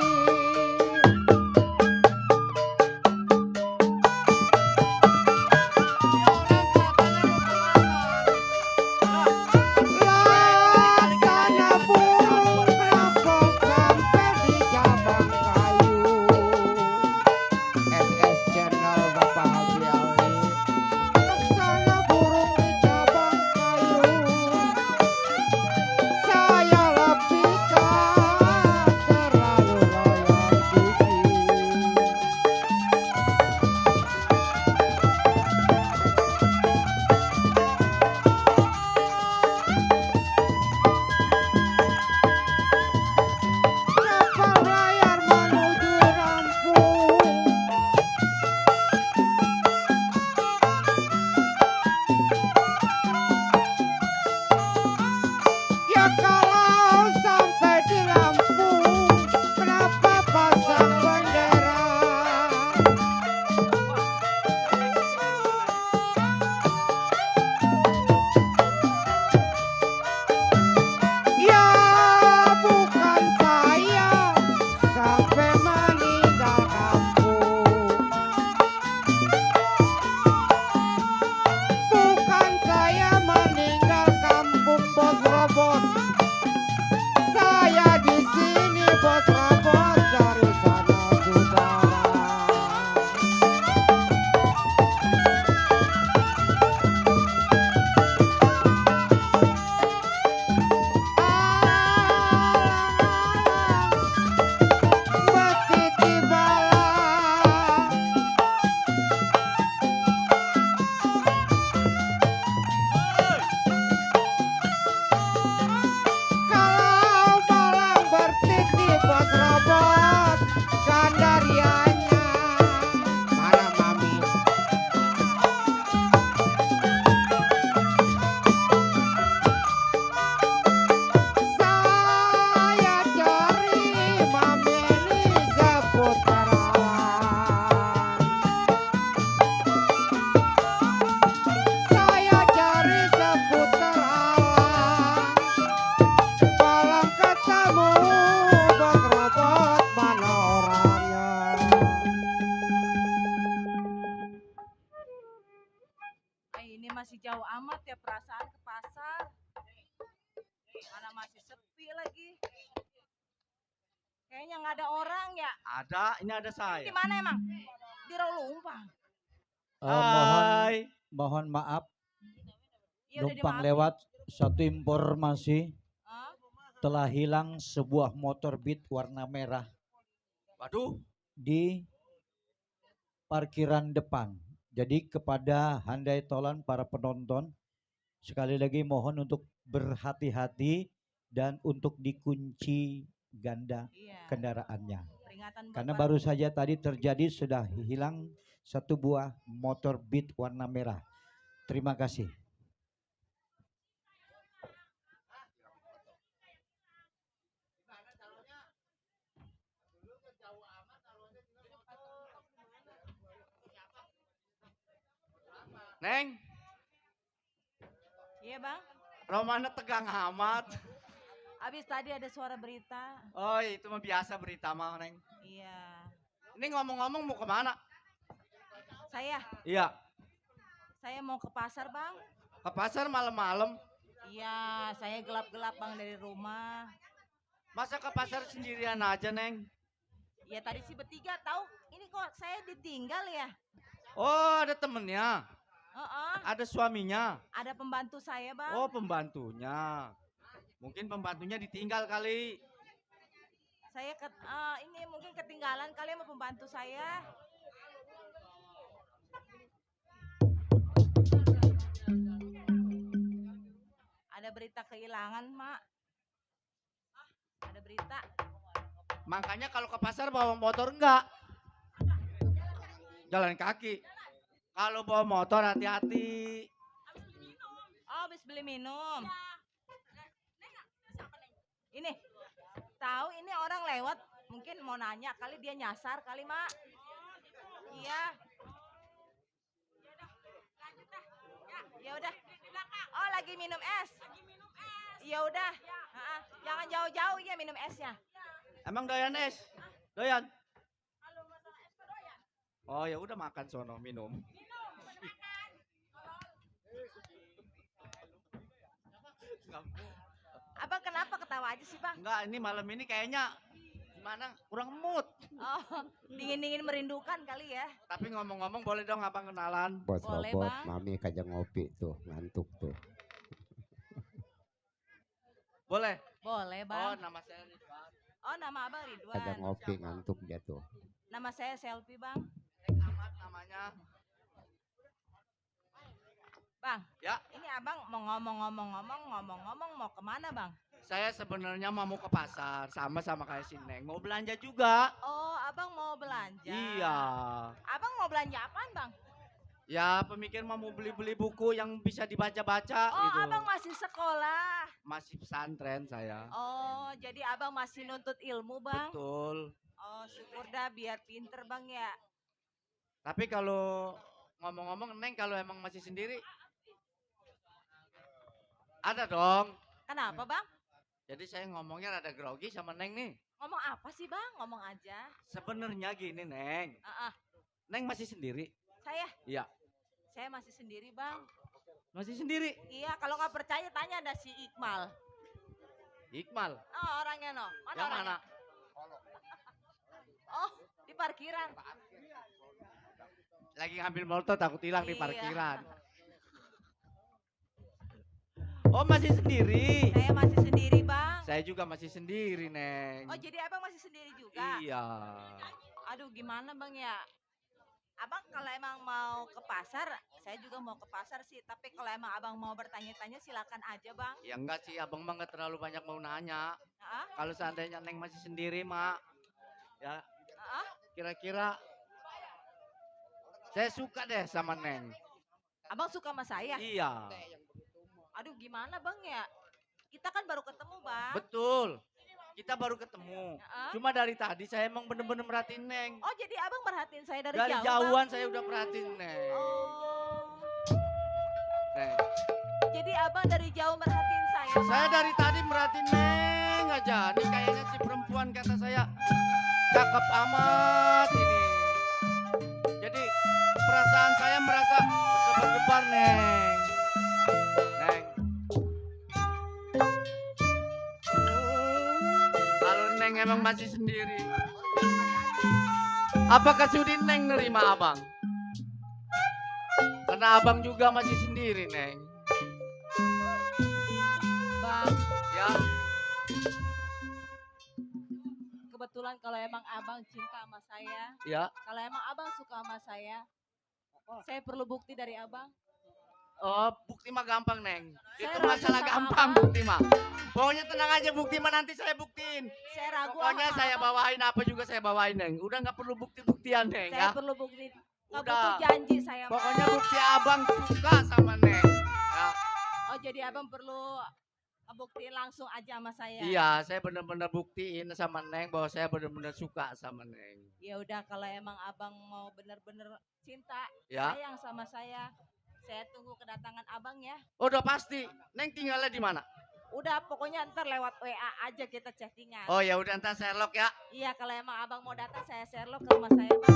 ini masih jauh amat ya perasaan ke pasar. Mana masih sepi lagi. Kayaknya nggak ada orang ya. Ada, ini ada Di saya. mana emang? Di Rolumpang. Mohon maaf, Iya udah numpang dimaafin. lewat satu informasi Hah? telah hilang sebuah motor Beat warna merah Waduh, di parkiran depan. Jadi kepada handai tolan para penonton, sekali lagi mohon untuk berhati-hati dan untuk dikunci ganda Iya. kendaraannya. Peringatan buat Karena para baru saja tadi terjadi sudah hilang satu buah motor Beat warna merah. Terima kasih. Neng, Iya bang. Romana tegang amat. Abis tadi ada suara berita. Oh itu mah biasa berita mah Neng. Iya. Ini ngomong-ngomong mau kemana? Saya Iya, mau ke pasar bang. ke pasar malam-malam. Iya, saya gelap-gelap bang dari rumah. Masa ke pasar sendirian aja Neng? Ya tadi sih bertiga tahu. Ini kok saya ditinggal ya. Oh ada temennya, Heeh. ada suaminya. Ada pembantu saya bang. Oh pembantunya. Mungkin pembantunya ditinggal kali. Saya ini mungkin ketinggalan kali sama pembantu saya. Ada berita kehilangan, Mak. Ada berita. Makanya kalau ke pasar bawa motor enggak. Jalan kaki. Kalau bawa motor hati-hati. Oh, habis beli minum. Ini, tahu ini orang lewat, mungkin mau nanya kali dia nyasar kali, Mak. Iya. Ya udah. Oh, lagi minum es. Ya udah. Ha-ha. Jangan jauh-jauh ya minum esnya. Emang doyan es? Doyan? Oh ya udah makan sono minum. Abang kenapa ketawa aja sih, Bang? Enggak, ini malam ini kayaknya gimana kurang mood. Oh, dingin-dingin merindukan kali ya. Tapi ngomong-ngomong boleh dong abang kenalan? Bos Boleh, robot, Bang. mami kajang ngopi tuh, ngantuk tuh. Boleh? Boleh, Oh Bang. nama saya Ridwan. Oh, nama Abang Ridwan. Kajang ngopi ngantuk dia tuh. Nama saya Selfie, Bang. Neng Ahmad namanya. Bang, Ya, ini Abang mau ngomong-ngomong mau kemana, Bang? saya sebenarnya mau ke pasar sama kayak si Neng. Mau belanja juga. Oh, Abang mau belanja. Iya. Abang mau belanja apaan, Bang? Ya pemikir mau beli-beli buku yang bisa dibaca-baca Oh, gitu. Abang masih sekolah. Masih pesantren saya. Oh, jadi Abang masih nuntut ilmu, Bang? Betul. Oh, syukur dah biar pinter, Bang ya. Tapi kalau ngomong-ngomong Neng kalau emang masih sendiri ada dong. Kenapa, Bang? Jadi saya ngomongnya rada grogi sama Neng nih. Ngomong apa sih, Bang? Ngomong aja. Sebenarnya gini Neng. Neng masih sendiri? Saya? Iya. Saya masih sendiri, Bang. Masih sendiri? Iya, kalau nggak percaya tanya ada si Iqmal. Iqmal? Oh, orangnya no. Mana Yang orangnya? mana? Oh, di parkiran. Lagi ngambil motor takut hilang di Iya. parkiran. Oh masih sendiri? Saya masih sendiri, Bang. Saya juga masih sendiri Neng. Oh, jadi Abang masih sendiri juga? Iya. Aduh, gimana, Bang ya? Abang kalau emang mau ke pasar, saya juga mau ke pasar sih. Tapi kalau emang Abang mau bertanya-tanya silakan aja, Bang. Ya enggak sih, abang mah nggak terlalu banyak mau nanya. Heeh. Kalau seandainya Neng masih sendiri, Mak. Ya, Heeh. kira-kira saya suka deh sama Neng. Abang suka sama saya? Iya. Aduh, gimana, Bang ya? Kita kan baru ketemu, Bang. Betul. Kita baru ketemu. Heeh. Cuma dari tadi saya emang bener-bener merhatiin Neng. Oh, jadi Abang merhatiin saya dari, Dari jauh, jauhan Bang? saya udah perhatiin Neng. Oh, Neng. jadi Abang dari jauh merhatiin saya, Bang? Saya dari tadi merhatiin Neng aja. Nih kayaknya si perempuan kata saya cakep amat ini. Jadi perasaan saya merasa berdebar-debar Neng. masih sendiri. Apakah sudi Neng nerima abang? Karena abang juga masih sendiri, Neng. Bang, Ya, kebetulan kalau emang abang cinta sama saya, ya. kalau emang abang suka sama saya perlu bukti dari abang. Oh, bukti mah gampang, Neng. Saya Itu ragu masalah sama gampang abang. bukti mah. Pokoknya tenang aja, bukti mah nanti saya buktiin. Saya ragu Pokoknya sama saya abang. bawain apa juga saya bawain, Neng. Udah nggak perlu bukti-buktian, Neng, Saya ya. perlu bukti. Nggak Udah. butuh janji saya. Bang. Pokoknya bukti abang suka sama Neng. Ya. Oh jadi abang perlu ngebuktiin langsung aja sama saya. Iya, saya benar-benar buktiin sama Neng bahwa saya benar-benar suka sama Neng. Ya udah kalau emang abang mau bener-bener cinta, Ya. sayang sama saya tunggu kedatangan abang ya. Udah pasti. Neng tinggalnya di mana? Udah pokoknya ntar lewat WA aja kita chattingan. Oh ya udah ntar Sherlock ya. Iya kalau emang abang mau datang saya Sherlock ke rumah saya bang.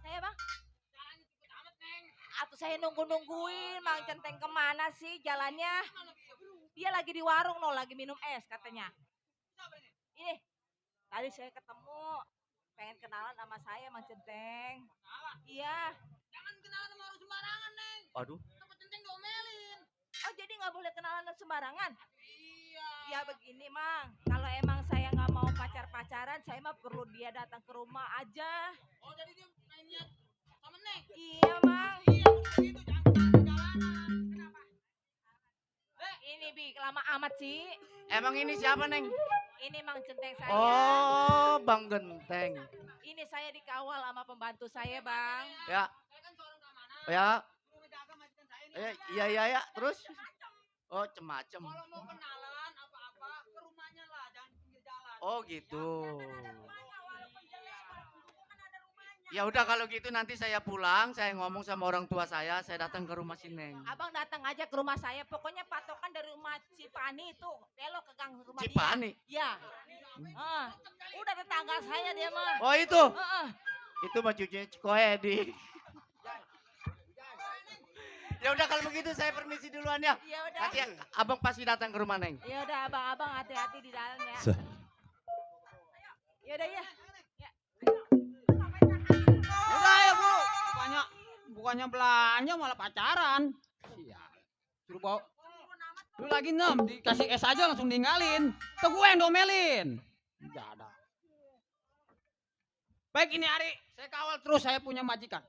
Saya bang. Atuh saya nungguin Mang Centeng kemana sih jalannya? Dia lagi di warung lagi minum es katanya. Ini tadi saya ketemu pengen kenalan sama saya Mang Centeng. Iya. Jangan kenalan sama orang sembarangan Neng. Aduh. Sama Centeng diomelin. Oh jadi nggak boleh kenalan sembarangan? Iya. Ya begini Mang, kalau emang saya nggak mau pacaran, saya mah perlu dia datang ke rumah aja. Oh jadi dia mainnya sama Neng? Iya Mang. Iya begitu jangan kenalan jalanan. Kenapa? Ini Bi, lama amat sih. Emang ini siapa, Neng? Ini Mang Centeng saya. Oh, Bang Genteng. Ini saya dikawal sama pembantu saya, Bang. Ya. Saya kan seorang keamanan. Ya. Suruh ngejaga majikan saya ini. Iya. Terus? Oh, cemacem. Kalau mau kenalan apa-apa ke rumahnya lah, jangan di pinggir jalan. Oh, gitu. Ada rumahnya walaupun jelek, walaupun kan ada rumahnya. Ya udah kalau gitu nanti saya pulang, saya ngomong sama orang tua saya datang ke rumah si Neng. Abang datang aja ke rumah saya, pokoknya patokan dari rumah Cipani itu, belok ke gang rumah Cipani? dia. Iya. Udah tetangga saya dia mah. Oh, itu? Heeh. Itu mah cucunya Cikoedi. Ya udah kalau begitu saya permisi duluan ya. Ya udah. Nanti abang pasti datang ke rumah Neng. Ya udah abang-abang hati-hati di dalam ya. Ya udah ya. Udah ya Bu, bukannya belanja malah pacaran. Iya. Suruh bawa. Lu lagi dikasih es aja langsung ninggalin. Tuh gue yang domelin. Enggak ada. Baik ini Ari, saya kawal terus saya punya majikan.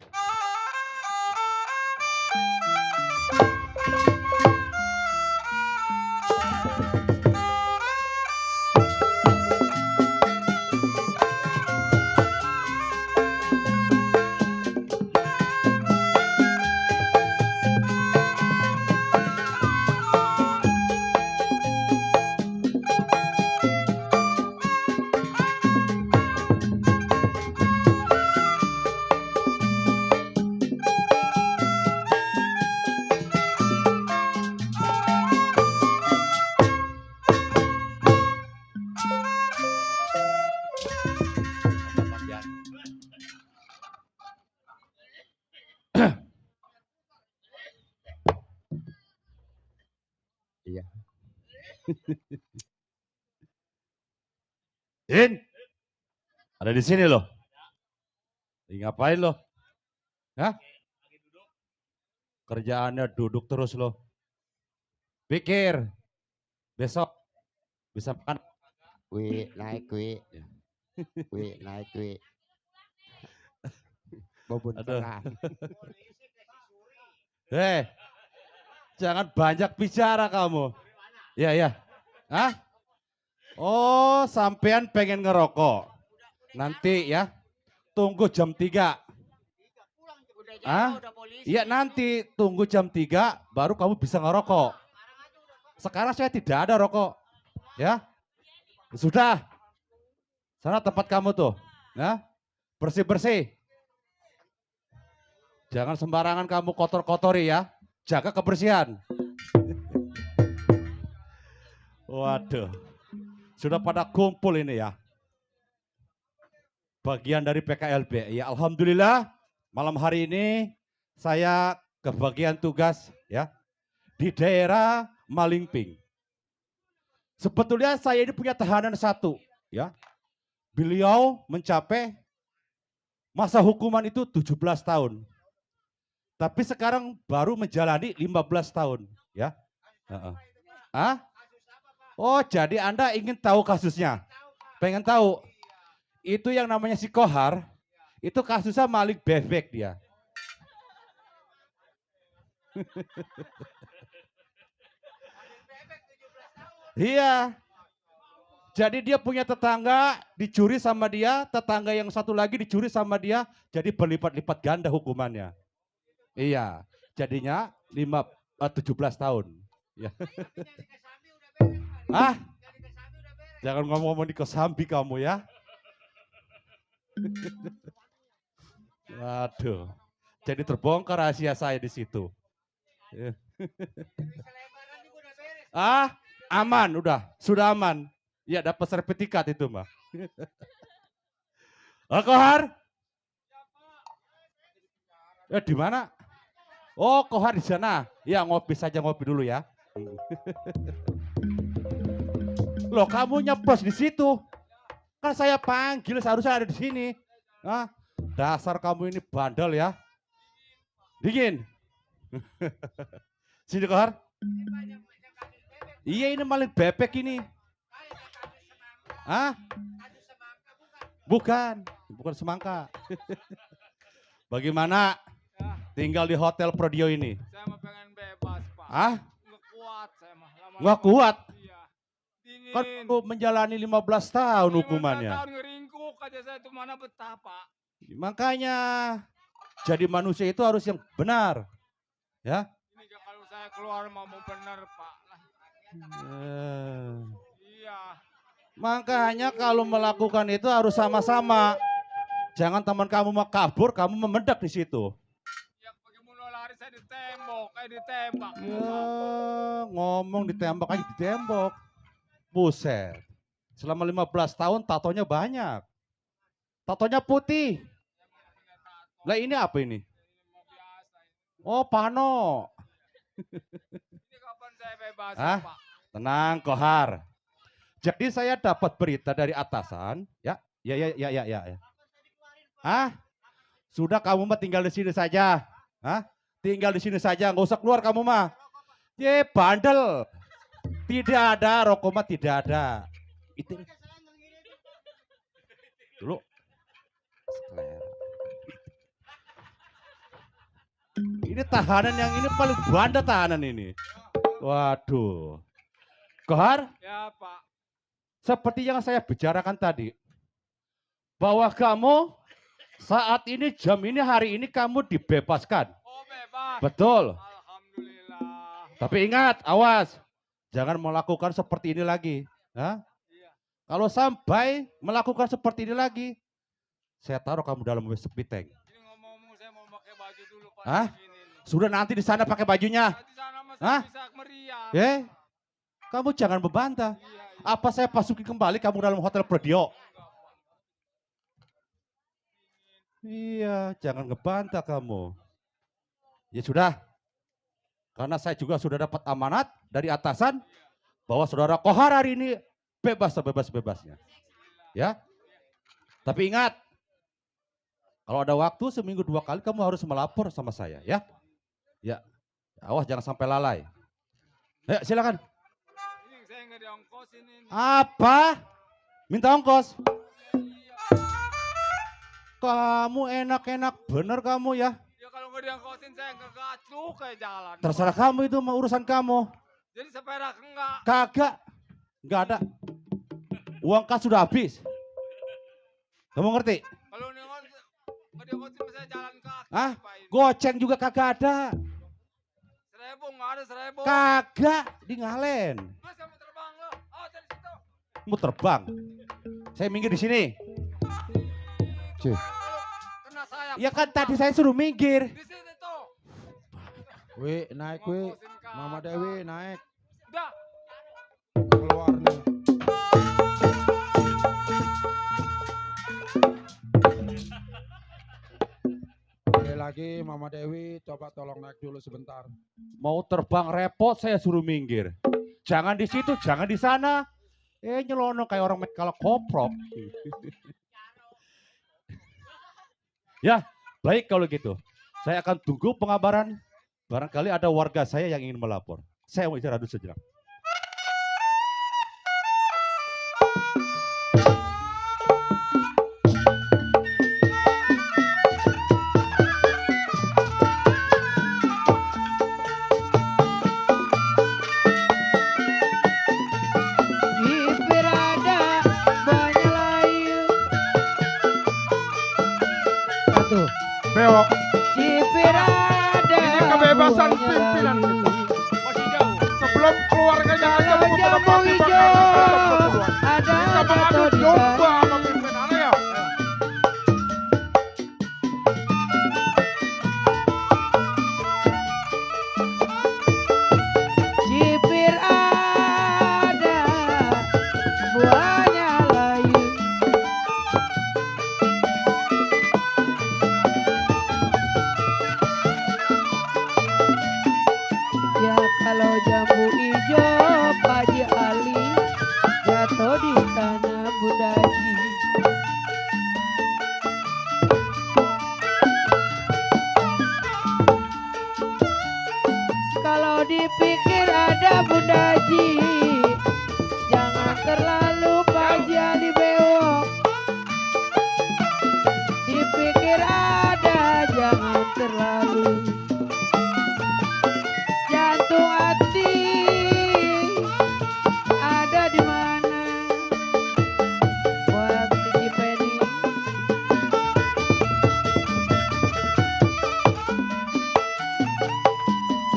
Iya. In, ada di sini loh. Lagi ngapain loh? Hah? Kerjaannya duduk terus loh. Pikir, besok bisa makan. Wi naik wi. Wi naik wi. Bobon Aduh. perang. Jangan banyak bicara kamu. Ya. Hah? Oh, sampean pengen ngerokok. Nanti ya, tunggu jam 3. Iya nanti tunggu jam 3 baru kamu bisa ngerokok. Sekarang saya tidak ada rokok. Ya. Sudah. Sana tempat kamu tuh. Ya. Bersih-bersih. Jangan sembarangan kamu kotor-kotori ya. Jaga kebersihan. Waduh. Sudah pada kumpul ini ya. Bagian dari PKLB. Ya alhamdulillah malam hari ini saya kebagian tugas ya di daerah Malingping. Sebetulnya saya ini punya tahanan satu, ya. Beliau mencapai masa hukuman itu 17 tahun. Tapi sekarang baru menjalani 15 tahun, ya. Ah? Oh, jadi Anda ingin tahu kasusnya? Pengen tahu? Itu yang namanya si Kohar, itu kasusnya maling bebek dia. Iya. Jadi dia punya tetangga dicuri sama dia, tetangga yang satu lagi dicuri sama dia, jadi berlipat-lipat ganda hukumannya. Iya, jadinya 17 tahun. Ya. Ah, jangan ngomong-ngomong di Kosambi kamu ya. Waduh, jadi terbongkar rahasia saya di situ. Ah, aman, sudah aman. Ya dapat sertifikat itu mah. Kohar? Di mana? Oh, Kohar di sana. Ya ngopi saja, ngopi dulu ya. Loh, kamu nyeplos di situ. Kan saya panggil, seharusnya ada di sini. Ah, dasar kamu ini bandel ya. Dingin. Sini Kohar. Iya, ini maling bebek ini. Ah? Bukan semangka. Bagaimana tinggal di Hotel Prodio ini? Saya mah pengen bebas, Pak. Ah? Nggak kuat saya mah. Nggak kuat? Iya. Dingin. Kan perlu menjalani 15 tahun 15 hukumannya. tahun ngeringkuk aja saya itu mana betah, Pak. Makanya jadi manusia itu harus yang benar. Ya? Ini kalau saya keluar mau benar, Pak. Iya. Makanya kalau melakukan itu harus sama-sama. Jangan teman kamu mau kabur, kamu memendak di situ. Ya bagaimana lari saya ditembak. Ya, ngomong ditembak aja ditembak. Buset. Selama 15 tahun tatonya banyak. Tatonya putih. Lah ini apa ini? Oh, pano. Ini kapan saya bebas, Ah, Pak? tenang Kohar. Jadi saya dapat berita dari atasan, ya. Ah, sudah kamu mah tinggal di sini saja. Ah, tinggal di sini saja, nggak usah keluar kamu mah. Ye, bandel. Tidak ada, rokok mah tidak ada. Itu dulu. Ini tahanan yang ini paling bandel tahanan ini. Waduh. Kohar? Ya, Pak. Seperti yang saya bicarakan tadi, bahwa kamu saat ini, jam ini, hari ini kamu dibebaskan. Oh, bebas. Betul. Alhamdulillah. Tapi ingat, awas, jangan melakukan seperti ini lagi. Hah? Iya. Kalau sampai melakukan seperti ini lagi, saya taruh kamu dalam sepiteng. Ini ngomong-ngomong saya mau pakai baju dulu, Pak. Hah? Sudah nanti di sana pakai bajunya. Di sana mas Hah? bisa meriah. Kamu jangan membantah. Apa saya masukin kembali kamu dalam Hotel Prodio? Iya, jangan ngebantah kamu. Ya sudah. Karena saya juga sudah dapat amanat dari atasan bahwa saudara Kohar hari ini bebas sebebas-bebasnya. Ya. Tapi ingat, kalau ada waktu seminggu 2 kali kamu harus melapor sama saya, ya. Ya. Awas jangan sampai lalai. Ayo silakan. Ini saya nggak diongkosin ini. Apa? Minta ongkos? Kamu enak-enak bener kamu ya. Ya kalau nggak diongkosin saya nggak gacu kayak jalan. Terserah kamu itu mau urusan kamu. Jadi sepeda enggak. Kagak. Enggak ada. Uang kas sudah habis. Kamu ngerti? Kalau nggak diongkosin saya jalan kaki. Hah? Pak, ini. Goceng juga kagak ada. 1000 nggak ada 1000. Kagak di Ngalen. Mas kamu terbang loh. Oh dari situ. Mau terbang. Saya minggir di sini. Kalau kena saya. Ya kan tadi saya suruh minggir. Di sini tuh. Wi, naik wi. Mama Dewi naik. Udah. Keluar nih. Oke lagi Mama Dewi, coba tolong naik dulu sebentar. Mau terbang repot saya suruh minggir. Jangan di situ, jangan di sana. Nyelonong kayak orang kalau koprok. Ya, baik kalau gitu. Saya akan tunggu pengabaran. Barangkali ada warga saya yang ingin melapor. Saya mau istirahat dulu sejenak. Bewok. Cipirada. Ini kebebasan pimpinan kita. Masih jauh. Sebelum keluarganya aja Kalau putar jambu balik hijau bagaimana ada kita tato mengadu di domba kaki. sama pimpinan ya. Cipir ada, buahnya layu. Ya kalau jambu hijau Pak Haji Ali jatuh di tanah Bunda Haji. Kalau dipikir ada Bunda Haji, jangan terlalu Pak Haji Ali bewok. Dipikir ada, jangan terlalu. Jantung hati ada di mana? Buat Tiki Penny.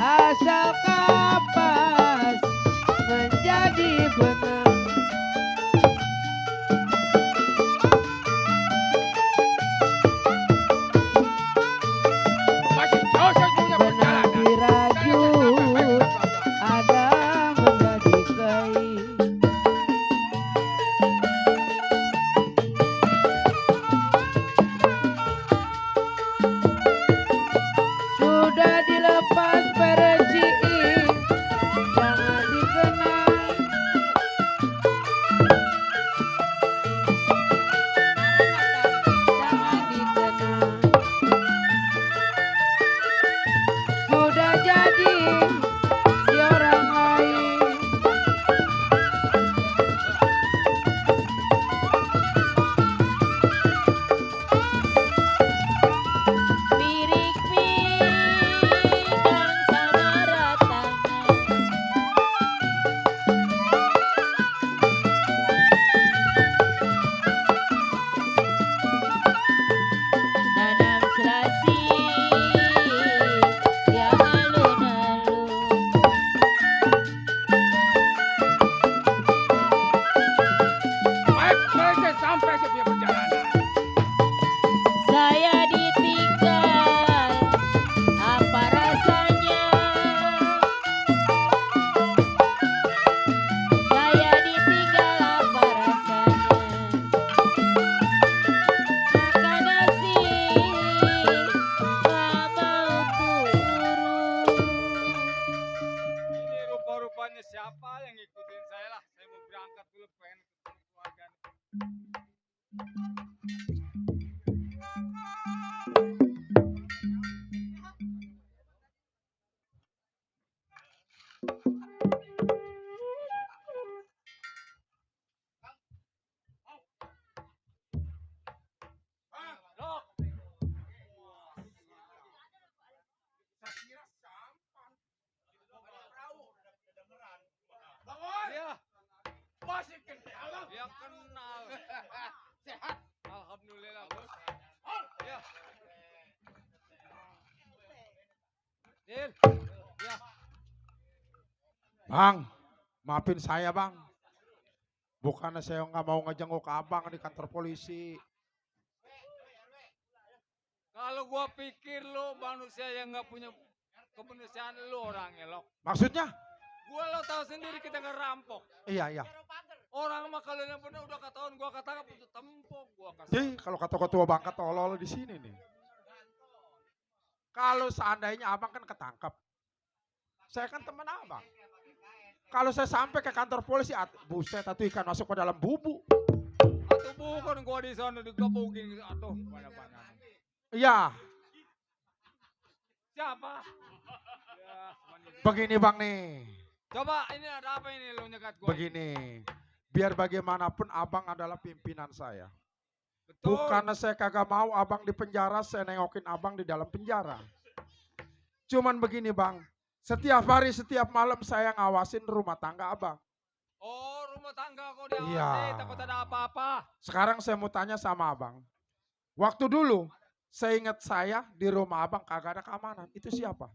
Asal kapas menjadi benang. Masih jauh saya punya Benang perjalanan. dirajut ada menjadi kain. Sudah dilepas pereciin, jangan dikenang. Jangan dikenang. Sudah jadi si orang lain. Pirik pinggang sama ratangan. Nanam selasi yang alun-alun. Baik, mereka sampai saya punya perjalanan. Saya ditinggal, apa rasanya? Saya ditinggal, apa rasanya? Makan nasi, nggak mau turun. Ini rupa-rupanya siapa yang ngikutin saya lah. Saya mau berangkat dulu pengen ketemu keluarga. Iya. Masih kenal. Ya kenal. Sehat. Alhamdulillah, Bos. Ya. Din. Ya. Bang, maafin saya bang. Bukannya saya nggak mau ngejenguk abang di kantor polisi. Kalau gua pikir lo manusia yang nggak punya kemanusiaan, lo orang elok. Maksudnya? Gua lo tahu sendiri kita ngerampok. Iya, iya. Orang mah kalau yang benar udah ketahuan gua ketangkap untuk tempok gua kasih. Jadi kalau kata ketua bangkat tolol di sini nih. Kalau seandainya abang kan ketangkep. Saya kan teman abang. Kalau saya sampai ke kantor polisi, buset atau ikan masuk ke dalam bubu. Atau bukan gua di sana digebukin atau mana-mana. Iya, Siapa? Ya, begini Bang nih. coba ini ada apa ini lu nyegat gua? Begini, biar bagaimanapun abang adalah pimpinan saya. Betul. Bukannya saya kagak mau abang di penjara, saya nengokin abang di dalam penjara. Cuman begini Bang, setiap hari, setiap malam saya ngawasin rumah tangga abang. Oh, rumah tangga kau diawasi, Iya. takut ada apa-apa. Sekarang saya mau tanya sama abang. Waktu dulu, saya ingat saya di rumah abang kagak ada keamanan. Itu siapa?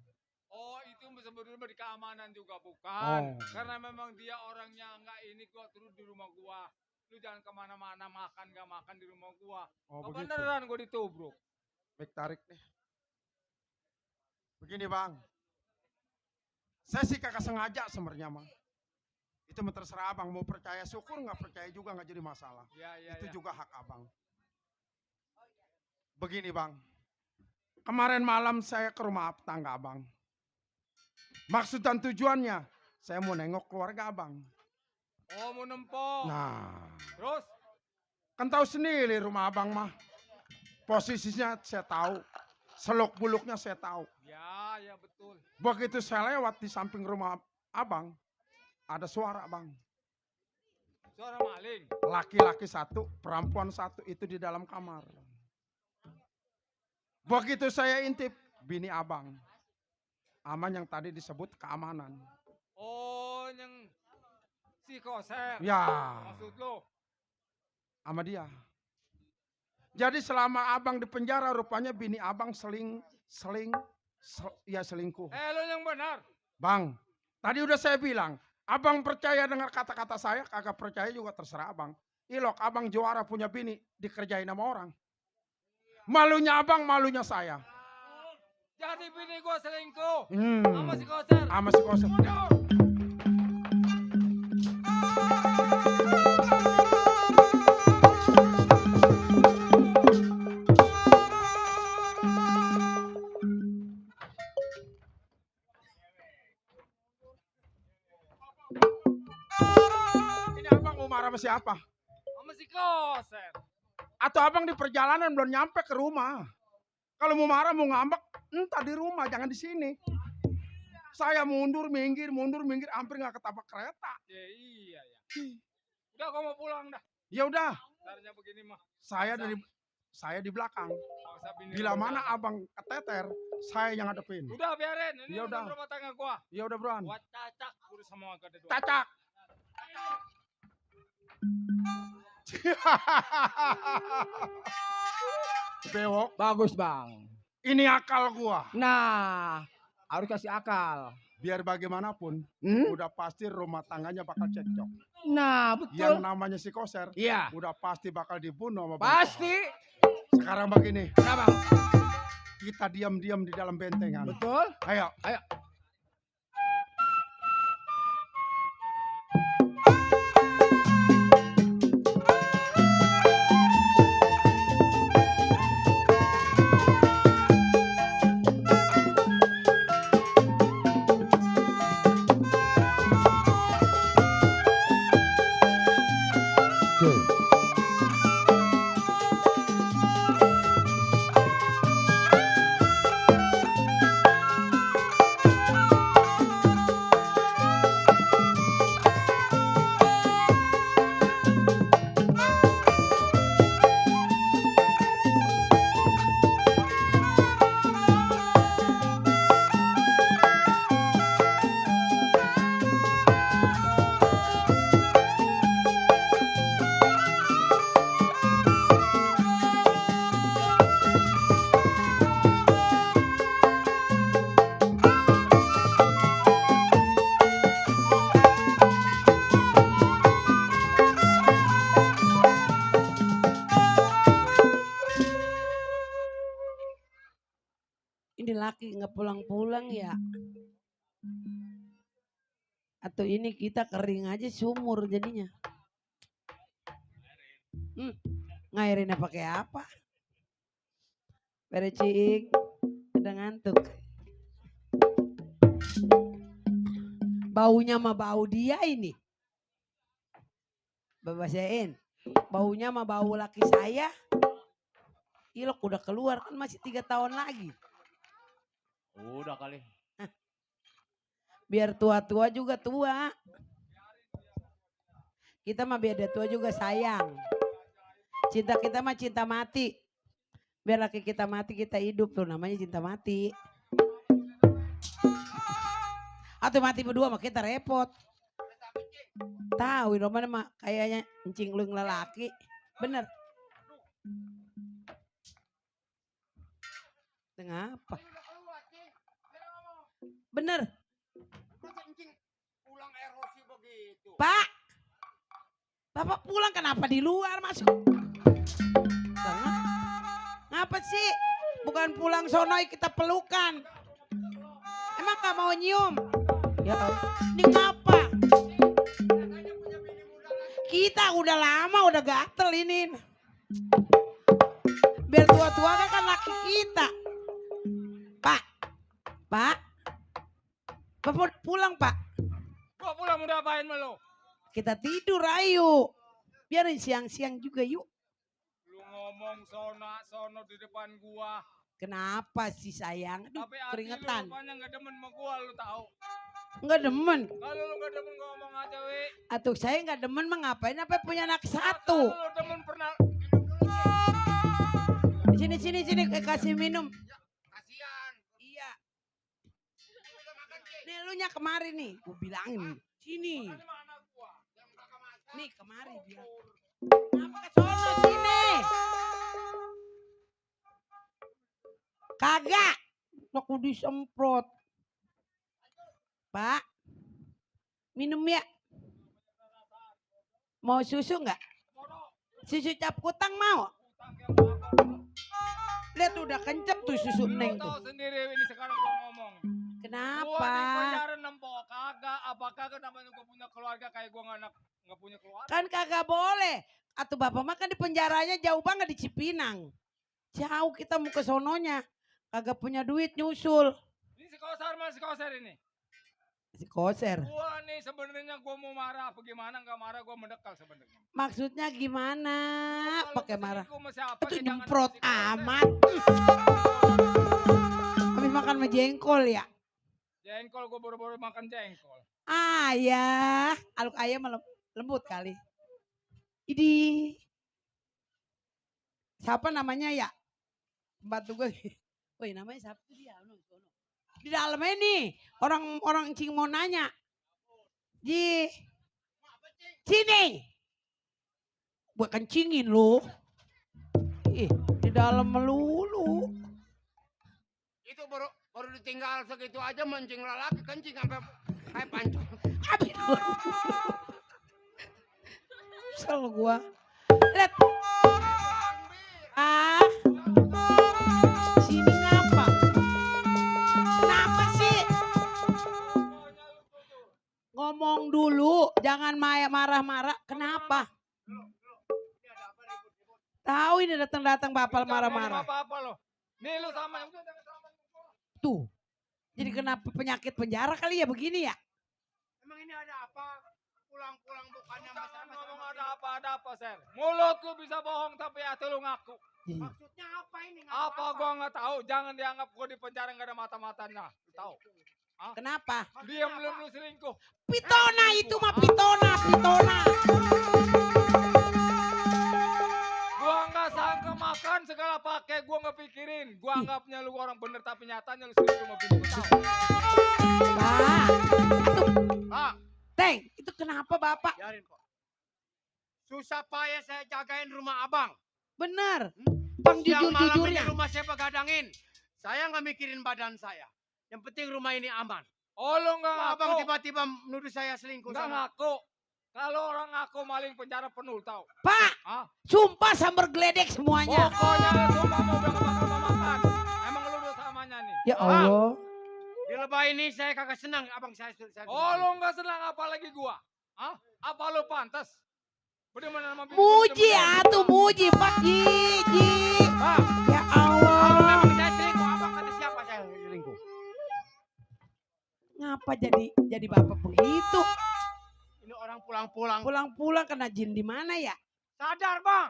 Oh, itu sebenarnya di keamanan juga bukan. Oh. Karena memang dia orangnya nggak ini gua terus di rumah gua. Lu jangan kemana-mana makan gak makan di rumah gua. Oh, Apa begitu. beneran gua ditubruk? Mik tarik nih. Begini Bang. Saya sih kagak sengaja sebenarnya Bang. Itu terserah abang, mau percaya syukur, nggak percaya juga nggak jadi masalah. Ya, Itu juga hak abang. Begini Bang, kemarin malam saya ke rumah tetangga abang. Maksud dan tujuannya, saya mau nengok keluarga abang. Oh, mau nempok. Nah, Terus? kan tahu sendiri rumah abang mah. Posisinya saya tahu, seluk buluknya saya tahu. Ya betul. Begitu saya lewat di samping rumah abang, ada suara bang. Suara maling. Laki-laki satu, perempuan satu, itu di dalam kamar. Begitu saya intip, bini abang. Aman yang tadi disebut keamanan. Oh, yang si koser. Ya, Maksud lu? sama dia. Jadi selama abang di penjara, rupanya bini abang selingkuh. Lu yang benar. Bang, tadi udah saya bilang, abang percaya dengar kata-kata saya, kagak percaya juga terserah abang. Ilok, abang juara punya bini, dikerjain sama orang. Malunya abang, malunya saya. Jadi bini gua selingkuh. Sama si koser. Sama si koser. Ini abang mau marah sama siapa? Sama si koser. Atau abang di perjalanan belum nyampe ke rumah. Kalau mau marah, mau ngambek, entah di rumah, jangan di sini. Saya mundur, minggir, hampir nggak ketabrak kereta. Ya iya ya. Udah gua mau pulang dah. Ya udah, Caranya begini mah. saya di belakang. Masa bini Bila gua mana jalan. abang keteter, saya yang ngadepin. Udah biarin. Ini Ya udah. urusan rumah tangga gua. Ya udah Bron. Gua cacak urus sama gede dua. Cacak. Bewok. Bagus bang. Ini akal gua. Nah, harus kasih akal. Biar bagaimanapun, udah pasti rumah tangganya bakal cekcok. Nah, Yang betul. namanya si koser, Iya. udah pasti bakal dibunuh sama Bang Pasti. Kohar. Sekarang begini, Kenapa? kita diam-diam di dalam bentengan. Betul. Ayo. Ayo. Ini laki nggak pulang-pulang ya? Atau ini kita kering aja sumur jadinya? Ngairinnya pakai apa? Berecing, udah ngantuk. Baunya mah bau dia ini. Babasain. Baunya mah bau laki saya. Ilok udah keluar kan masih 3 tahun lagi. Udah kali. Biar tua-tua juga tua. Kita mah beda tua juga sayang. Cinta kita mah cinta mati. Biar laki kita mati kita hidup tuh namanya cinta mati. Atau mati berdua mah kita repot. Tahu Roman mah kayaknya encing lu lelaki. Bener. Ngapa? Bener. Pak. Bapak pulang kenapa di luar masuk? Ngapa sih? Bukan pulang sonoy kita pelukan. Emang gak mau nyium? Ya Allah. Ini ngapa? Kita udah lama udah gatel ini. Biar tua-tua kan laki kita. Pak. Pak. Bapak pulang Pak. Gua pulang udah apain sama lo? Kita tidur ayo. Biarin siang-siang juga yuk. Lu ngomong sono di depan gua. Kenapa sih sayang? Aduh, Tapi hati keringetan. lu rupanya gak demen sama gua, lu tahu. Enggak demen. Kalau lu gak demen ngomong aja, Wi. Atuh saya enggak demen mah ngapain? Apa punya anak Kalau satu? lu demen pernah. Sini kasih minum. Kasihan. Iya. Nih lu nya kemari nih. Gue bilangin. Sini. Nih kemari dia. Kenapa ke sono sini? Kagak. Aku disemprot. Pak. Minum ya. Mau susu enggak? Susu cap kutang mau? Lihat udah kencep tuh susu neng Lu tuh. tahu sendiri ini sekarang gua ngomong. Gua Kenapa? di penjara nempok kagak, apakah namanya gua punya keluarga kayak gua nggak punya keluarga. Kan kagak boleh. Atuh bapak mah kan di penjaranya jauh banget di Cipinang. Jauh kita mau ke sononya. Kagak punya duit nyusul. Ini si Koser ini. Si Koser. Gua nih sebenarnya gua mau marah, bagaimana nggak marah gua mendekal sebenarnya. Maksudnya gimana? Kalau Pakai marah. selingkuh sama siapa, Itu ya jangan nyemprot sama si Koser. amat. Habis makan sama jengkol ya? Jengkol gua baru-baru makan jengkol. Ayah. Aluk ayam lembut kali. Idi. Siapa namanya ya? Pembantu gue. Woi namanya siapa tuh dia? Di dalamnya nih. Orang cing mau nanya. Ji. Sini. Gue kencingin lu. Ih, di dalam melulu. Itu baru ditinggal segitu aja mancing lelaki kencing sampai kayak pancung. Abis lu. Kesel gua. Lihat. Ah. Sini ngapa? Kenapa sih? Ngomong dulu, jangan marah-marah. Kenapa? Tahu ini datang-datang bapak marah-marah. Apa-apa lo. Nih lu sama yang Tuh. Jadi kenapa penyakit penjara kali ya begini ya? Emang ini ada apa? Pulang-pulang bukannya jangan ngomong masalah-masalah. ada apa, Ser. Mulut lu bisa bohong tapi hati lu ngaku. Maksudnya apa ini? Ngaku Apa gua nggak tahu, jangan dianggap gua di penjara nggak ada mata-matanya. Lu tahu? Kenapa? Diam lu selingkuh. Pitona itu mah pitona. Gua nggak sangka makan segala pakai, gua nggak pikirin. Gua anggapnya lu orang bener tapi nyatanya lu selingkuh sama bini gua tahu. Pak. Pak, Teng, itu kenapa bapak? biarin kok. Susah payah saya jagain rumah abang. Bener. Bang Siang malam ini jujur-jujurnya. rumah saya begadangin. Saya nggak mikirin badan saya. Yang penting rumah ini aman. Oh lu nggak Kok abang ngaku? tiba-tiba menuduh saya selingkuh Nggak sama. ngaku. Kalau orang ngaku maling penjara penuh tahu. Pak, Hah? sumpah sambar geledek semuanya. Pokoknya lu semua mau bakal makan. Emang lu udah samanya nih. Ya Allah. Di lebah ini saya kagak senang abang saya. Oh lu nggak senang apalagi gua? Hah? Apa lu pantas? Bagaimana nama bini gua Muji bener-bener? atuh muji Pak Ji. Pak, Ya kalau Allah. memang saya selingkuh, abang kata siapa saya selingkuh? Ngapa jadi bapak begitu? Ini orang pulang-pulang. Pulang-pulang kena jin di mana ya? Sadar bang.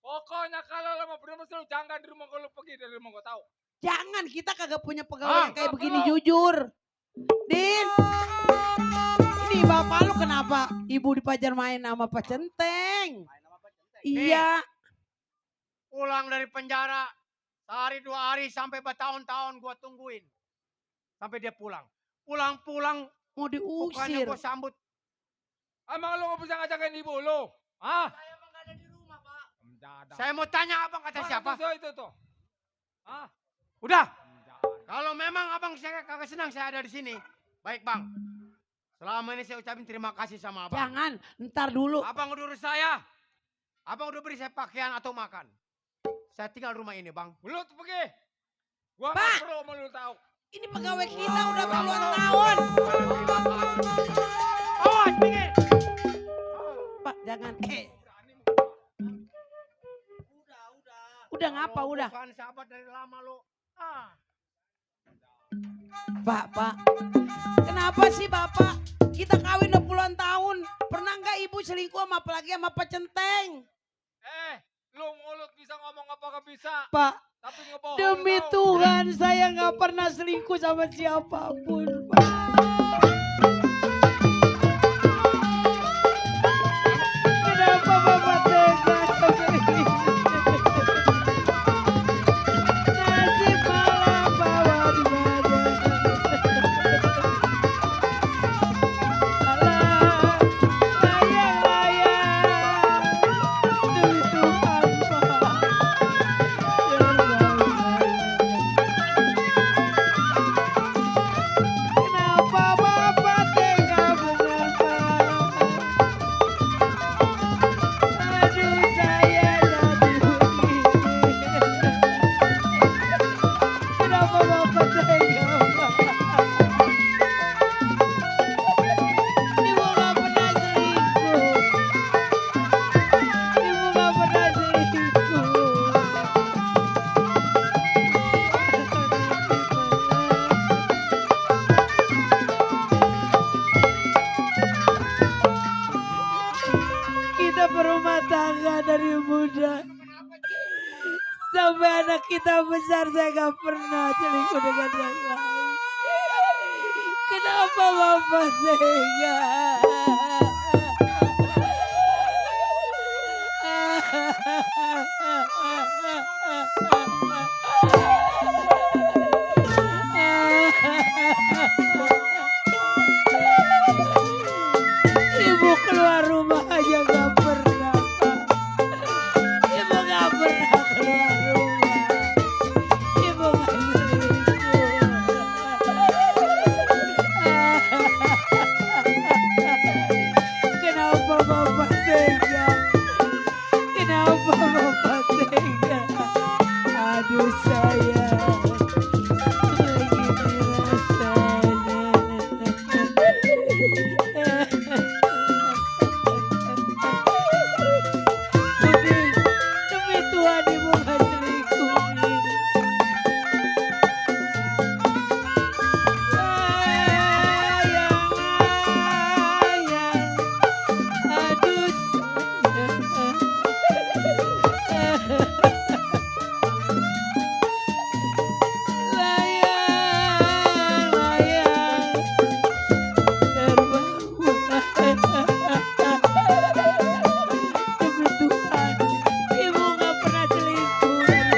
Pokoknya kalau lo mau bener lu jangan di rumah gue, lu pergi dari rumah gue tahu. Jangan, kita kagak punya pegawai yang kayak nggak begini perlu. jujur. Din, ini bapak lu kenapa ibu dipajar main sama Pak Centeng? Iya, Pulang dari penjara. Sehari 2 hari sampai bertahun-tahun gua tungguin. Sampai dia pulang. Pulang-pulang mau bukannya diusir. gua sambut. Emang lu gak bisa ngajakin ibu lu? Hah? Saya mau tanya abang kata siapa? Itu tuh. Hah? Udah. Kalau memang abang saya kagak senang saya ada di sini. Baik bang. Selama ini saya ucapin terima kasih sama abang. Jangan, ntar dulu. Abang udah urus saya. Abang udah beri saya pakaian atau makan. Saya tinggal rumah ini bang. Lu tuh pergi. Gua Pak. gak perlu sama lu tahu. Ini pegawai kita udah puluhan tahun. Awas pinggir. Pak, jangan. Udah ngapa, Kalau udah. bukan sahabat dari lama lo. Pak. Kenapa sih Bapak? Kita kawin udah puluhan tahun. Pernah nggak ibu selingkuh sama apalagi sama Pak Centeng? Lu mulut bisa ngomong apa gak bisa. Pak, Tapi ngebohong. demi tahu. Tuhan saya nggak pernah selingkuh sama siapapun, Pak. Kenapa Bapak tega seperti ini? Nasib malam bawa di badan. Alah, layang-layang demi Tuhan, Pak. Kenapa Bapak tega benar, Pak? Aduh, saya jadi begini. Kenapa Bapak tega, Pak? Ibu gak pernah selingkuh. Ibu gak pernah selingkuh. Kita berumah tangga dari muda. Sampai anak kita besar saya gak pernah selingkuh dengan yang lain. Kenapa Bapak tega? Ibu keluar rumah aja gak pernah, Pak. Ibu gak pernah keluar rumah. Ibu gak selingkuh. Kenapa Bapak tega? Kenapa Bapak tega? Aduh sayang, begini rasanya. Budi, demi Tuhan ibu gak selingkuh. Ayang, aduh layang, demi Tuhan, ibu gak pernah selingkuh dari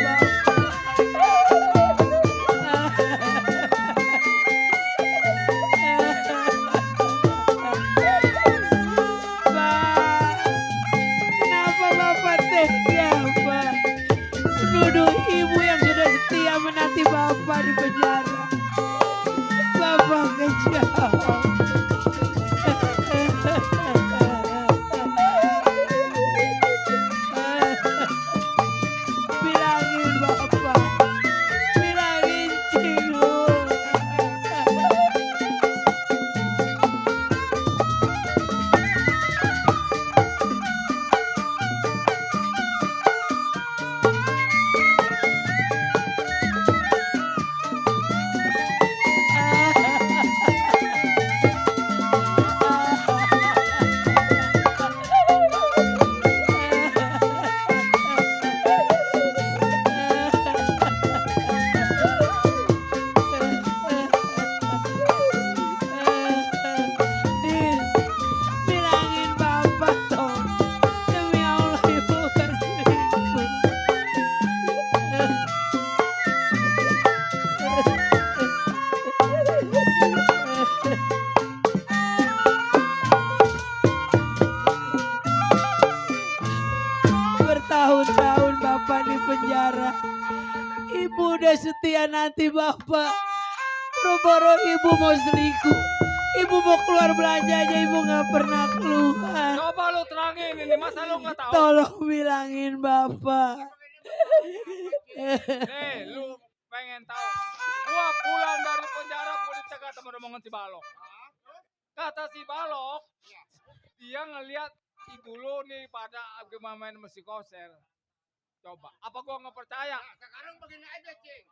Pak, kenapa Bapak tega, Pak? Nuduh ibu yang sudah setia menanti Bapak di penjara. Bapak kejam. Bilangin Bapak, bilangin Cilu. nanti Bapak. Boro-boro ibu mau selingkuh. Ibu mau keluar belanja aja ibu gak pernah keluar. Coba lu terangin ini, masa lu gak tahu? Tolong bilangin Bapak. Nih, lu pengen tahu. Gua pulang dari penjara, gua dicegat sama rombongan si Balok. Kata si Balok, dia ngelihat ibu lu nih pada gimana main musik konser. Coba, apa gua nggak percaya? Nah, sekarang begini aja, Cing.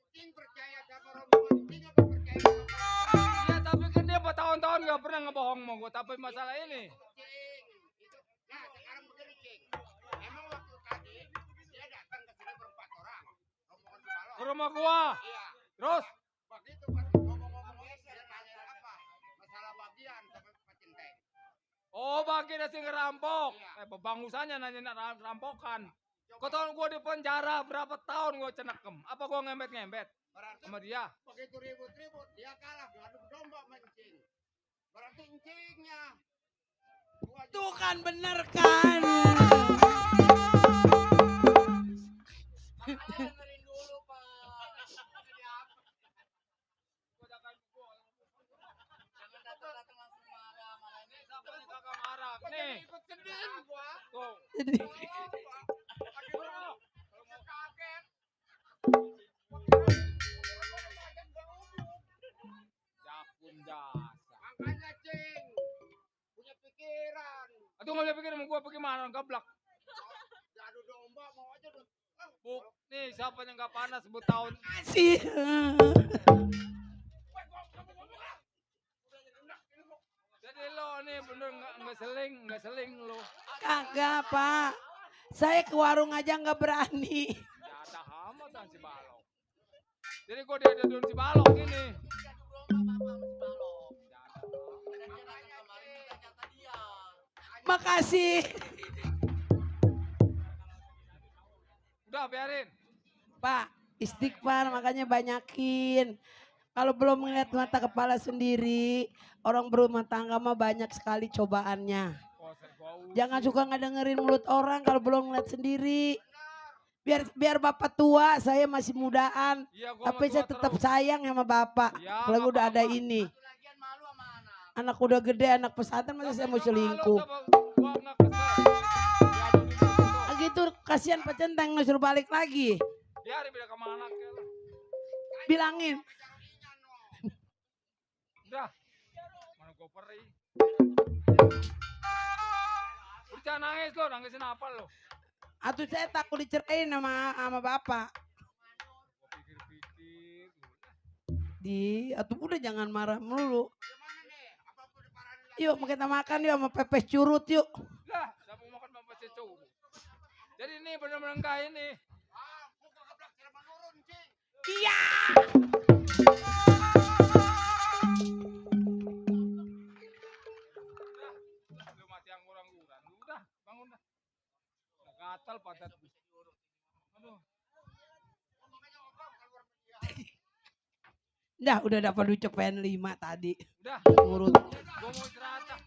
Cing percaya sama rombongan Cing apa percaya sama Iya, tapi kan dia bertahun-tahun nggak pernah ngebohong sama gua. Tapi masalah ini, Cing? Nah, sekarang begini, Cing. Emang waktu tadi dia datang ke sini berempat orang. Rombongan si Balok. ke rumah gua. Iya. Terus, Begitu pas ngomong-ngomongnya dia nanya apa? Masalah bagian sama Pak Cinteng. oh bagi nasi ngerampok. Iya. Bangusanya nanya rampokan. Kau tahu gua di penjara berapa tahun gua cenekem. Apa gua ngembet-ngembet Berarti sama dia? begitu ribut-ribut dia kalah ngadu domba sama Cing. Berarti Cingnya. Tuh kan bener kan. Dengerin dulu, Pak. Jangan datang-datang langsung marah. Nih, siapa nih kakak marah? Nih, Ikut sedih gua. tuh. Jadi, Kaget. Jakun jasa. Makanya Cing punya pikiran. Aduh nggak bisa pikir sama gua bagaimana gablak. Jadu domba mau aja dong. Buk, nih siapa yang nggak panas sebut tahun. sih. Jadi lo nih bener nggak seling lo. Kagak Pak. Saya ke warung aja nggak berani. Jatah amat dan si Balok. Jadi gua dia dulu si Balok ini. Makasih. Udah biarin. Pak, istighfar makanya banyakin. Kalau belum melihat mata kepala sendiri, orang berumah tangga mah banyak sekali cobaannya. Jangan suka ngedengerin mulut orang kalau belum ngeliat sendiri. Biar bapak tua, saya masih mudaan. Iya, gua Tapi mah saya tua tetap terus. sayang sama bapak. Iya, Kalau nggak udah ada apa-apa. ini. Lagian malu sama anak. Anak udah gede, anak pesantren masa saya mau selingkuh. Gua nggak kesel. Jadu di situ. Ah, gitu kasihan Pak Centeng suruh balik lagi. Biarin beda sama anaknya lo. Bilangin. Udah. Mana gua perih. Udah nangis lo, nangisin apa lo? Atuh saya takut dicerain sama bapak. Gua pikir-pikir. Atuh udah jangan marah melulu. Yuk kita makan yuk sama pepes curut yuk. Lah, udah mau makan bapak cucu. Jadi ini bener-bener enggak ini. Iya. Lu masih yang kurang-kurang. Udah, bangun dah. Udah gatal padat. Aduh. Udah dapat duit cepen 5 tadi. Udah, Urut. gua mau istirahat dah.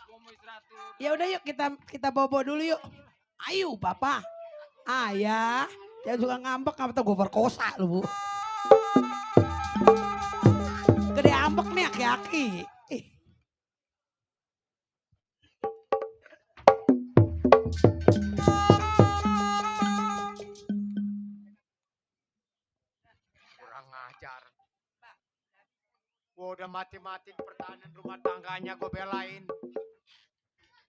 Gua mau istirahat dulu. Ya udah yuk kita bobo dulu yuk. Ayo papa. Ayah. Jangan suka ngambek apa gue perkosa lu bu. Gede ambek nih aki-aki. Kurang ajar. Gua udah mati-matiin pertahanan rumah tangganya gua belain.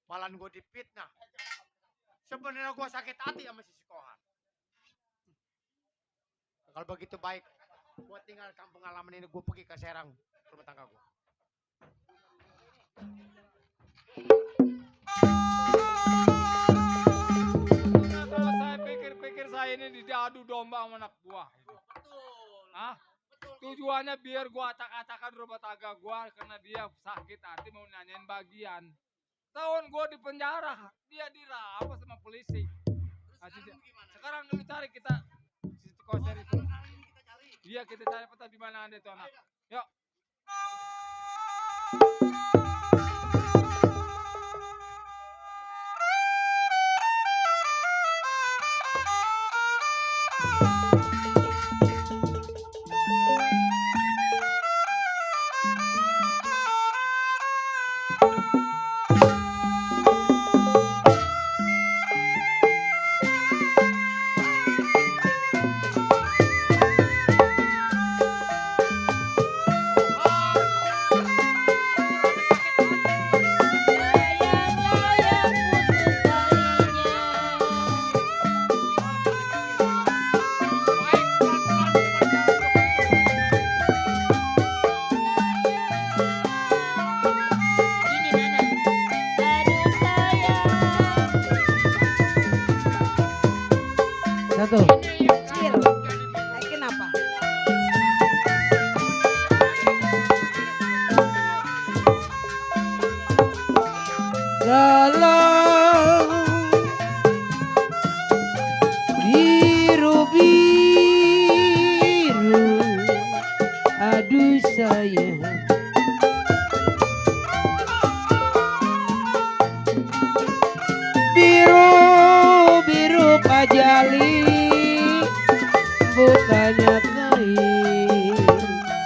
Malah gua dipitnah. Sebenarnya gua sakit hati sama si Kohan. Kalau begitu baik, gua tinggal kampung halaman ini, gua pergi ke Serang, rumah tangga gua. Nah, kalau saya pikir-pikir saya ini diadu domba sama anak buah. Hah? Tujuannya biar gua acak-acakan rumah tangga gua karena dia sakit hati mau nanyain bagian. Tahun gua di penjara, dia dirampas sama polisi. Nah, sekarang lu cari kita si konser itu. Iya kita cari peta di mana ada itu anak. Yuk.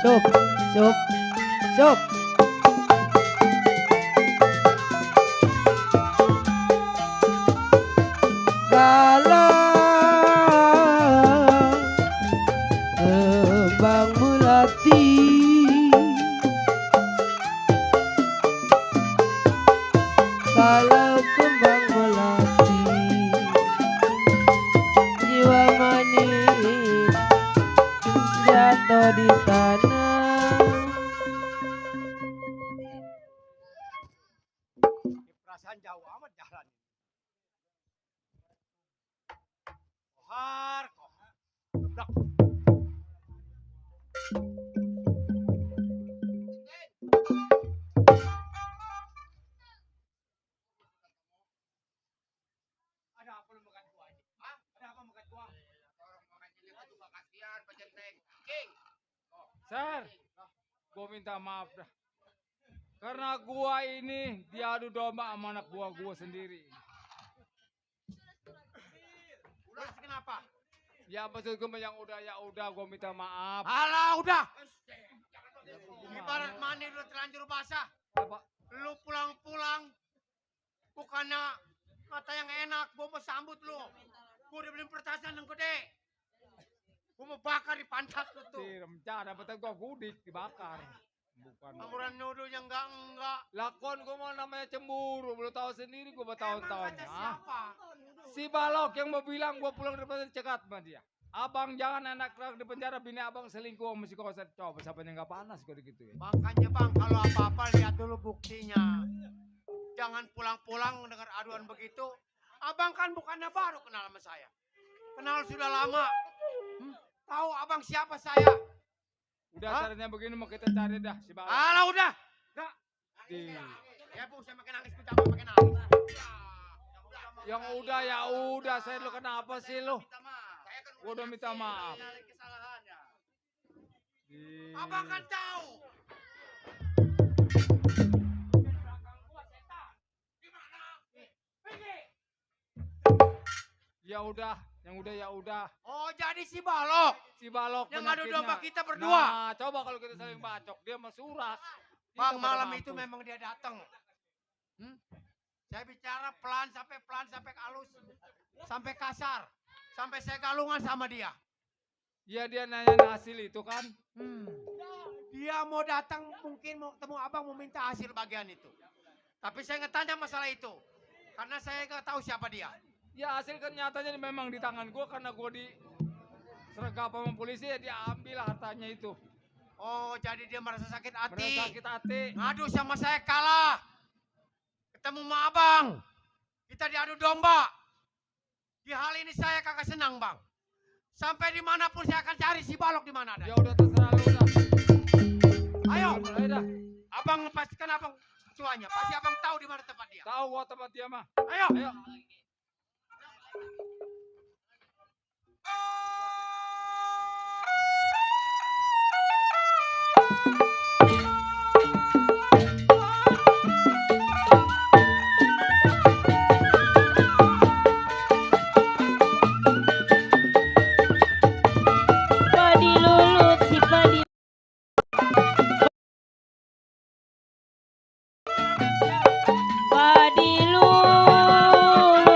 Sup, sup, sup. Galang kembang melati, kalau kembang melati, jiwa manis jatuh di tanah. Perasaan jauh amat jalan. Kohar, kohar. Gebrak. Ada apa lu makan gua ini? Hah? Ada apa makan gua? Orang makan cilik juga kasihan, pecenteng. King. Sir, gua minta maaf dah. Karena gua ini diadu domba sama anak buah gua sendiri. Terus kenapa? Ya maksud gua yang udah ya udah gua minta maaf. Alah udah. Ibarat mani udah terlanjur basah. Apa? Lu pulang-pulang bukannya kata yang enak, gua mau sambut lu. Gua udah beli pertasan yang gede. Gua mau bakar di pantat lu tuh. Rencana betul gua gudik dibakar. Bukan. Amuran nuduhnya enggak. Lakon gua mau namanya cemburu, belum tahu sendiri gua bertahun-tahun. Emang kata siapa? Si Balok yang mau bilang gua pulang dari pasar cekat sama dia. Abang jangan anak kerak di penjara, bini abang selingkuh sama si koset. Coba siapa yang nggak panas gua digituin. Makanya bang, kalau apa-apa lihat dulu buktinya. Jangan pulang-pulang dengar aduan begitu. Abang kan bukannya baru kenal sama saya. Kenal sudah lama. Tahu abang siapa saya? Udah caranya begini mau kita cari dah si Balok. Alah udah. Enggak. Di- Ya bu, saya makin nangis, kita makin nangis. Yang udah ya udah, saya lu kenapa sih lu? Gua udah minta maaf. Abang kan tahu. Ya udah, yang udah ya udah. Oh jadi si Balok. Si Balok Yang ngadu penyakitnya. domba kita berdua. Nah, coba kalau kita saling bacok, dia mah surak. Bang, Kita malam pada itu mampus. memang dia datang. Saya bicara pelan sampai halus. Sampai kasar. Sampai saya galungan sama dia. Ya dia nanya hasil itu kan. Dia mau datang mungkin mau ketemu abang mau minta hasil bagian itu. Tapi saya nggak tanya masalah itu. Karena saya nggak tahu siapa dia. Ya hasil kan nyatanya memang di tangan gua karena gua di sergap sama polisi ya dia ambil hartanya itu. Oh jadi dia merasa sakit hati. Merasa sakit hati. Ngadu sama saya kalah. Ketemu sama abang. Kita diadu domba. Di hal ini saya kagak senang bang. Sampai dimanapun saya akan cari si Balok di mana ada. Ya udah terserah lu dah. Ayo. Ayo dah. Abang pastikan abang tuanya. Pasti abang tahu di mana tempat dia. Tahu gua tempat dia mah. Ayo. Ayo. Padi lulut si padi. Padi lulut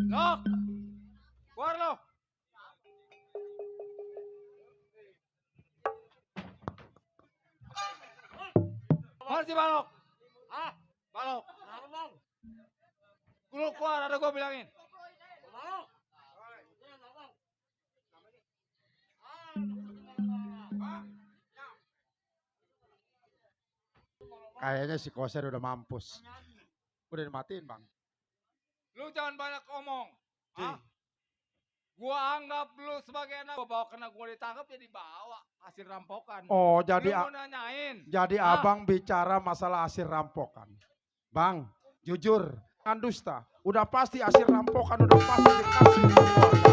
Lok. Keluar lo. Mana si Balok? Ah, Balok. Lu keluar, ada gua bilangin. Kayaknya si Koser udah mampus. Udah dimatiin bang. Lu jangan banyak ngomong. Ji. Ah? Gua anggap lu sebagai anak. Gua bawa kena gua ditangkap ya dibawa hasil rampokan. Oh Lu mau nanyain. jadi abang bicara masalah hasil rampokan. Bang, jujur, kan dusta. Udah pasti hasil rampokan udah pasti dikasih ke keluarga.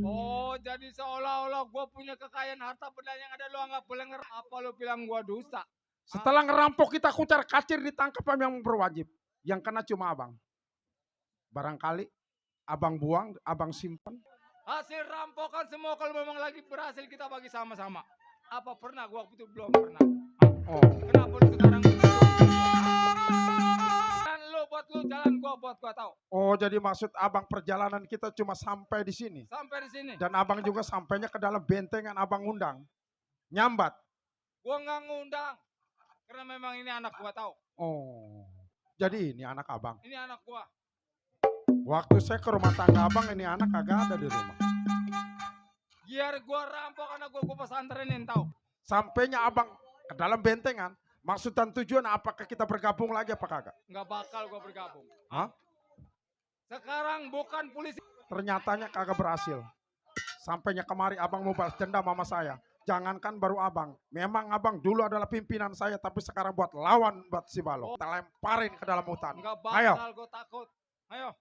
Oh, jadi seolah-olah gua punya kekayaan harta benda yang ada lu anggap boleh apa lu bilang gua dusta? Setelah ngerampok kita kucar kacir ditangkap yang berwajib. Yang kena cuma abang. Barangkali abang buang, abang simpan. Hasil rampokan semua kalau memang lagi berhasil kita bagi sama-sama. Apa pernah gua itu belum pernah. Oh. Kenapa lu sekarang? Dan lu buat lu jalan gua buat gua tahu. Oh, jadi maksud abang perjalanan kita cuma sampai di sini. Sampai di sini. Dan abang juga sampainya ke dalam bentengan abang undang. Nyambat. Gua nggak ngundang. Karena memang ini anak gua tahu. Oh. Jadi ini anak abang. Ini anak gua. Waktu saya ke rumah tangga abang ini anak kagak ada di rumah. Biar gua rampok anak gua pesantrenin tahu. Sampainya abang ke dalam bentengan. Maksud dan tujuan apakah kita bergabung lagi apa kagak? Nggak bakal gua bergabung. Hah? Sekarang bukan polisi. Ternyatanya kagak berhasil. Sampainya kemari abang mau balas dendam sama saya. Jangankan baru abang. Memang abang dulu adalah pimpinan saya. Tapi sekarang buat lawan buat si Balok. Kita lemparin ke dalam hutan. Nggak Ayo. bakal gua takut. Ayo.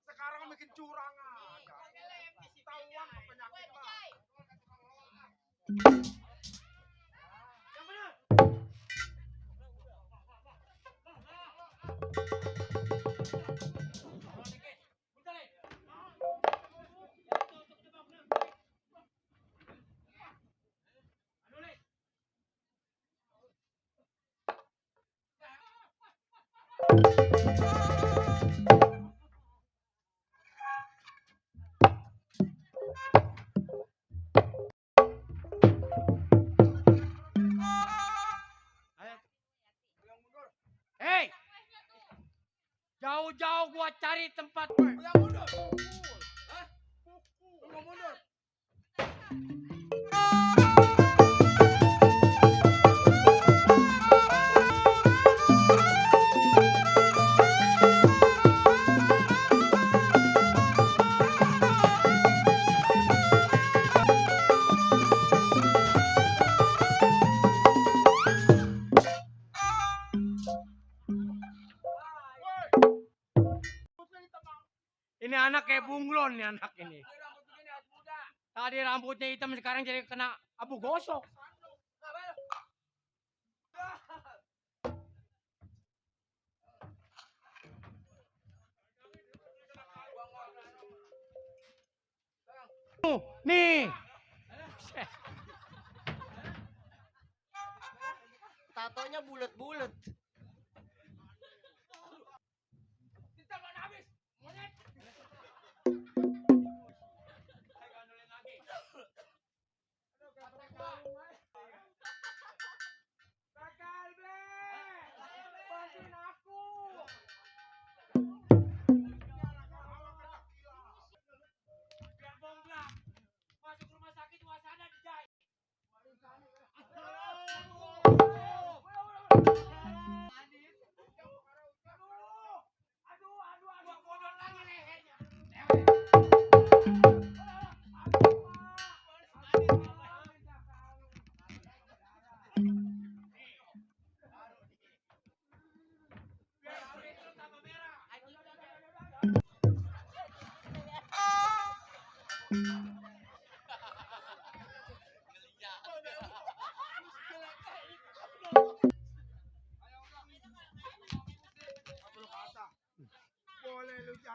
Sekarang bikin curang aja. Tahuan penyakit bang. Hei, jauh-jauh gua cari tempat. Ini anak kayak bunglon nih anak ini. Tadi rambutnya hitam sekarang jadi kena abu gosok. Nih. Tatonya bulat-bulat.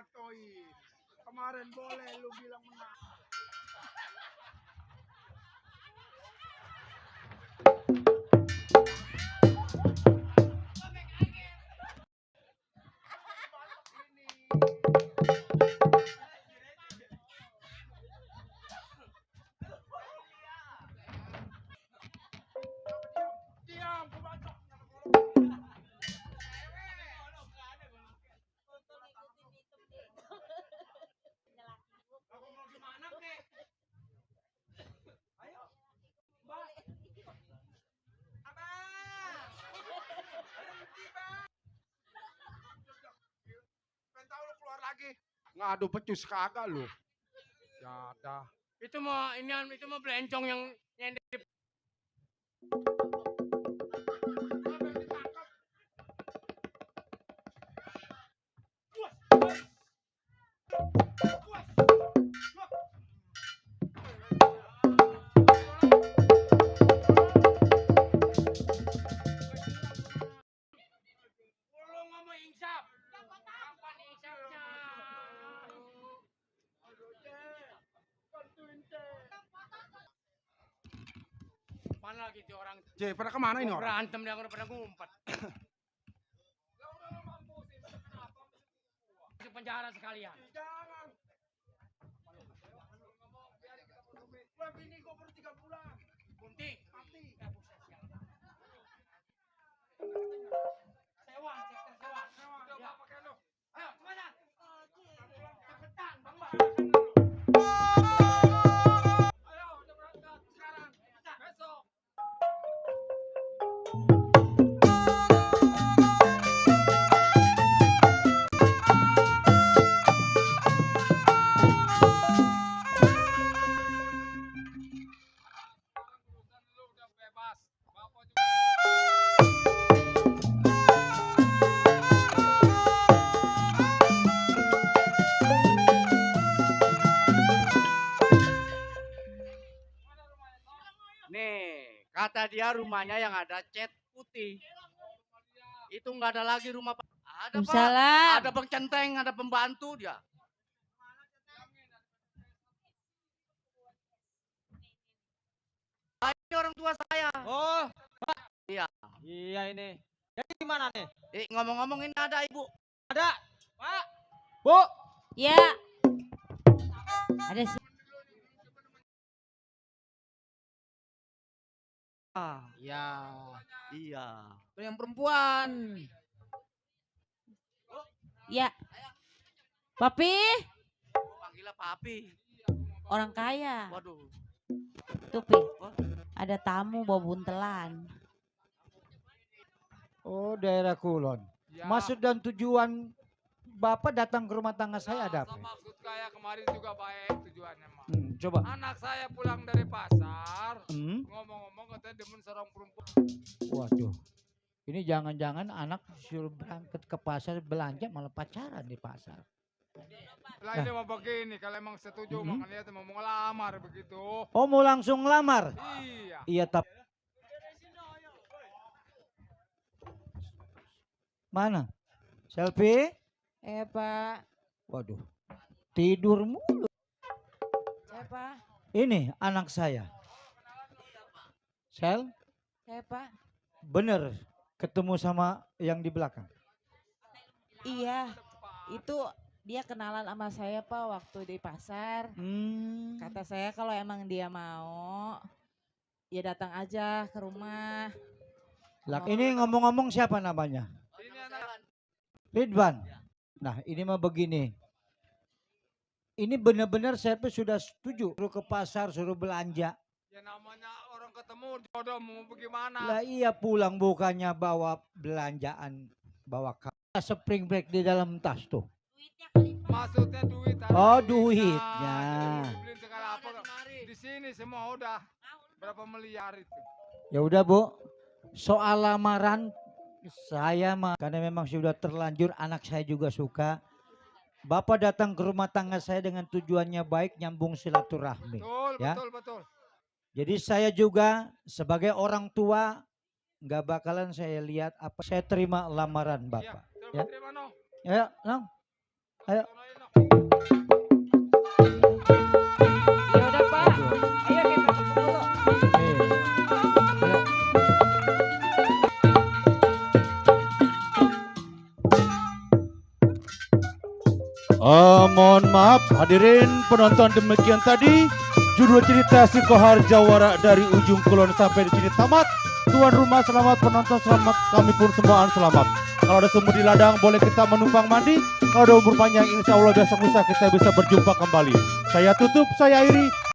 jatohin. Kemarin boleh lu bilang menang. Diam, gua bacok. Pengen tahu lu keluar lagi. Ngadu pecus kagak lu. Ya dah. Itu mau itu mau belencong yang nyender. Lu ngomong insaf. Kapan insafnya? Mana lagi tuh orang? J, pada kemana ini orang? Berantem dia udah pada ngumpet. Masuk penjara sekalian. Jangan. Gua bini gua baru 3 bulan. Bunting. Mati. Sewa, sektor sewa. Coba pakai lu. Ayo, kemana? Cepetan, Bang Bang. Ayo, udah berangkat sekarang. Besok. Lu udah bebas. Bapak juga. Nih, kata dia rumahnya yang ada cat putih. Itu nggak ada lagi rumah Pak. Ada Pak. Waalaikumsalam. Ada Bang Centeng, ada pembantu dia. Ah, ini orang tua saya. Oh, Iya. iya ini. Jadi gimana nih? Ngomong-ngomong ini ada ibu. Ada, Pak. Bu. Ya. Ada sih. Iya. Iya. Yang perempuan. Ya. Papi, Panggilnya papi. orang kaya. Waduh. Tuh, Pi. Ada tamu bawa buntelan. Oh, daerah Kulon. Ya. Maksud dan tujuan Bapak datang ke rumah tangga saya ada apa? Maksud kayak kemarin juga baik tujuannya mah. Coba. Anak saya pulang dari pasar, ngomong-ngomong katanya demen seorang perempuan. Waduh. Ini jangan-jangan anak suruh berangkat ke pasar belanja malah pacaran di pasar. Lah ini mau begini, kalau emang setuju makanya dia mau ngelamar begitu. Oh, mau langsung lamar? Iya. Iya, tapi mana? Selfie? Pak. Waduh. Tidur mulu. Pak. Ini anak saya. Sel, Pak. bener ketemu sama yang di belakang. Iya. Itu dia kenalan sama saya, Pak, waktu di pasar. Kata saya kalau emang dia mau, ya datang aja ke rumah. Lah, ini ngomong-ngomong siapa namanya? Ridwan. Nah, ini mah begini. Ini benar-benar saya sudah setuju. Suruh ke pasar, suruh belanja. Ya namanya orang ketemu jodoh mau bagaimana? Lah iya, pulang bukannya bawa belanjaan, bawa spring break di dalam tas tuh. Maksudnya duit. Oh, duitnya. Beliin segala apa. Di sini semua udah berapa miliar itu. Ya udah, Bu. Soal lamaran saya mah karena memang sudah terlanjur, anak saya juga suka. Bapak datang ke rumah tangga saya dengan tujuannya baik, nyambung silaturahmi. Betul, Ya. betul. Jadi saya juga sebagai orang tua nggak bakalan saya lihat apa, saya terima lamaran Bapak. Iya, Ya. terima no. Ya, Nong. Ayo. Ya udah Pak. Ayo kita dulu. Mohon maaf hadirin penonton, demikian tadi judul cerita si Kohar Jawara dari ujung kulon sampai di sini tamat. Tuan rumah selamat, penonton selamat, kami pun semuaan selamat. Kalau ada sumur di ladang boleh kita menumpang mandi. Kalau ada umur panjang insya Allah besok lusa kita bisa berjumpa kembali. Saya tutup, saya akhiri.